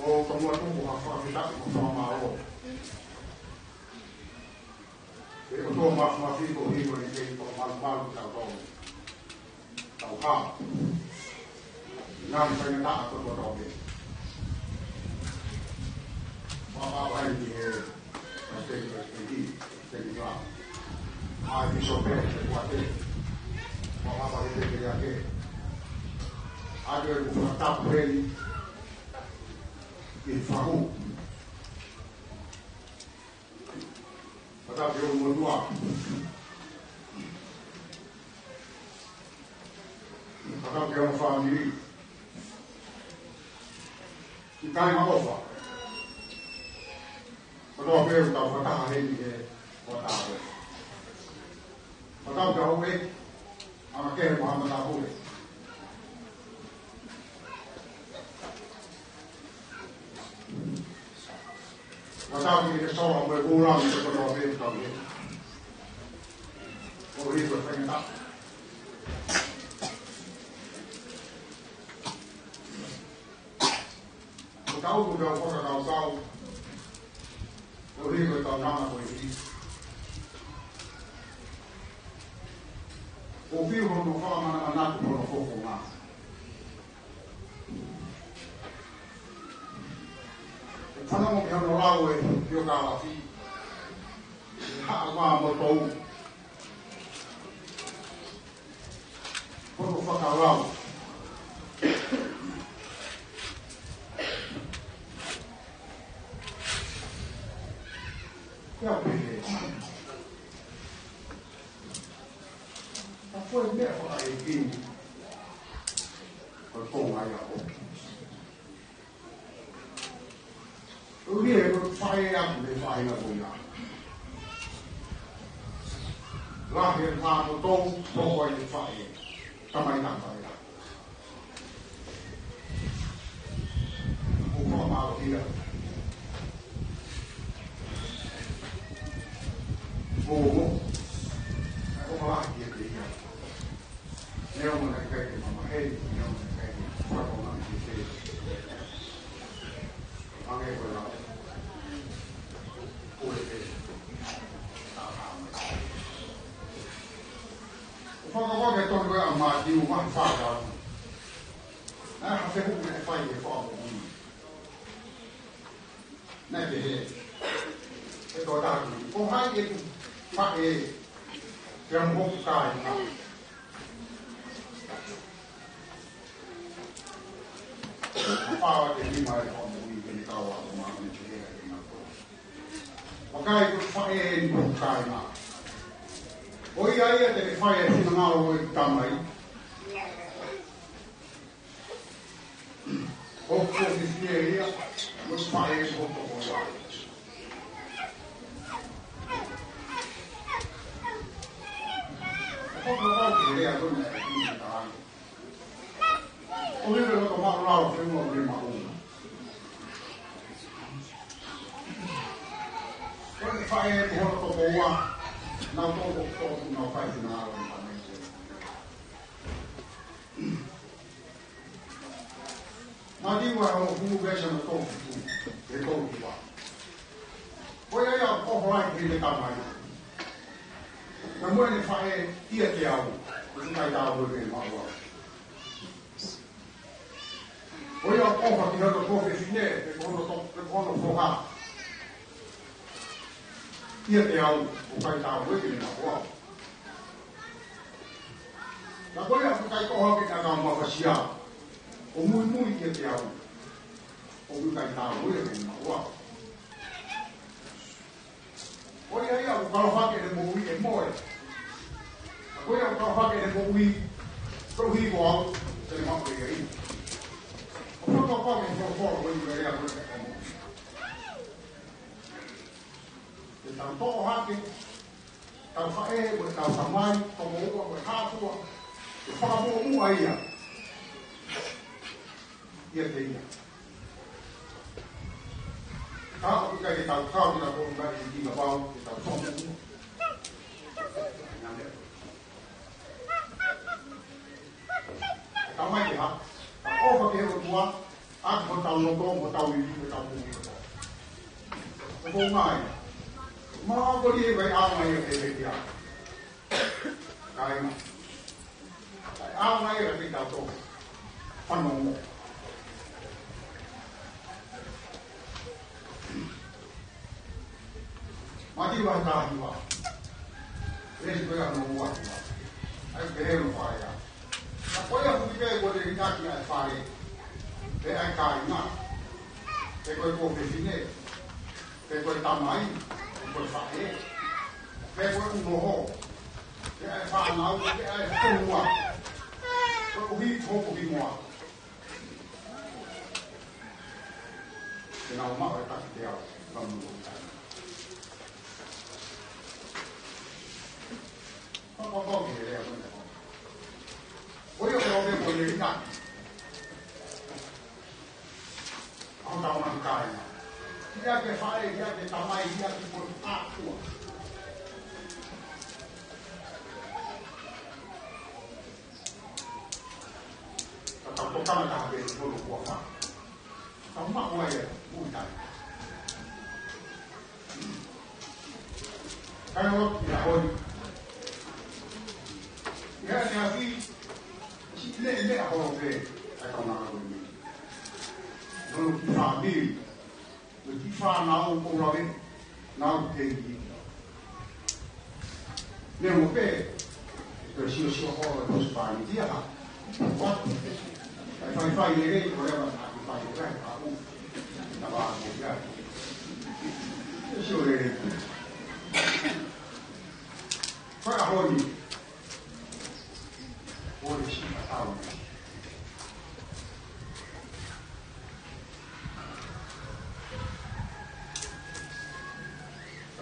O como tu mo fa mi ta mo fa ma o. E o to ma fi ko hi ko ni ke ko mal ta ko. Ta ha. Nam sa ni ta ko to be. Papa vai dire che ah mi so bene guardate papa va dire che ada un tapre il fahu pada più modua pada più famiglia i cari ma lo fa lo veo da fata he ni e fata he fata ga o e ama ke Muhammad Abu fata ni ke so mo bu ra ni ko lo veo ka ni o ri ko fa ni ta Kau sudah kau kau Ori ko tau nama ko i. O fi ho no fa mana mana ko no ko ko ma. Kana mo ka no lawe yo ka la fi. Ha ma mo to. Ko ko fa ka lawe. Ya bebe. Foi mesmo aí que foi bom aí a pouco. Eu vi ele faz a coisa faz na boia. Lá ele faz o tom, só ele faz. Também não faz. O formal dia. O como lá que ele é uma daquelas que mamãe é uma daquelas que faz com a mãe que fez alguém foi lá o ele o fogo que estou vendo a mãe o mais fácil né a ferro que faz de fogo né que é toda a com raio que Pak e yang buka ini. Apa yang dimana kamu ini kau aku mahu mencari ini aku. Maka itu pak e buka ini. Oh iya iya tapi pak e sih mengalu tamai. Oh posisi dia, mus pak e buka. Không có gì để tôi này đi cả. Ôi bây giờ có bao lâu phải ngồi để mà uống. Cái phải thì họ có Popua, nào có nào phải thì nào làm mà đi vào khu vệ sinh nó để tôi đi vào. Bây giờ có phải thì để làm gì? Na mo ni fae ia te au, o mai ta o le ma wa. O ia ko fa ki no ko fe fine, e ko no fo ha. Ia te au, o mai ta o le ma wa. Na ko ia ko kai ko ha ki na ma fa sia. O muy ia te au. O mai ta o le ma wa. O ia o ka fa ke mo wi e mo. Ko ia ka fa ke mo wi. Pro hi bo te ma ko ia. O ka fa ke mo ko wi ia ko. Te ta to ha ke ta fa e mo ta fa mai ko mo ko ha fu. Fa mo mu ai ia. Ia te ia. Kalau kita tahu kita pun dari di bawah kita tahu. Kamu ya, oh pakai tua, aku tahu logo, tahu ini, tahu ini. Aku mai, mau beli bayi apa yang dia? Kain, apa yang kita tahu? Panong. Mati bahasa jiwa. Ini juga membuat jiwa. Ayo beri upaya. Apa yang kita boleh ingat ni asal. Beri kaina. Beri profesional. Beri tamai. Beri fahe. Beri unoho. Beri fanau. Beri semua. Beri kopi semua. Kenapa mereka tidak membutuhkan? Papa ke le. Oi o ke ko le ina. Ang tao na kai. Dia ke fai, dia ke tamai, dia ke por aqua. Tampoco kami tak habis dulu kuah. Tampak kuah ya, bukan. Kalau tidak boleh, ya nanti le apa boleh, saya nak boleh. Dulu kita ambil, kita nak orang nak tinggi. Ni boleh, tersiapa harus paling dia. What? Fai le voleva fare aku stava a io le fai oggi si fa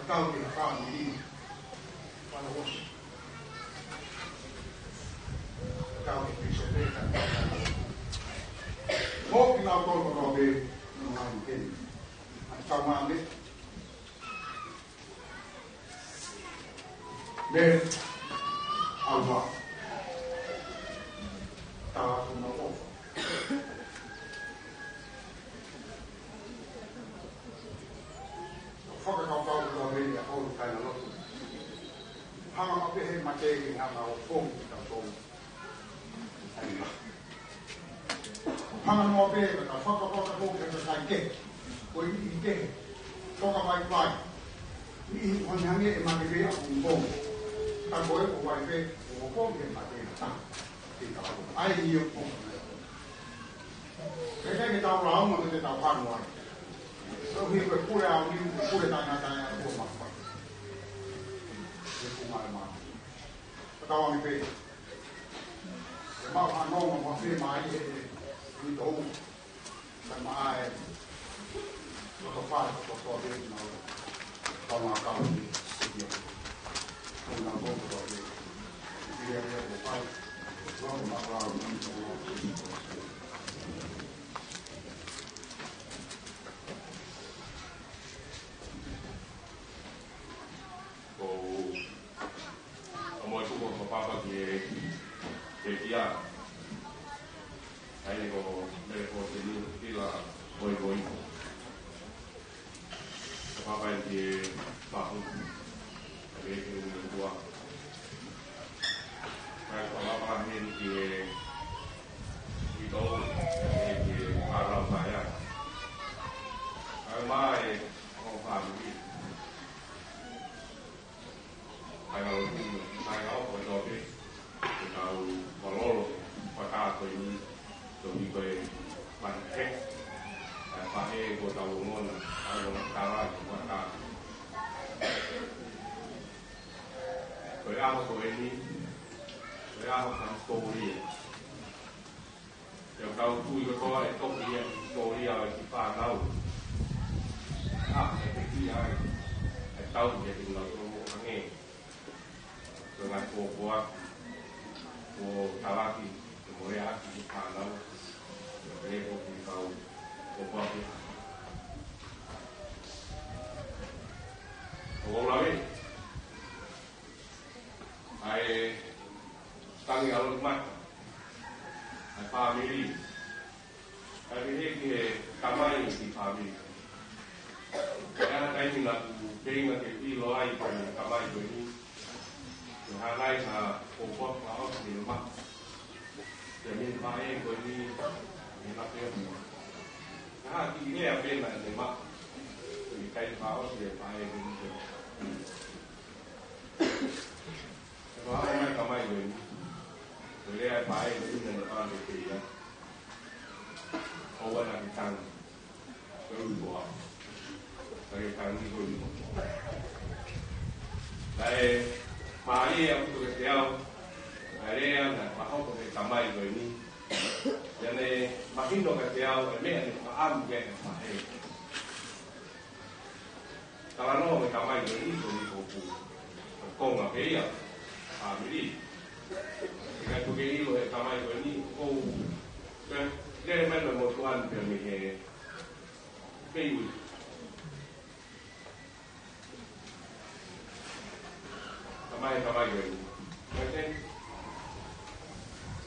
tahu dia faham ini pada bos tahu bisa berikan mau kita tahu kalau be mungkin sama ambil be Allah tahu mau fokus kau kalau be ya kau kan lo hang apa he mate ni hang au fong kita fong Allah hang mo be ka fokus kau ke ka ke ko ni ke ko ka mai pai ni on hang ye ma be ya fong ta ko ko wai be ko ko ke ma ke ta ti ka ai ni yo fong ke ta ra mo ke ta phan mo so he ko pura ni pura ta na ko ma pa ke ko ma ma ta wa ni be ma ha no ma be ma ye ni do ta ma ai ko fa ko be na ta ma ka ni yo ko na ko ko be ni ya ko fa ko ma ra ni Moi suko ko papa ke kia ai ko Mele Potenitila Moimoi papa ke bahu ke tua ai ko papa hen ke itu ke arah saya ai mai ko family ai au ko do ke au kololo paka ko ni to ni ko man ke pa e ko ta ngon au na kara ko ta ko au ko ni ko au ko ni yo tau tu ko ai to ni ai ki pa nau e ki ai tau ni ki na to mo nge dengan Popua, Talaki, Moimoi, Paula, Mele, Popua. Paula, ai tangi alur mat, ai family, ai ke kamai di family. Karena kai Latu pengen ke ilo ai kamai ini. Hai nay là cổ quốc báo thì mắc để mình phải với đi mình làm việc ha thì nghe bên là để mắc thì cái báo thì phải báo hôm nay có mấy người đây phải những người con thì ô là cái thằng cái của cái thằng đi rồi đây mà đi em tụi theo đây em là mà không có thể cảm ơn người đi cho nên mà khi nó cái theo mẹ nó ăn vậy mà hay tao nó phải cảm ơn người đi rồi đi phục vụ công là cái gì family. Ika tu ke ilo e tamai ko ni o le me no mo tuan pe mi he peiwi. Tamai ko ni. Mete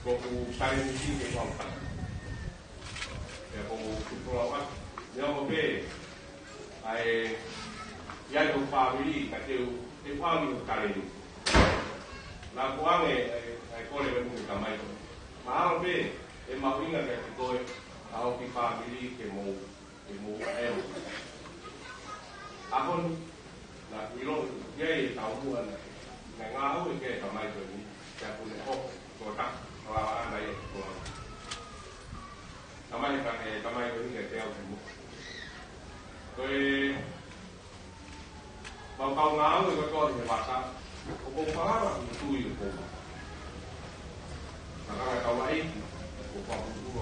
ko ku sai ni ke ko pa. Ya ko ku pro wa. Ya mo pe ai ya ko family ka teu e family ka le. La kuange ai kole be mu tamai ko. Ma pe e mawinga ke ko au ki family ke mo e. Ahon la ilo ye tau mu ana. Na ngau ke tamai ko ni. Ya ko le ho ko ta la ana ye ko. Tamai ko ni ke teo mu. Ko mau ngau ko ni bahasa ko para tu itu ko. Maka kau ai ko pa tu.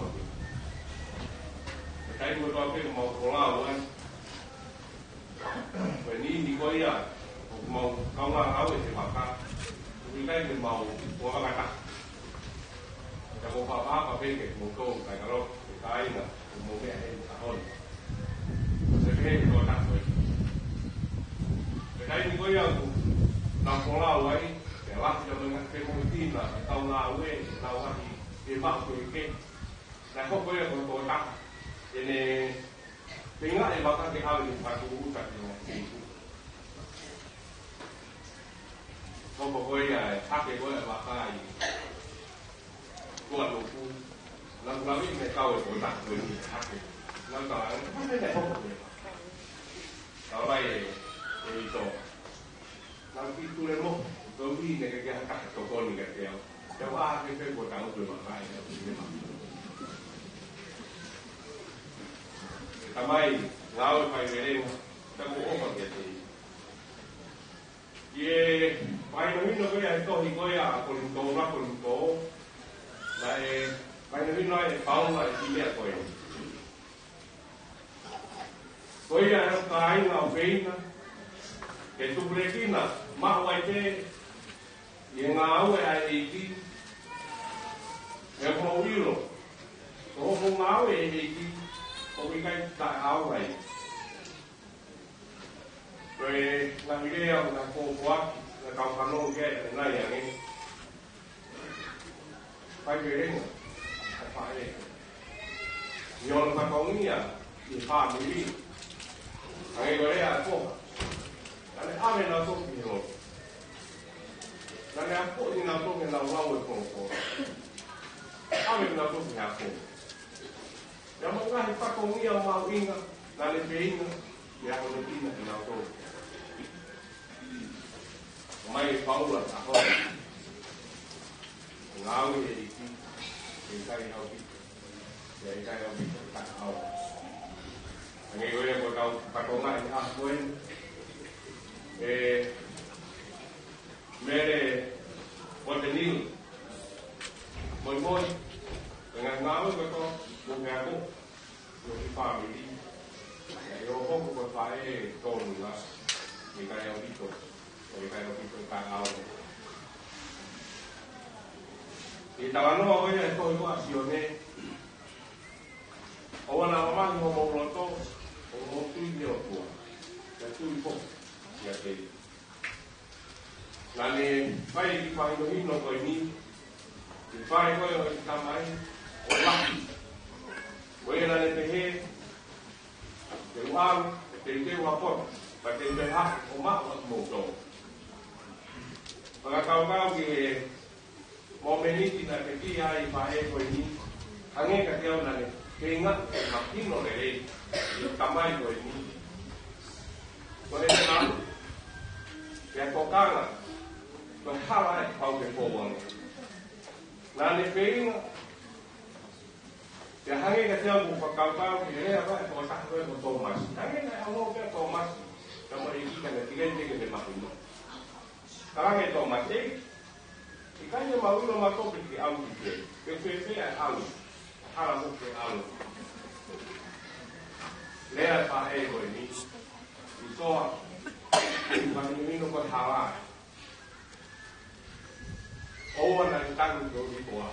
Kai mo to ke mau kola wan. Ni ko ya mau kau ngau se maka. Ni kai mau ko ka ta. Ka ko pa pe ke mo ko kai ka ro kai na mo ke ai ahon. Se ke ko ta ko. Kai ni ko ya na kola wai ke la yo dengan Potenitila tau la we tau ai e ba ko ke na ko ko ko ta ene pinga e ba ka ke ha ni pa ku ta ni ko ya ha ke ko ba ka ai ko lo ku la la vi me ka ko ta ko ni ha ke la ta ne ne ko ko ta ba e to nanti tu le mo do vi ne ke ha to ko ni ke ya ya wa ke pe ko ta ko ma kai ya ni ma tamai lao pai ve le ta ko o ma ke te ye pai no no ko ya to hi ko ya ko ni to na ko ni to la e pai no no e Paula e ti me ko e ko ya no kai na veina que tu brequina ma wai te ye nga au e ai ki e mo wilo o mo nga au e ki o ki kai ta au ai re la idea na ko kwa na ka ka no ke na ya ni pai ke ni pai e yo na ka ni ya ni pa mi ai go ya ko ale ame na to ki ho na le apo ni na to ke na wa we ko ame na to ki ha ko ya mo nga pa ko ngia ma winga na le peinga ya ko le pina na to mai Paula a ho ngau e ki e kai au ki e kai au ki ta au ngai go ya ko ka pa ko nga a ko Mele Potenitila Moimoi dengan ngau ko bukan aku di family yo ko pai Tonga ni kai au dito ka au y tabano hoy estoy con acciones o na mama mo mo to o mo tu yo ko ya tu po ya te nane pai ki pai no hino ko ni ki pai ko yo tamai o la o era le tehe te wa te wa po pa te ha o ma mo to para ka ki momeniti na te ki ai pai ko ni ange ka te ona le kenga ma hino le tamai ko ni ko e na ya kokanga ko hala e pau ke powan na le peinga ya hange ka te mo pa ka ki le ba ko ta ko Thomas hange na amo ke Thomas ka mo i ka na tigende ke te mahino Karang itu masih, ikannya mau lo mato pergi alu juga, PPP alu, haram ke alu. Lihat Pak Ego ini, itu bukan ini nopo halal. moa na tangi do i koa.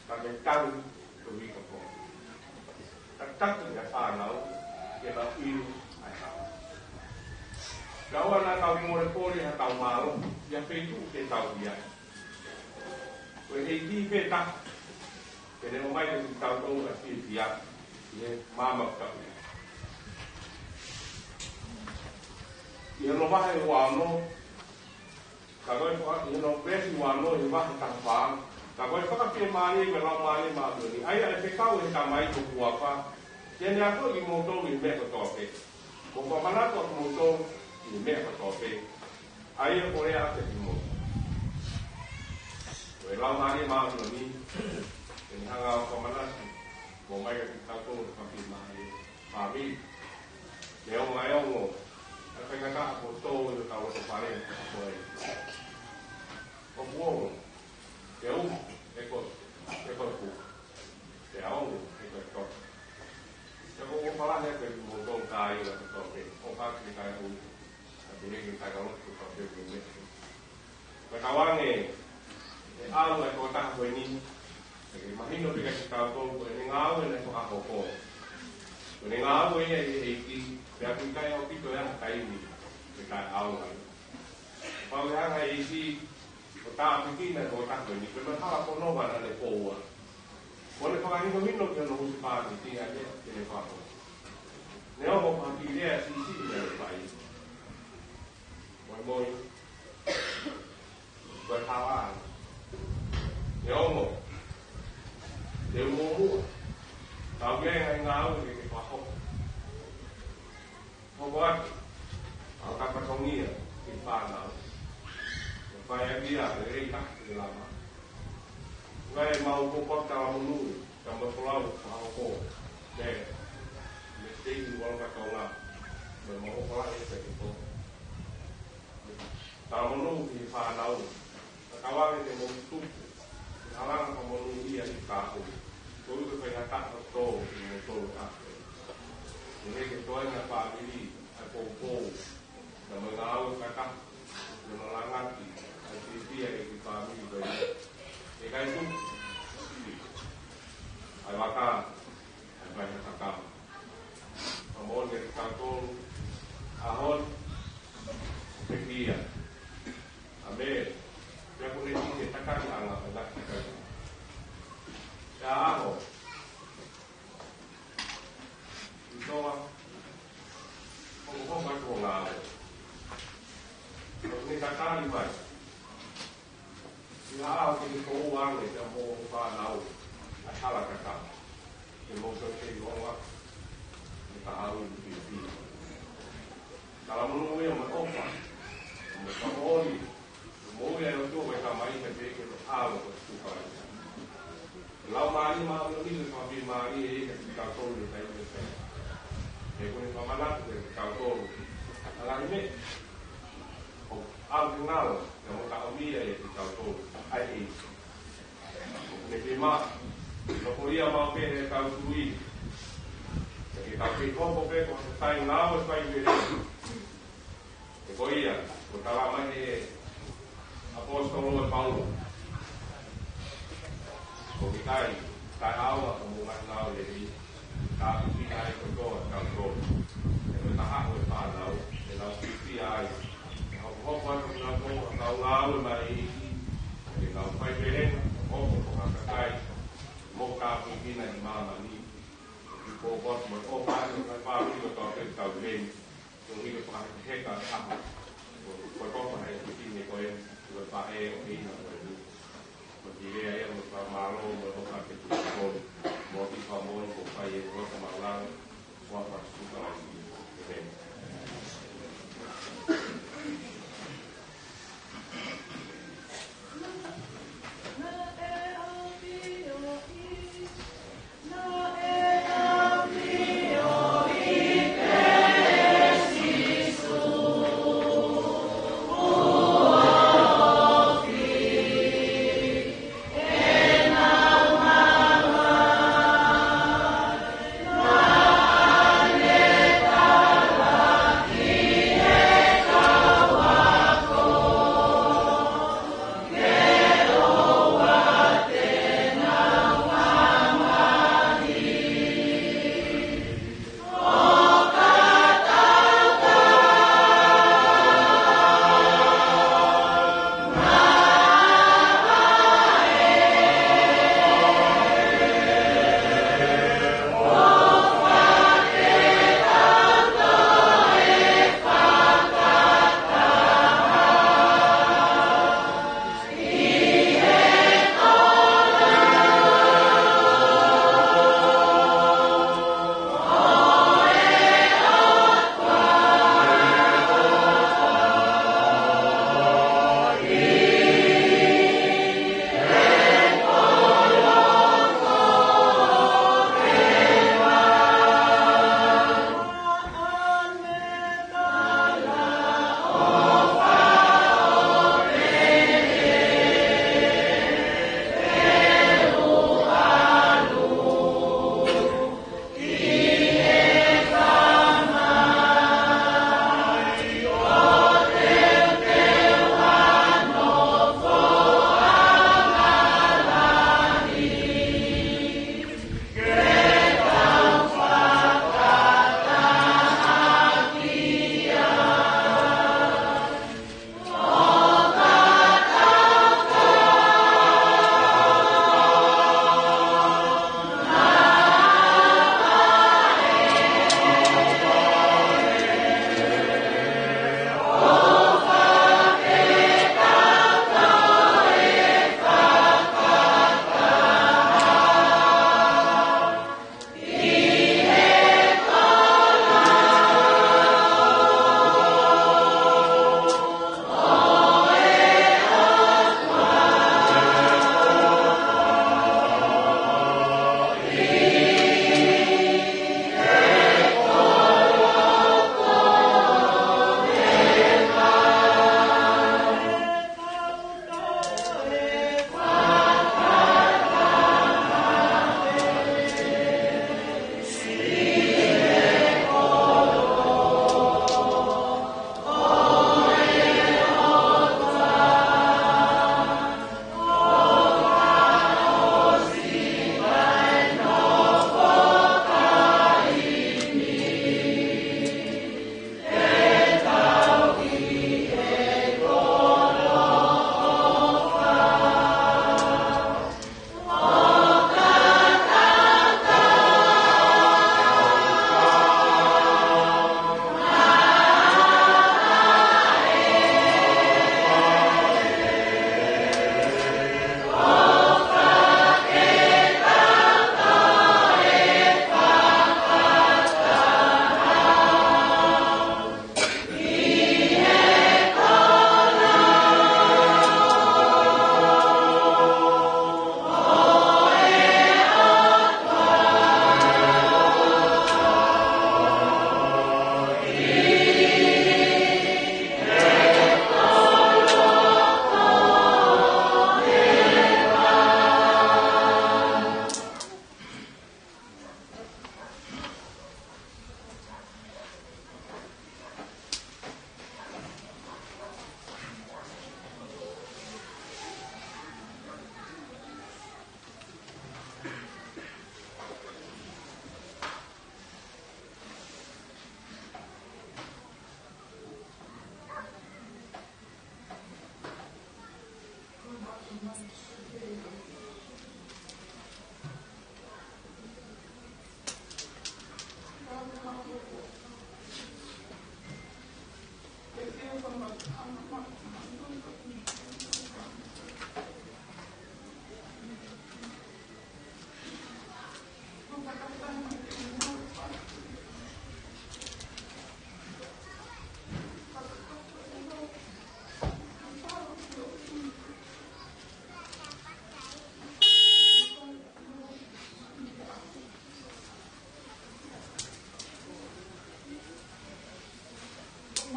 Ka me tangi do i koa. Ka tangi na whanau, ke na iu ai hao. Ka oa na tau mōre kore ha tau mālo, ia whetu ke tau iai. Koe hei ki pēta, ke ne o mai te tau tau a whiwhia, i he māma kau ia. I ano wahe wāno, ka koe i ano pēsi wāno i wahe tanga whāna, ka koe whakapie māli e lau māli mātoni. Ai a te kau e ka mai ko kuapa, tēne ako i mōtou i mea kotope. Ko whamanako ako mōtou i mea kotope. Ai a kore a te i mōtou. Koe lau māli mātoni, tēne hanga o whamanako, ko mai ka ki tātou i whakapie māli māmi. Me o mai ongo, a whaingaka ako tō i tau o whare a koe. O buongo, te umu, e koe pu. Te aongo, e koe koe. Te ko whalahe koe ki mō tō kāi o te toke. O kāki kai ui, a te heki kai karotu ko toke ki meki. Koe kawange, e au e koe taha koe ni, e ke mahino pika ki kātou koe ne ngāu e ne ko ako ko. Koe ne ngāu e e eiki, te aku kai au pito e ana kaimi, e kai au ai. Pau e anga eiki, o tāpikina ko tāko ni, koe me hala ko nova na le Popua. Ko le whakahino hino ki ono husi pāti tinga lea ki le whako. Ne omo pāti lea sisi me le pai. Moimoi. Koe hawaan. Ne omo. Te umomua. Tau kia ngai ngāu ki ke whako. Hoko atu. Au kapatongia ki whānau. Pai agia, e rei taki te lama. Ngai mau kopak tala munui, ka masolau, ka hoko, me teini wala Tonga, me mau pala e te kito. Tala munui ki whanau, ka kawange te mau tupu, ki halanga ka munui ia i kāhu, koi ka kai hataka tō ki mo tōru ake. Ni heke toenga pāpiri, ai pou, na mga au kaka, na malangati, Apisia e ki whāmiri koe. E kai tu, ai waka, ai mai na kakama. Amon e ki kātonu, ahon, te kia. A Mele, pia kune ti e takari anga e laki kai. Te aho, i toa, hongo ko ngāo. Ni kakari vai. Ia au ki ko uange te mo whanau a hala kaka. Te mo te ronga. Ni ka au i pipi. Kala munu ea ma opa. Mo ka hori. Mo ea o tō ka mai te peke to alo ko tukai. Lau maari maari ni ka pi maari e ka ki ka tōru tai te te. E kone pamanatu te ka tōru. Ala ni me. Au ki ngalo, ka mo ka omia e ki ka tōru. Ai e. Ne te mā, no ko ia mau pēne kau tui. E kau ke koko pē, ko se tai ngāo e pai vere. E ko ia, ko tala mai e apostolo e Paula. Ko ki tai aua ka mo mai ngāo e ri. Ka ki ai ko toa kau tōru. E ko tahako e whānau, e lau pipi ai. E hoko atu ki ngāo kau ngāo e mai e e ngau pai perenga, oko ko hakakai, mo ka pukina i māma ni. I ko botu mai o pāne, kai pāpino tau te tau leni, ko hiko pāne heka taha. Ko koko hei pukine ko e, ko pa e o hina ko e ni. Ko ki rea e mo ka mālo, mo o ka te tukoni, mo ki pa mōi ko pai e roka maulanga, ko a pāsuka ai i te reni. Nale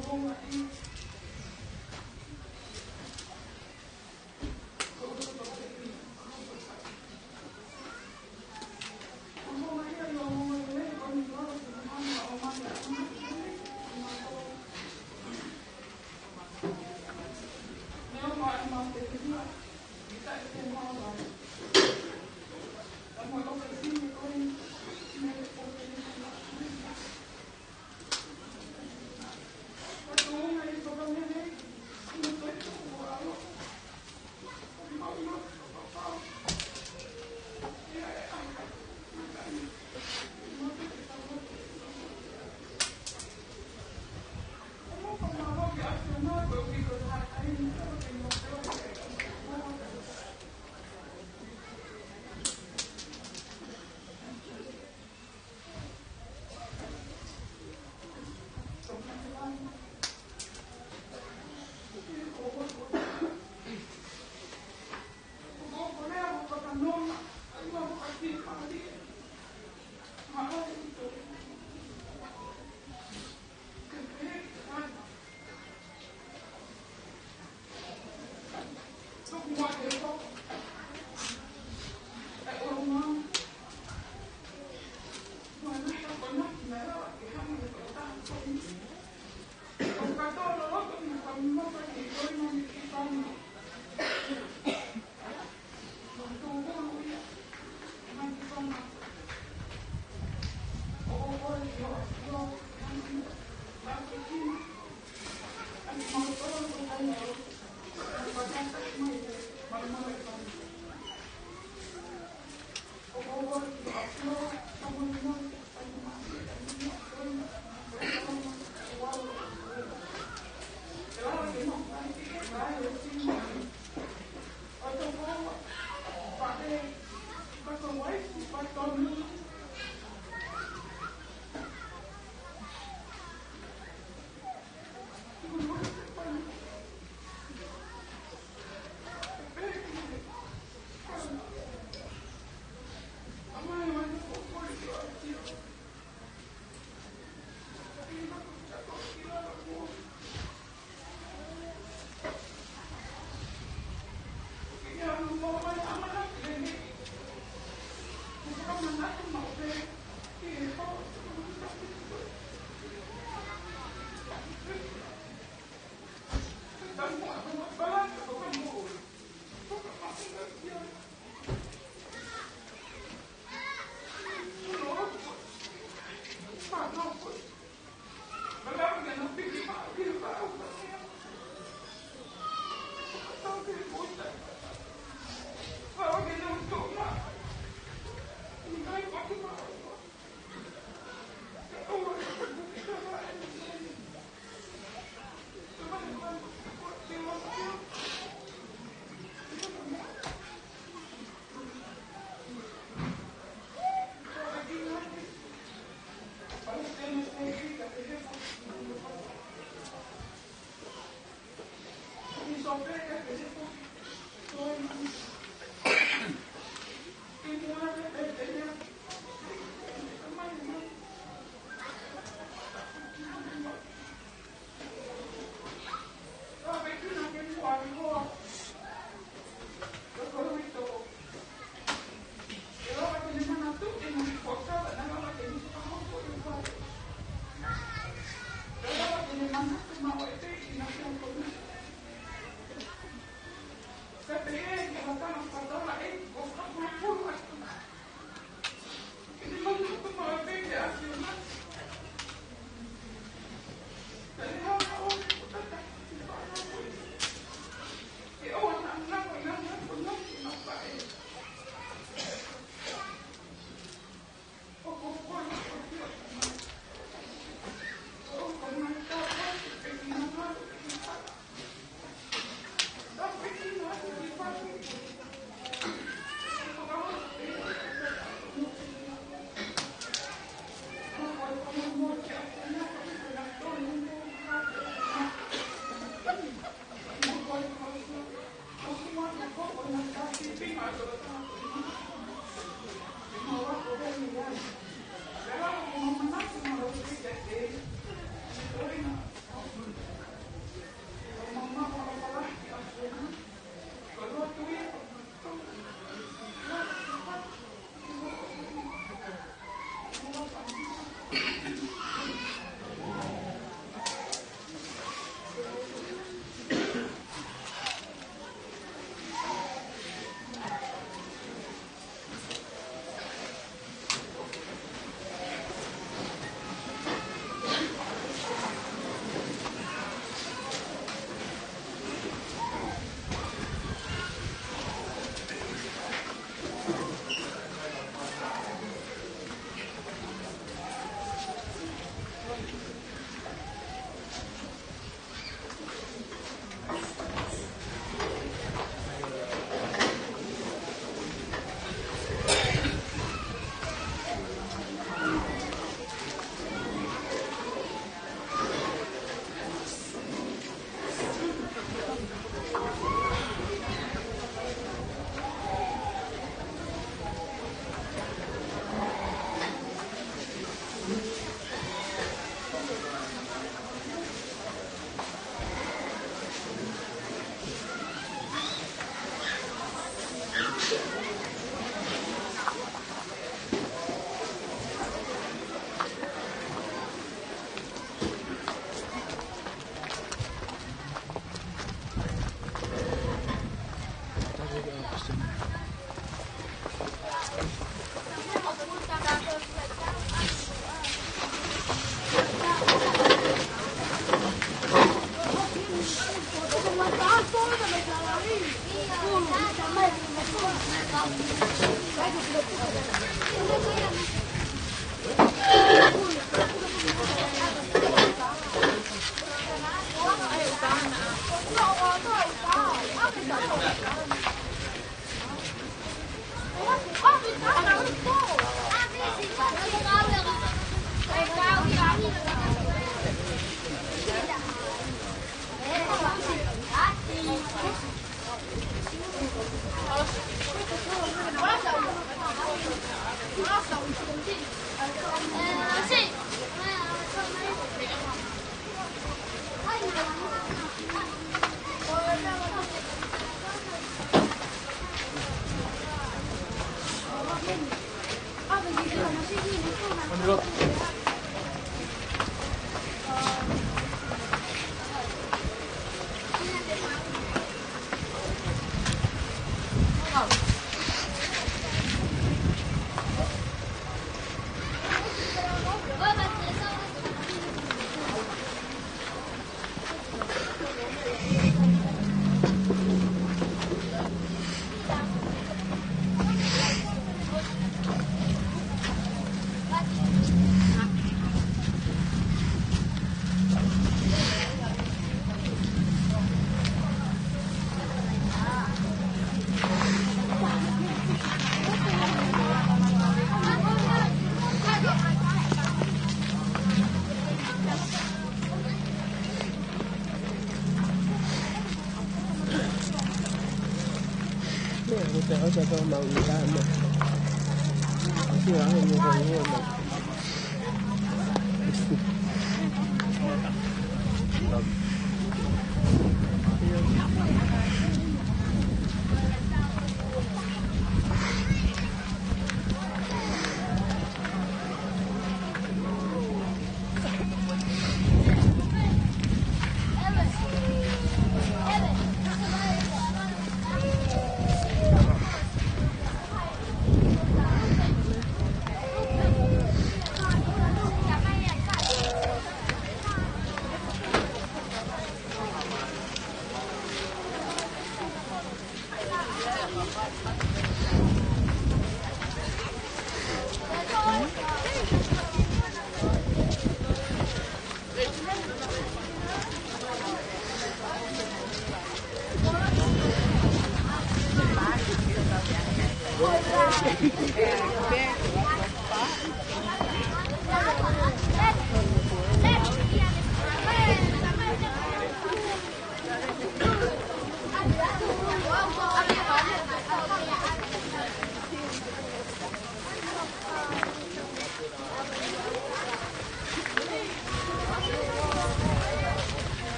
Thank you.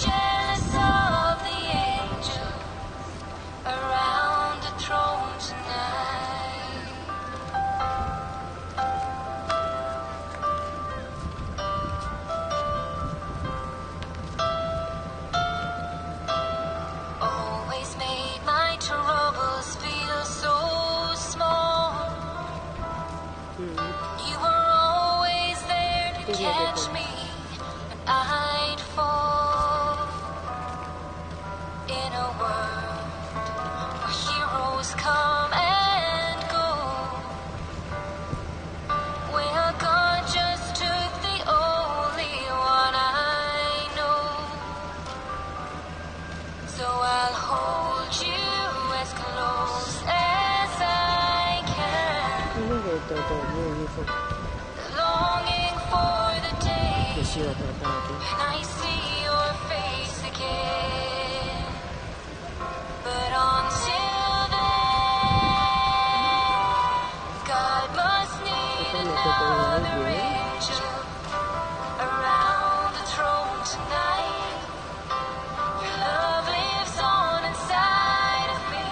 jealous of the angels around the throne tonight. Always made my troubles feel so small. You were always there to catch me when I'd fall. In a world where heroes come and go, where God just took the only one I know. So I'll hold you as close as I can, longing for the day when I see your face again. But until then, God must need another angel around the throne tonight. Your love lives on inside of me,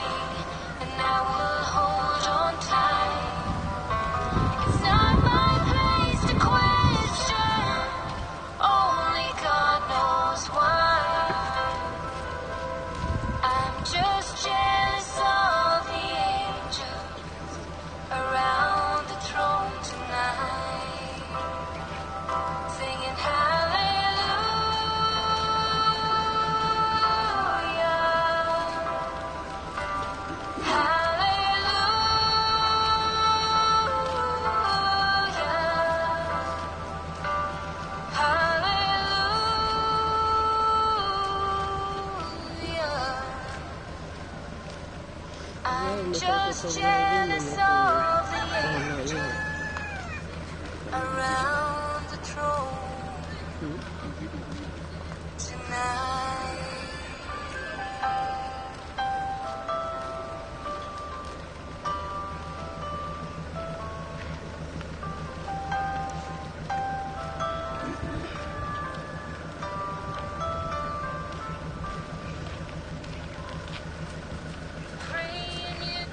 and I will hold on tight. It's not my place to question, only God knows why. I'm just jealous of the angels around the throne tonight, singing hallelujah, hallelujah, hallelujah. I'm just jealous of the angels around the throne tonight. Praying you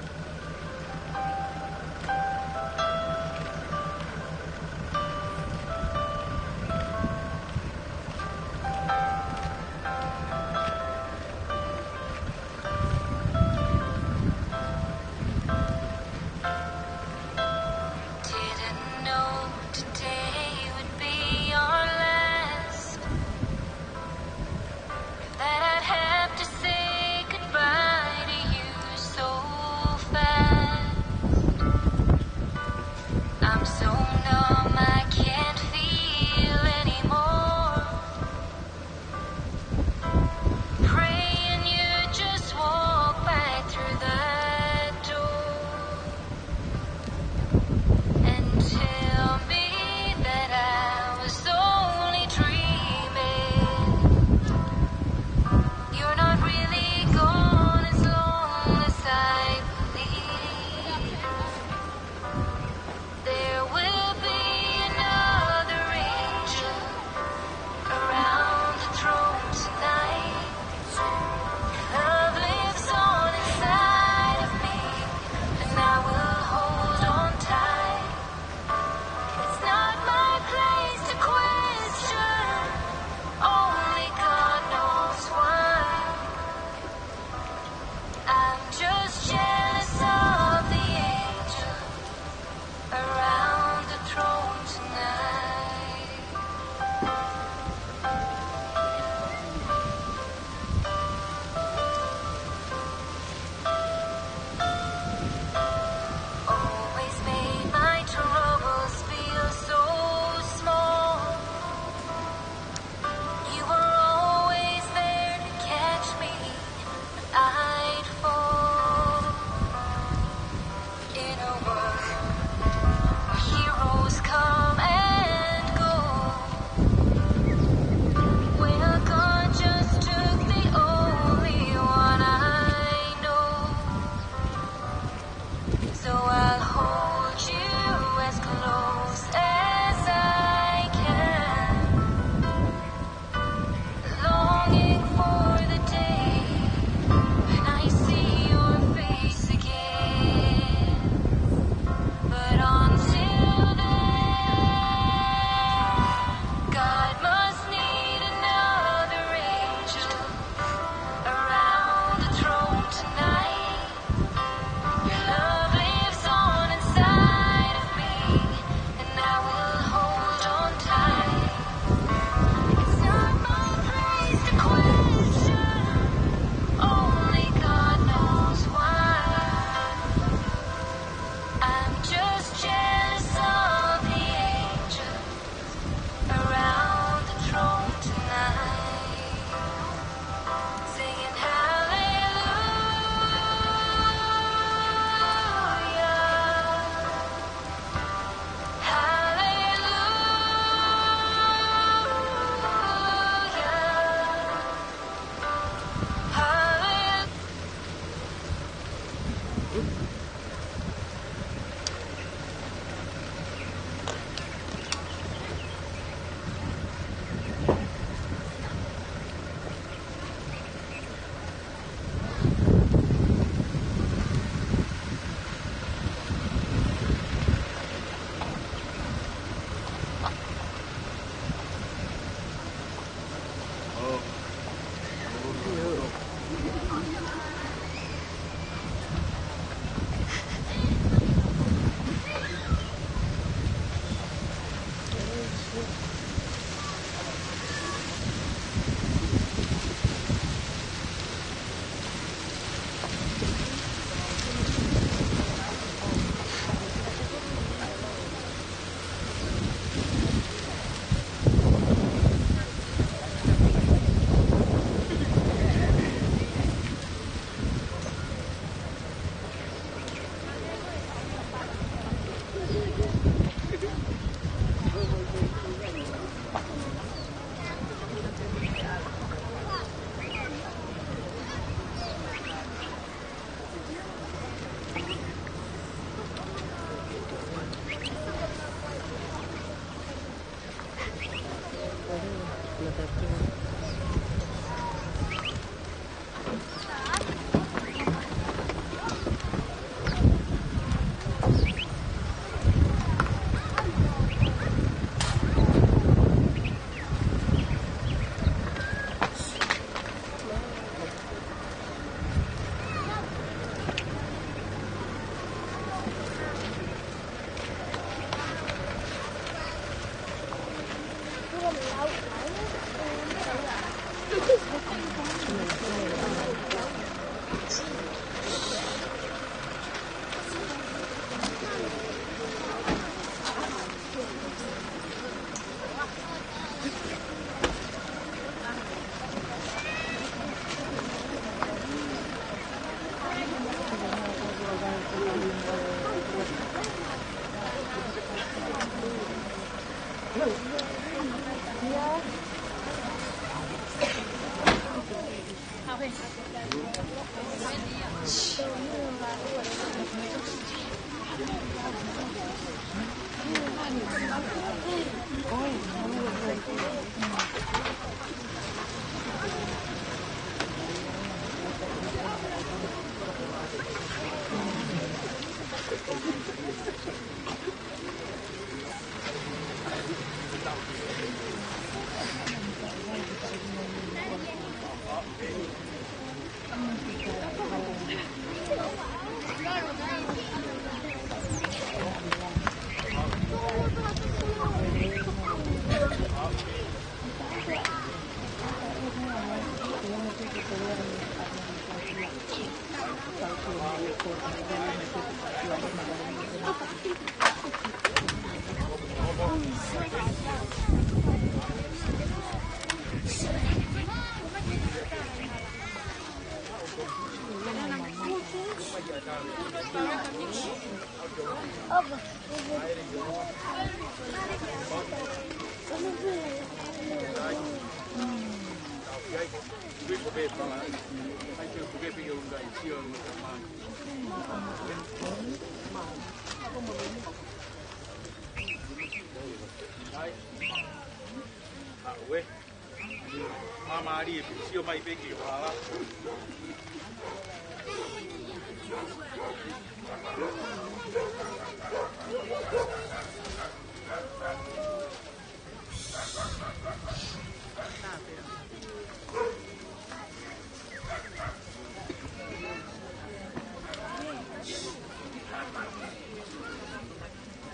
Mama ali sio mai peki wala.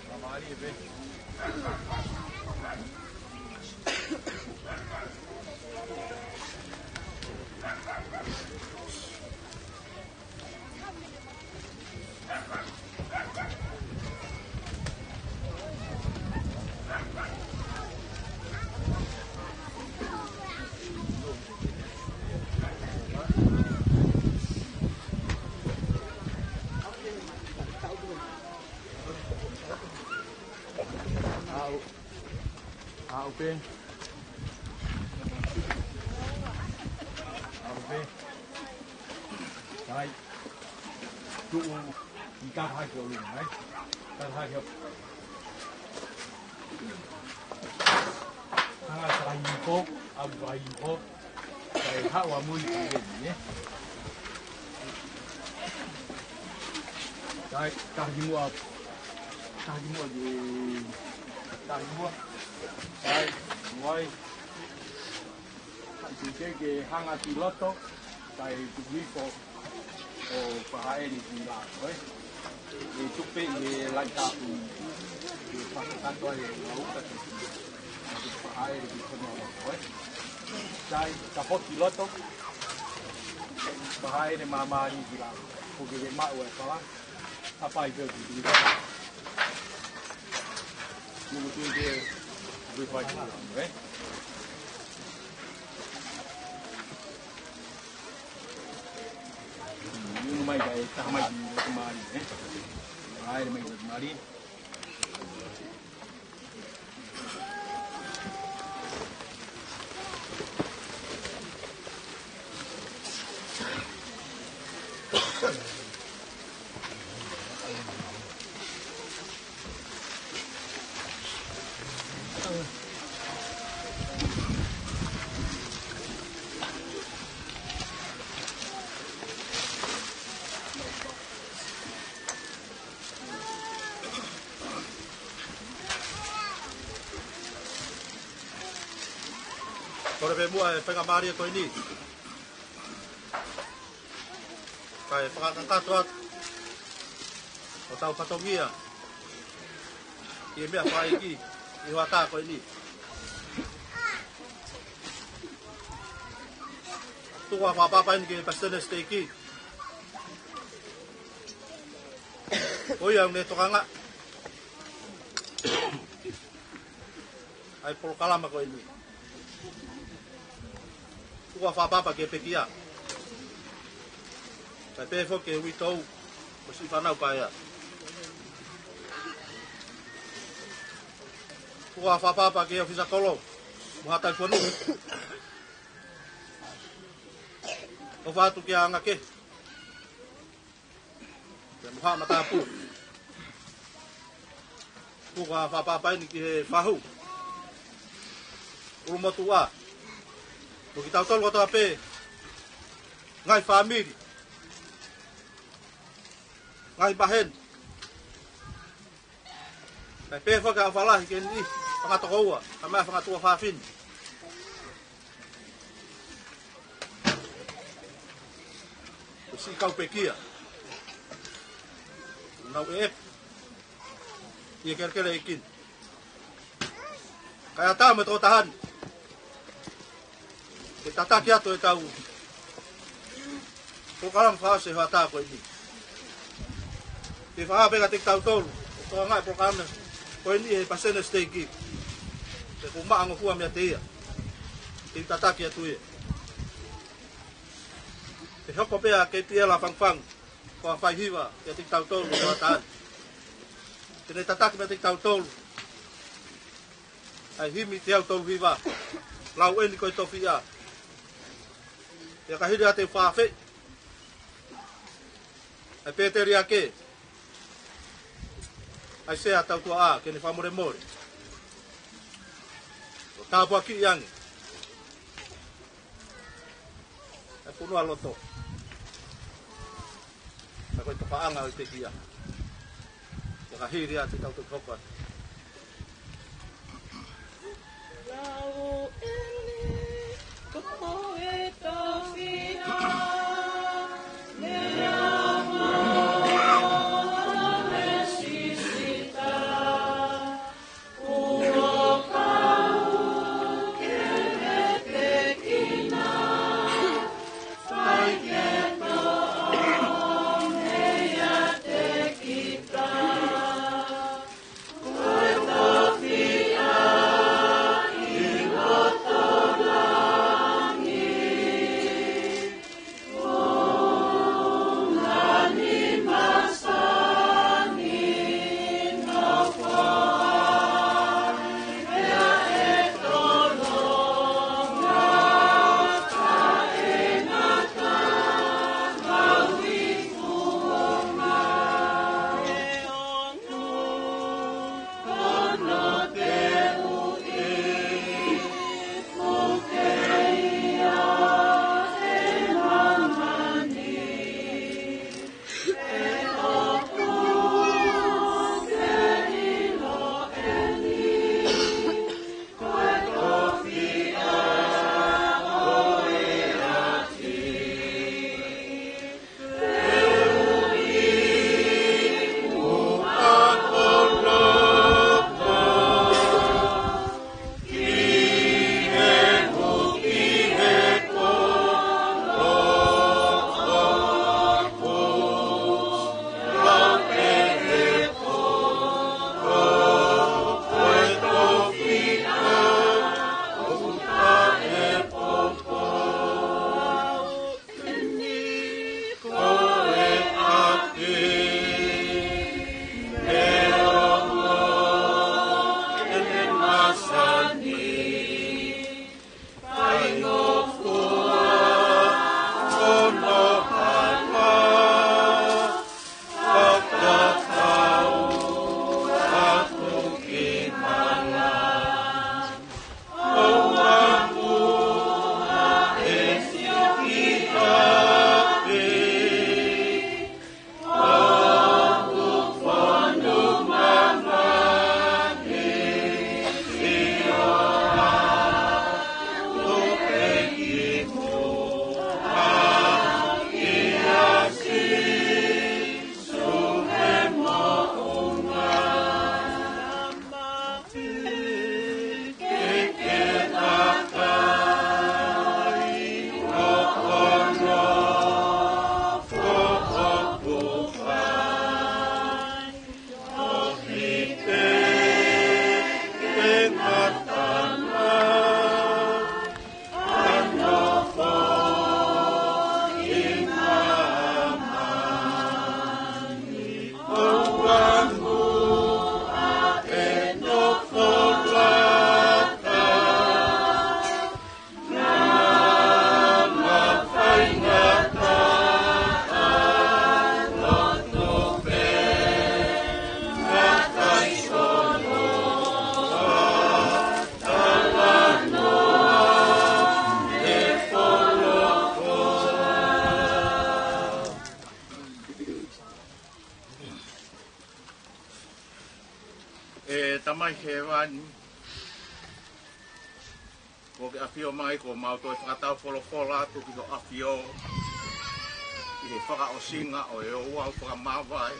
Mama ali peki. Okay. Okay. Đấy. Tụ thì cắt hai kiểu luôn đấy. Cắt hai kiểu. Hàng là phố, phố. Cái tháo vào mũi cái gì nhé. Đấy, cắt gì mua gì? Cắt mua. Đấy, ngoài cái hàng là chỉ lót tốt, cái chụp vi có phải đi làm đấy, để chụp về để lại cả thì phát cái tôi nấu cái phải đi phân loại đấy, cái hot chỉ lót tốt, phải để mà đi làm, phụ cái mã ở phải apa itu di mungkin dia berbaik eh ini mai gaya tamai kemari eh air mai kemari Kore pe mua e whakamari e koe ni. Kai whakakatoa o tau patongia. I e mea whae ki, i hoa tā koe ni. Tukua whapapa ini ke pastene steiki. Oi au ne tokanga. Ai polo kalama koe ni. Ua whapapa ke pekia. Kai pefo ke uitou, o si whanau paia. Ua whapapa ke ofisa kolo, muhatai whanu. O whatu ke anga ke. Tongatapu. Puka whapapai ni ki he whahu. Urumotua. Puki tau tolu kotoa pe. Ngai whamiri. Ngai bahen. Kai pe whaka a whalahi ke ni. Whakatoko ua. Ka mea whakatua whawhini. Si kau pekia. Nau e epi. Ia kerkele ikin. Kaya tau me tō tahan. Ke tataki ato e tau. Ko karam whaase hoa tā koe ni. Ke whaapeka te tau tolu. Ko ngai po karam koe ni he pasene steiki. Ke ko maango hua mea te ia. Ke tataki atu ia. Te hoko pea ke tiela whangwhang. Ko a whaihiwa ke te tau tolu hoa tahan. Tene tataki me te tau tolu. Ai himi te au tolu hiwa. Lau eni koe tofi a. Ia kahiri a te whawhi. Ai pēteri a ke. Ai sea tau tua a, kene whamore more. O tāpua ki iangi. Ai punua loto. Ai koe topaanga o te kia. Ia kahiri a te tau te hokan. Lau eni koe tofi a. Oh mai he wani. Ko ke Aofia mai ko mau toi whakatau wholofola atu ki ko Aofia. I he whaka o singa o e o au whakamawai.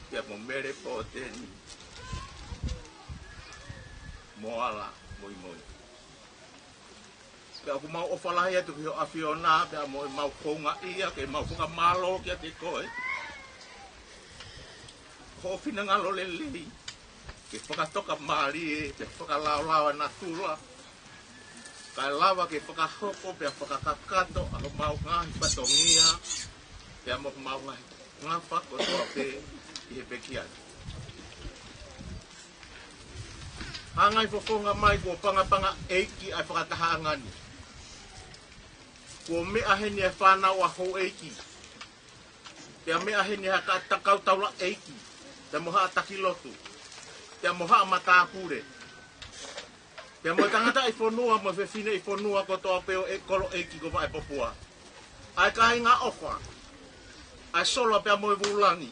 Kia mo Mele Poteni. Moala, Moimoi. Pea ku mau ofalahi atu ki o Aofia nā, pea mo mau konga ia, ke mau whakamalo kia te koe. Ko whina ngalo lelei. Ke whakatoka maari e, ke whakalao na tula. Kai lawa ke whakahoko, pea whakakakato, aho mau ngahi patongia, pea mo mau ngahi ngawha ko toa pe i he pekiani. Hangai fofonga mai ko panga eiki ai whakataha ngani. Ko mea heni e whanau a ho eiki. Pea mea heni ha ka takau taula eiki. Pea moha a takilotu. Pea moha a matapure. Pea mo tangata i whanua mo whewhine i whanua ko toa peo e kolo eiki ko vai Popua. Ai kahi ngā ofa. Ai sola pea mo e vulangi.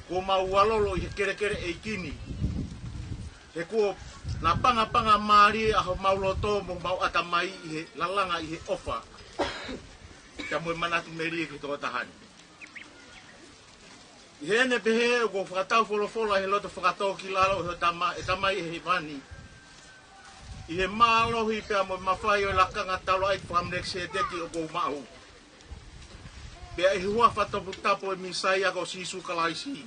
Ko mau walolo i he kere eikini. He kua na panga maari aho mauloto mo mau atamai i he lalanga i he ofa. Kia moe manatu meri ki toko tahani. I he ene pehe o ko whakatau wholofola he loto whakatau ki lalo e tamai e he wani. I he mālohi pia moe mawhai o lakanga talo ai whamnexe e teki o kou mau. Pia i hua whatopu tapo e misai ako sisu kalaisi.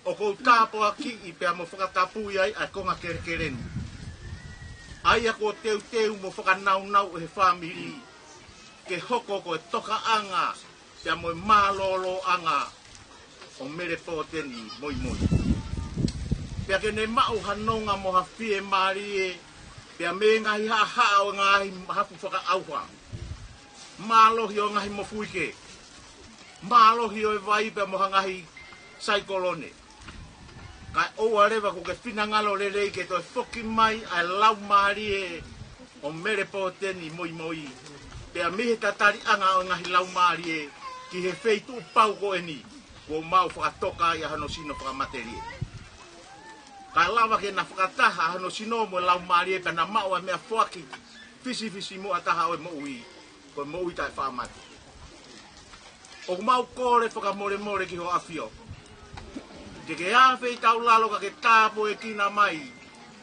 O kou tāpo a ki i pia mo whakatapu i ai a konga kerekereni. Ai ako teu mo whakanau e he whamiri. Ke hoko ko e toka anga, pia mo e mālolo anga o Mele Poteni Moimoi. Pia ke ne mau hanonga mo hawhie maari e, pia me ngahi haa o ngahi hapu whakaauha. Mālohi o ngahi mo fuike. Mālohi o e vai pia mo hangahi saikolone. Kai oua rewa ko ke whinangalo rerei ke toi whoki mai ai lau maari e o Mele Poteni Moimoi. Pea mihe tatari anga o ngahi lau maari e ki he feitu pau ko eni ko mau whakatoka i hano sino whakamateri e. Kai lawa ke na whakataha hano sino mo lau maari e pena mau a mea whaki fisi mo ataha o e mo ui ko mo ui tai whamati. O mau kore whakamore ki ho Aofia. Ke awhi tau lalo ka ke tāpo e kina mai,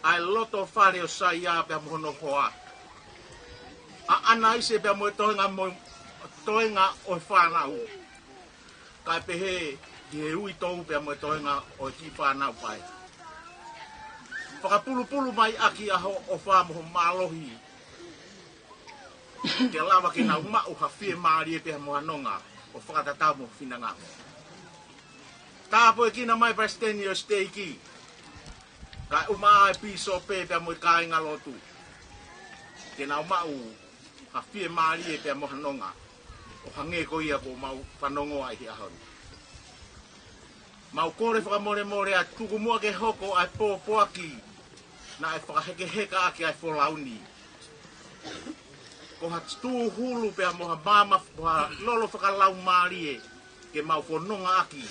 ai loto whare o sai a pia mohono hoa. A ana ise pia mo toenga o whanau. Kai pehe, ki he ui tou pia mo toenga o ki whanau pai. Whakapulu mai aki aho o whamoho mālohi. Ke lawa ke nau mau hawhie maari e pia mohanonga o whakatatau mo whinangamo. Tāpo e kina mai presteni o steiki. Kai umaa e piso pe pia mo i kāinga lotu. Ke nau mau hawhie maari e pia mohanonga. O hange ko ia ko mau whanongo ai hi ahon. Mau kore whakamore a tuku mua ke hoko ai pōpoaki. Na e whakaheke aki ai wholauni. Ko hatu hulu pia moha mama lolo whakalau maari e. Ke mau whanonga aki.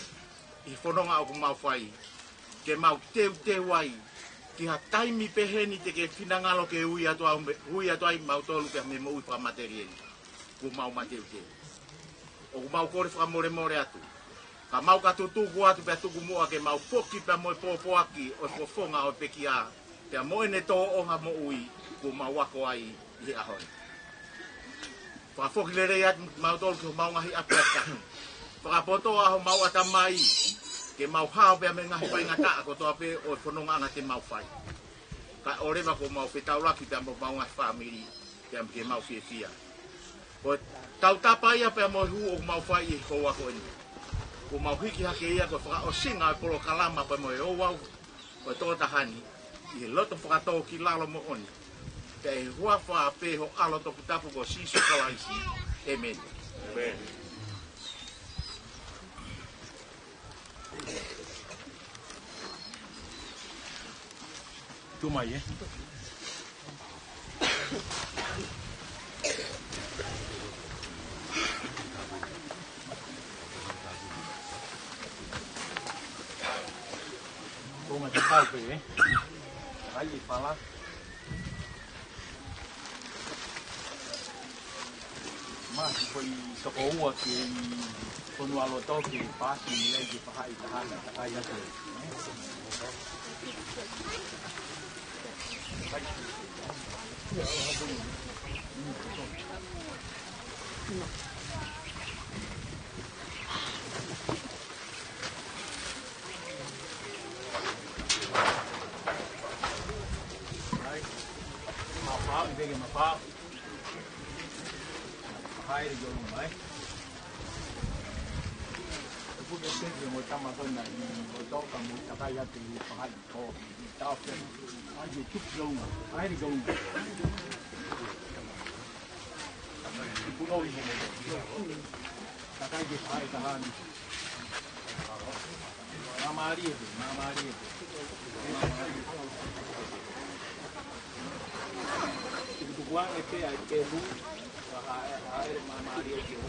I whanonga o ku mau whai. Ke mau teu ai. Ki ha taimi peheni te ke whinangalo ke hui atu ai mau tolu pia me mo ui whakamateri e. Ku mau mateu. O ku mau kore whakamore atu. Ka mau ka tutuku atu pia tuku mua ke mau poki pia mo e pōpoaki o e whafonga o e pekia. Pia mo ene tō onga mo ui ku mau wako ai i he ahoi. Whakafoki lerei atu mau tolu ki ho mau ngahi Apisia. Whakapotoa ho mau atamai. Ke mau hao pia me ngahi pai ngata ko toa pe o e whanonga anga te mau whai. Ka o rewa ko mau whetauraki pia mo mau ngahi whamiri. Pia ke mau whia. Ko tau tapai a pia mo hu o mau whai i hoa ko eni. Ko mau hiki hake ia ko whaka o singa e polo kalama pa mo e o wau. Ko e tō tahani. I he loto whakatau ki lalo mo oni. Pia e hua wha pe ho alo Tongatapu ko sisu kalaisi. Amen. Amen. Tu mai, pe. Ai fala. Mas foi socorro aqui quando a lotou que passa e aí que faz aí aqui. Bigger my pop. Hai đi vô mấy. Phút cái gì một trăm mà thôi này một chỗ cầm một cà phê ra thì phải có tao phải ai đi chút luôn ai đi luôn. Cũng đâu đi cà phê gì phải cả han. Mama đi. Buang itu ya kebu, air mama dia kebu.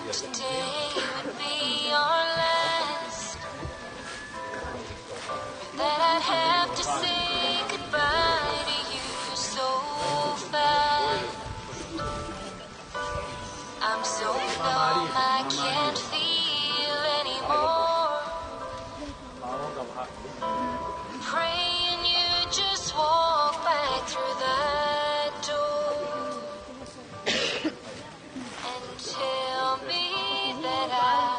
Today would be our last. That I'd have to say goodbye to you so fast. I'm so numb I can't feel anymore. Praying you just walk back through that door and tell me that I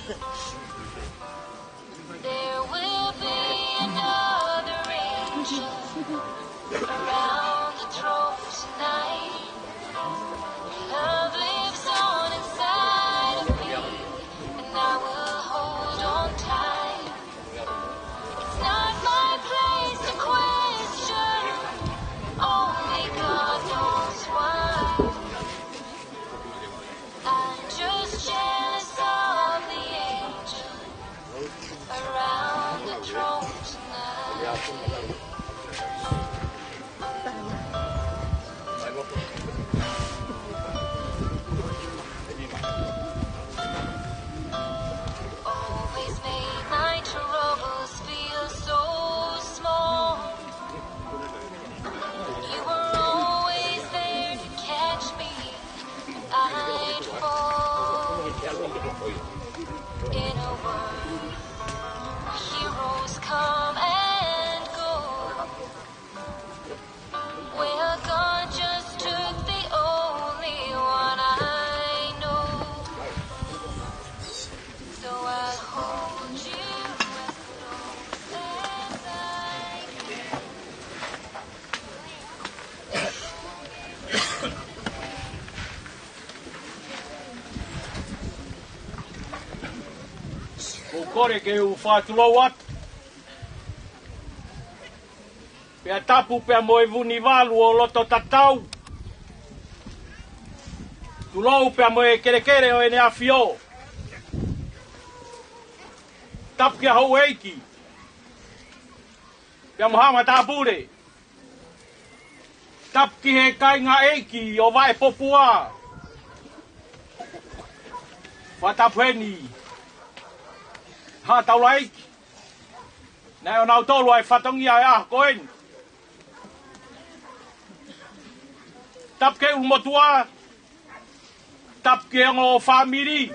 There will be another angel around the throne tonight. Love lives on inside of me, and I will hold on tight. It's not my place to question, only God knows why. I'm just jealous of the angel around the throne tonight. Always made my troubles feel so small. You were always there to catch me. I'd fall in a world. Heroes come and go. Well, God just took the only one I know. So I'll hold you as close as I can. O kore ke u whātulau atu. Pea tapu pea moe vuni walu o loto tatau. Tulou pea moe kerekere o ene Aofia. Tapu kia hou eiki. Pea mohama tāpure. Tapu ki he kainga eiki o vae Popua. Whatapu heni. Ha taula eiki. Nai o nau tolu ai whatongi ai koeni. Tap ke umotua. Tap ke ngo famiri.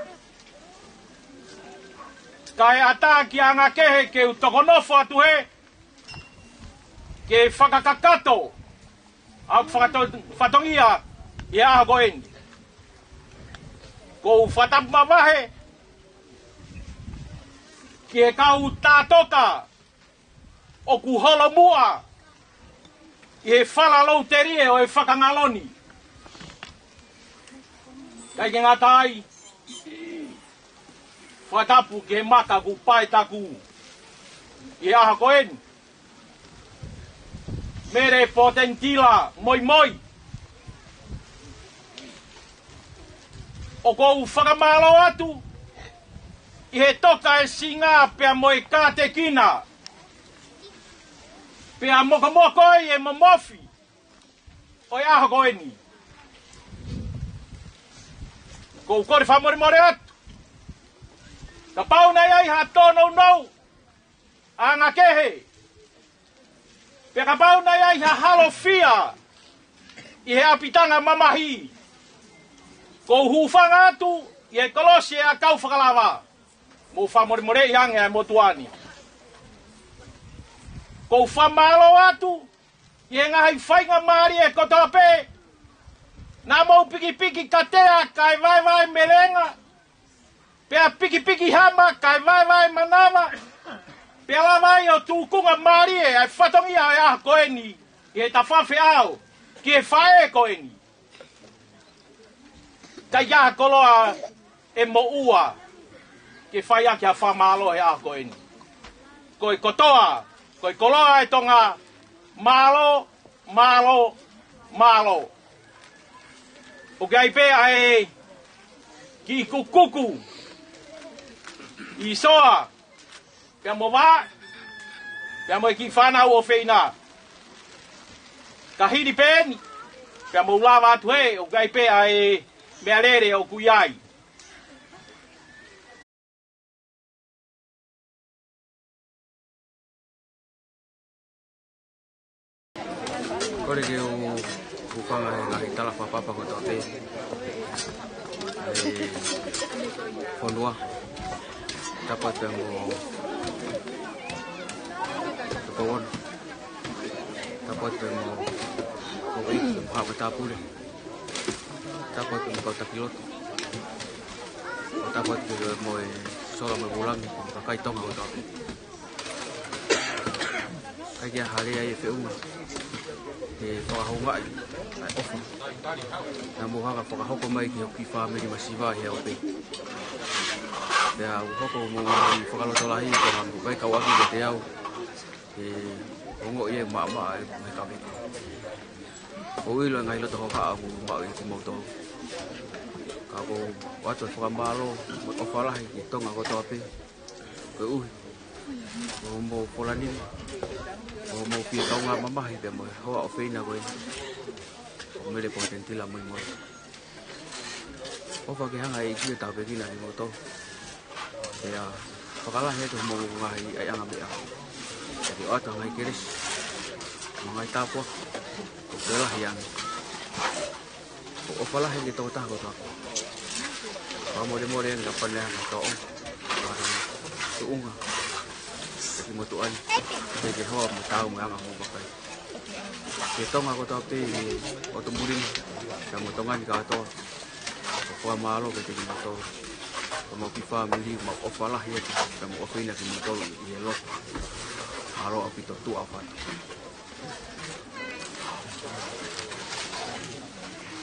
Kai ata ki anga kehe ke utokonofo atu he. Ke whakakakato. Au whatongia i koeni. Ko whatapu mawahe. Ki he kau tātoka o ku holo mua i he whalalou terie o e whakangaloni. Kai ke ngatai whatapu ki he maka ku pai taku i aha koeni. Mele Potenitila, Moimoi. O kou whakamalo atu i he toka e singa pea moe kāte kina. Pea mokomoko e momofi o e aha koeni. Kou kore whamoremore atu. Ka pauna iai ha tōnou nou a ngā kehe. Pea ka pauna iai ha Aofia i he apitanga mamahi. Kou hufanga atu i he kolosi e a kau whakalawa. Mo whamoremore i ange ai motuani. Kou whamalo atu i he ngahi whainga maari e kotope. Nā mou piki piki katea kai vai melenga. Pea piki piki hama kai vai manawa. Pea lawai o tūkunga maari e ai whatongi ai aha koeni. I he tawhawhi au ki he whae koeni. Kai ia koloa e mo ua. Ke whai aki a whamalo e aha koeni. Koe kotoa. Koe koloa e tonga malo. O gai pea e ki kukuku. I soa. Pea mo wā. Pea mo e ki whanau o whina. Ka hiri pēni. Pea mo ulawa atu he. O gai pea e mea rere o kuiai. Kore ke o whanga e ngahi tala whapapa ko tote. E whanua. Tapat pe mo Topawon. Tapat pe mo Tongatapu. Tapat pe mo Takiloto. Tapat pe mo sola mo bulangi pakai Tonga o tape. Kai kia hale ai feunga. Te whakahonga ai ofa. Nā mohanga whakahoko mai ki hoki whamiri masiwa hea o pei. Te au hoko mo whakalotolahi ko hangu kai kawaki ke te au. Te ongo ie maa e mai kawiki. O ilo ngai loto hoka aku maa i te mautou. Ka ko watu whakamalo o whalahi ki Tonga ko toa pe. Ko uhi. Ko mo polanini. O mau pia kaunga mamahi pe mo hoa o feina koe. O Mele Potenitila Moimoi. O whakehanga i kia tau pekina ni moto. Te a whakalahi eto mo ngahi ai anga mea. Te o ata ngai keres. Ngai tāpua. O te lahi anga. O whalahi ni tau tako tako. O mole mole nga panea nga tō. Tu unga. Ki mo tuan. Ke hoa mo tau mo anga mo bakai. Ke Tonga ko tau pe o tumburin. Ka mo tonga ni ka toa. Ko kwa malo ke te mo tau. Ko mo ki family mo o fala hi ka mo ofina ki mo tau i lo. Aro apito tu apa.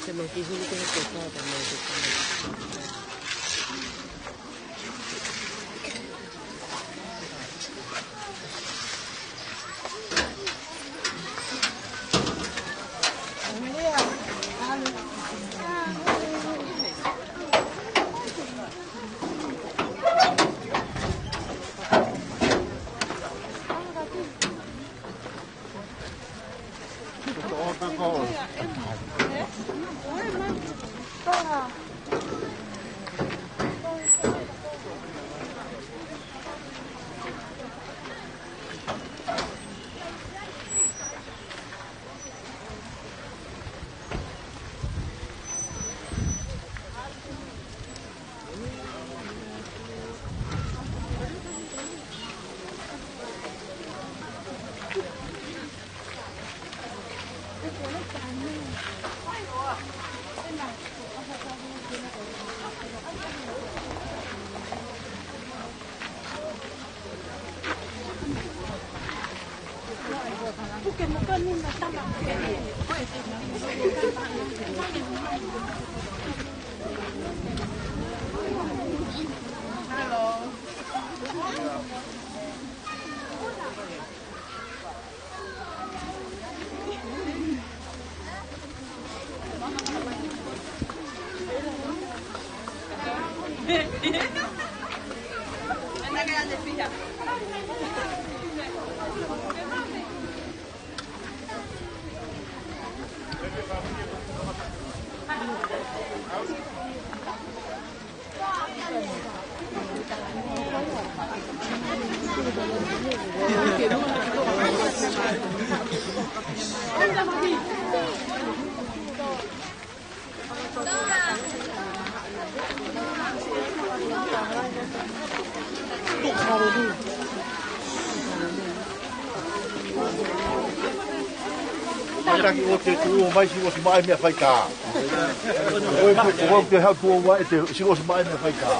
Se me ki hulu ke ko ta ta mo te. Taki o te tu o mai si o si mai me fai ka. O te ha tu o mai te si o si mai me fai ka.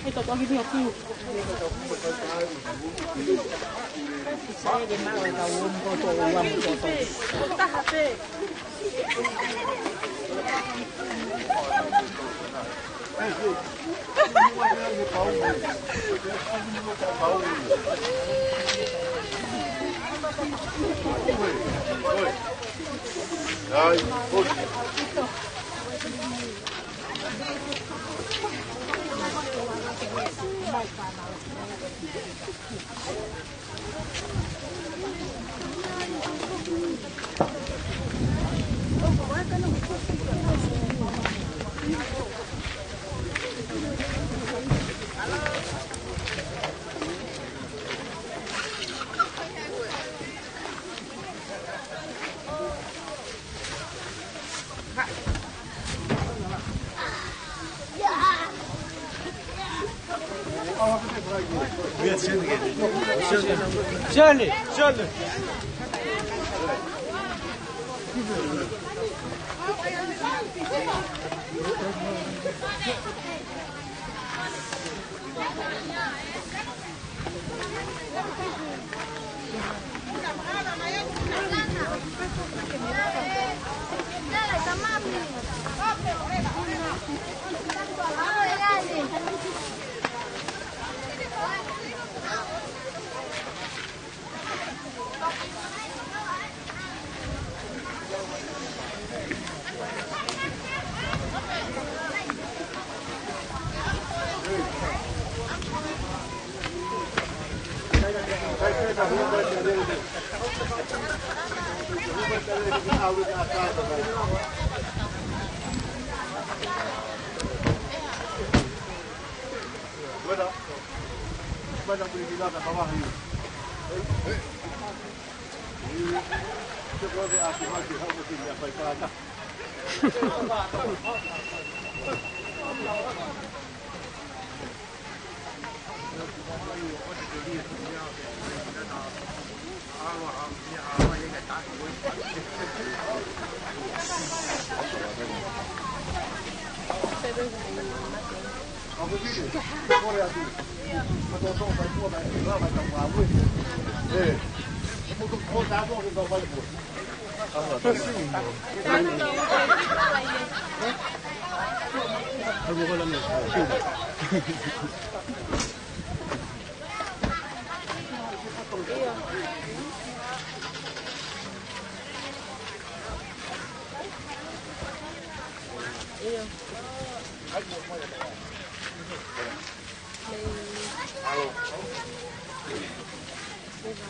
Ai to pagi ni aku. Saya di mana tahu foto uang foto. Tak hati. Şöyle.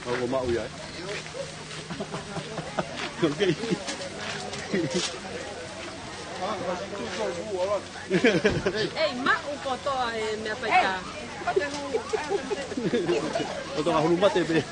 Aku mau ya. Okey. Mak ukoto me apaita. Oto nga hulumbat eh be.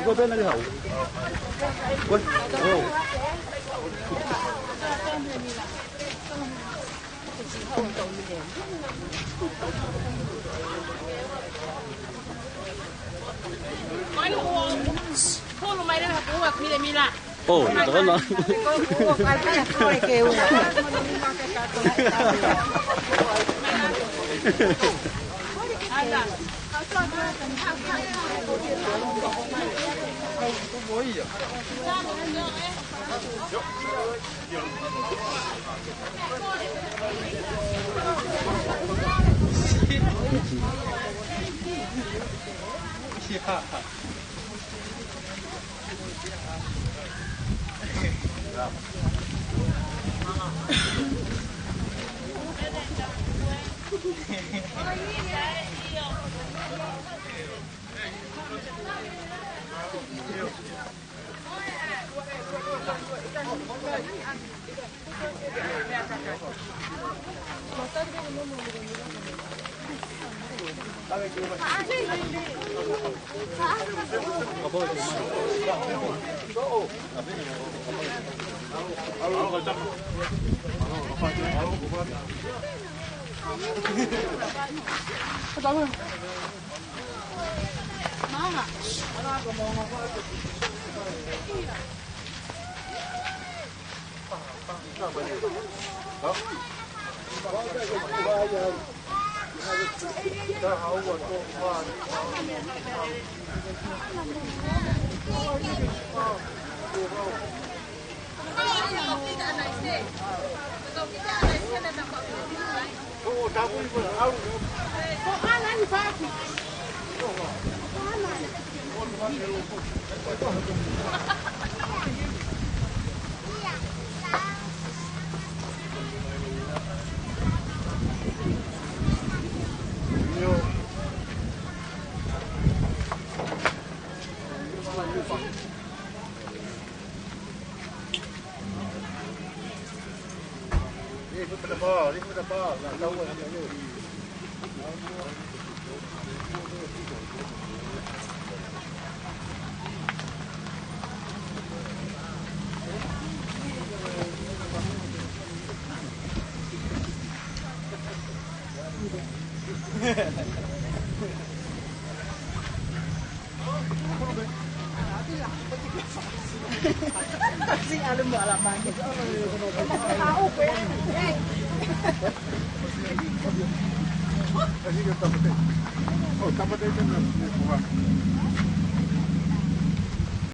Gue pengen lagi tahu. Gue. Oh. Oh, itu kan lah. Kasi ano mo alaman. Tao pa yan. Oh, tapos ito na.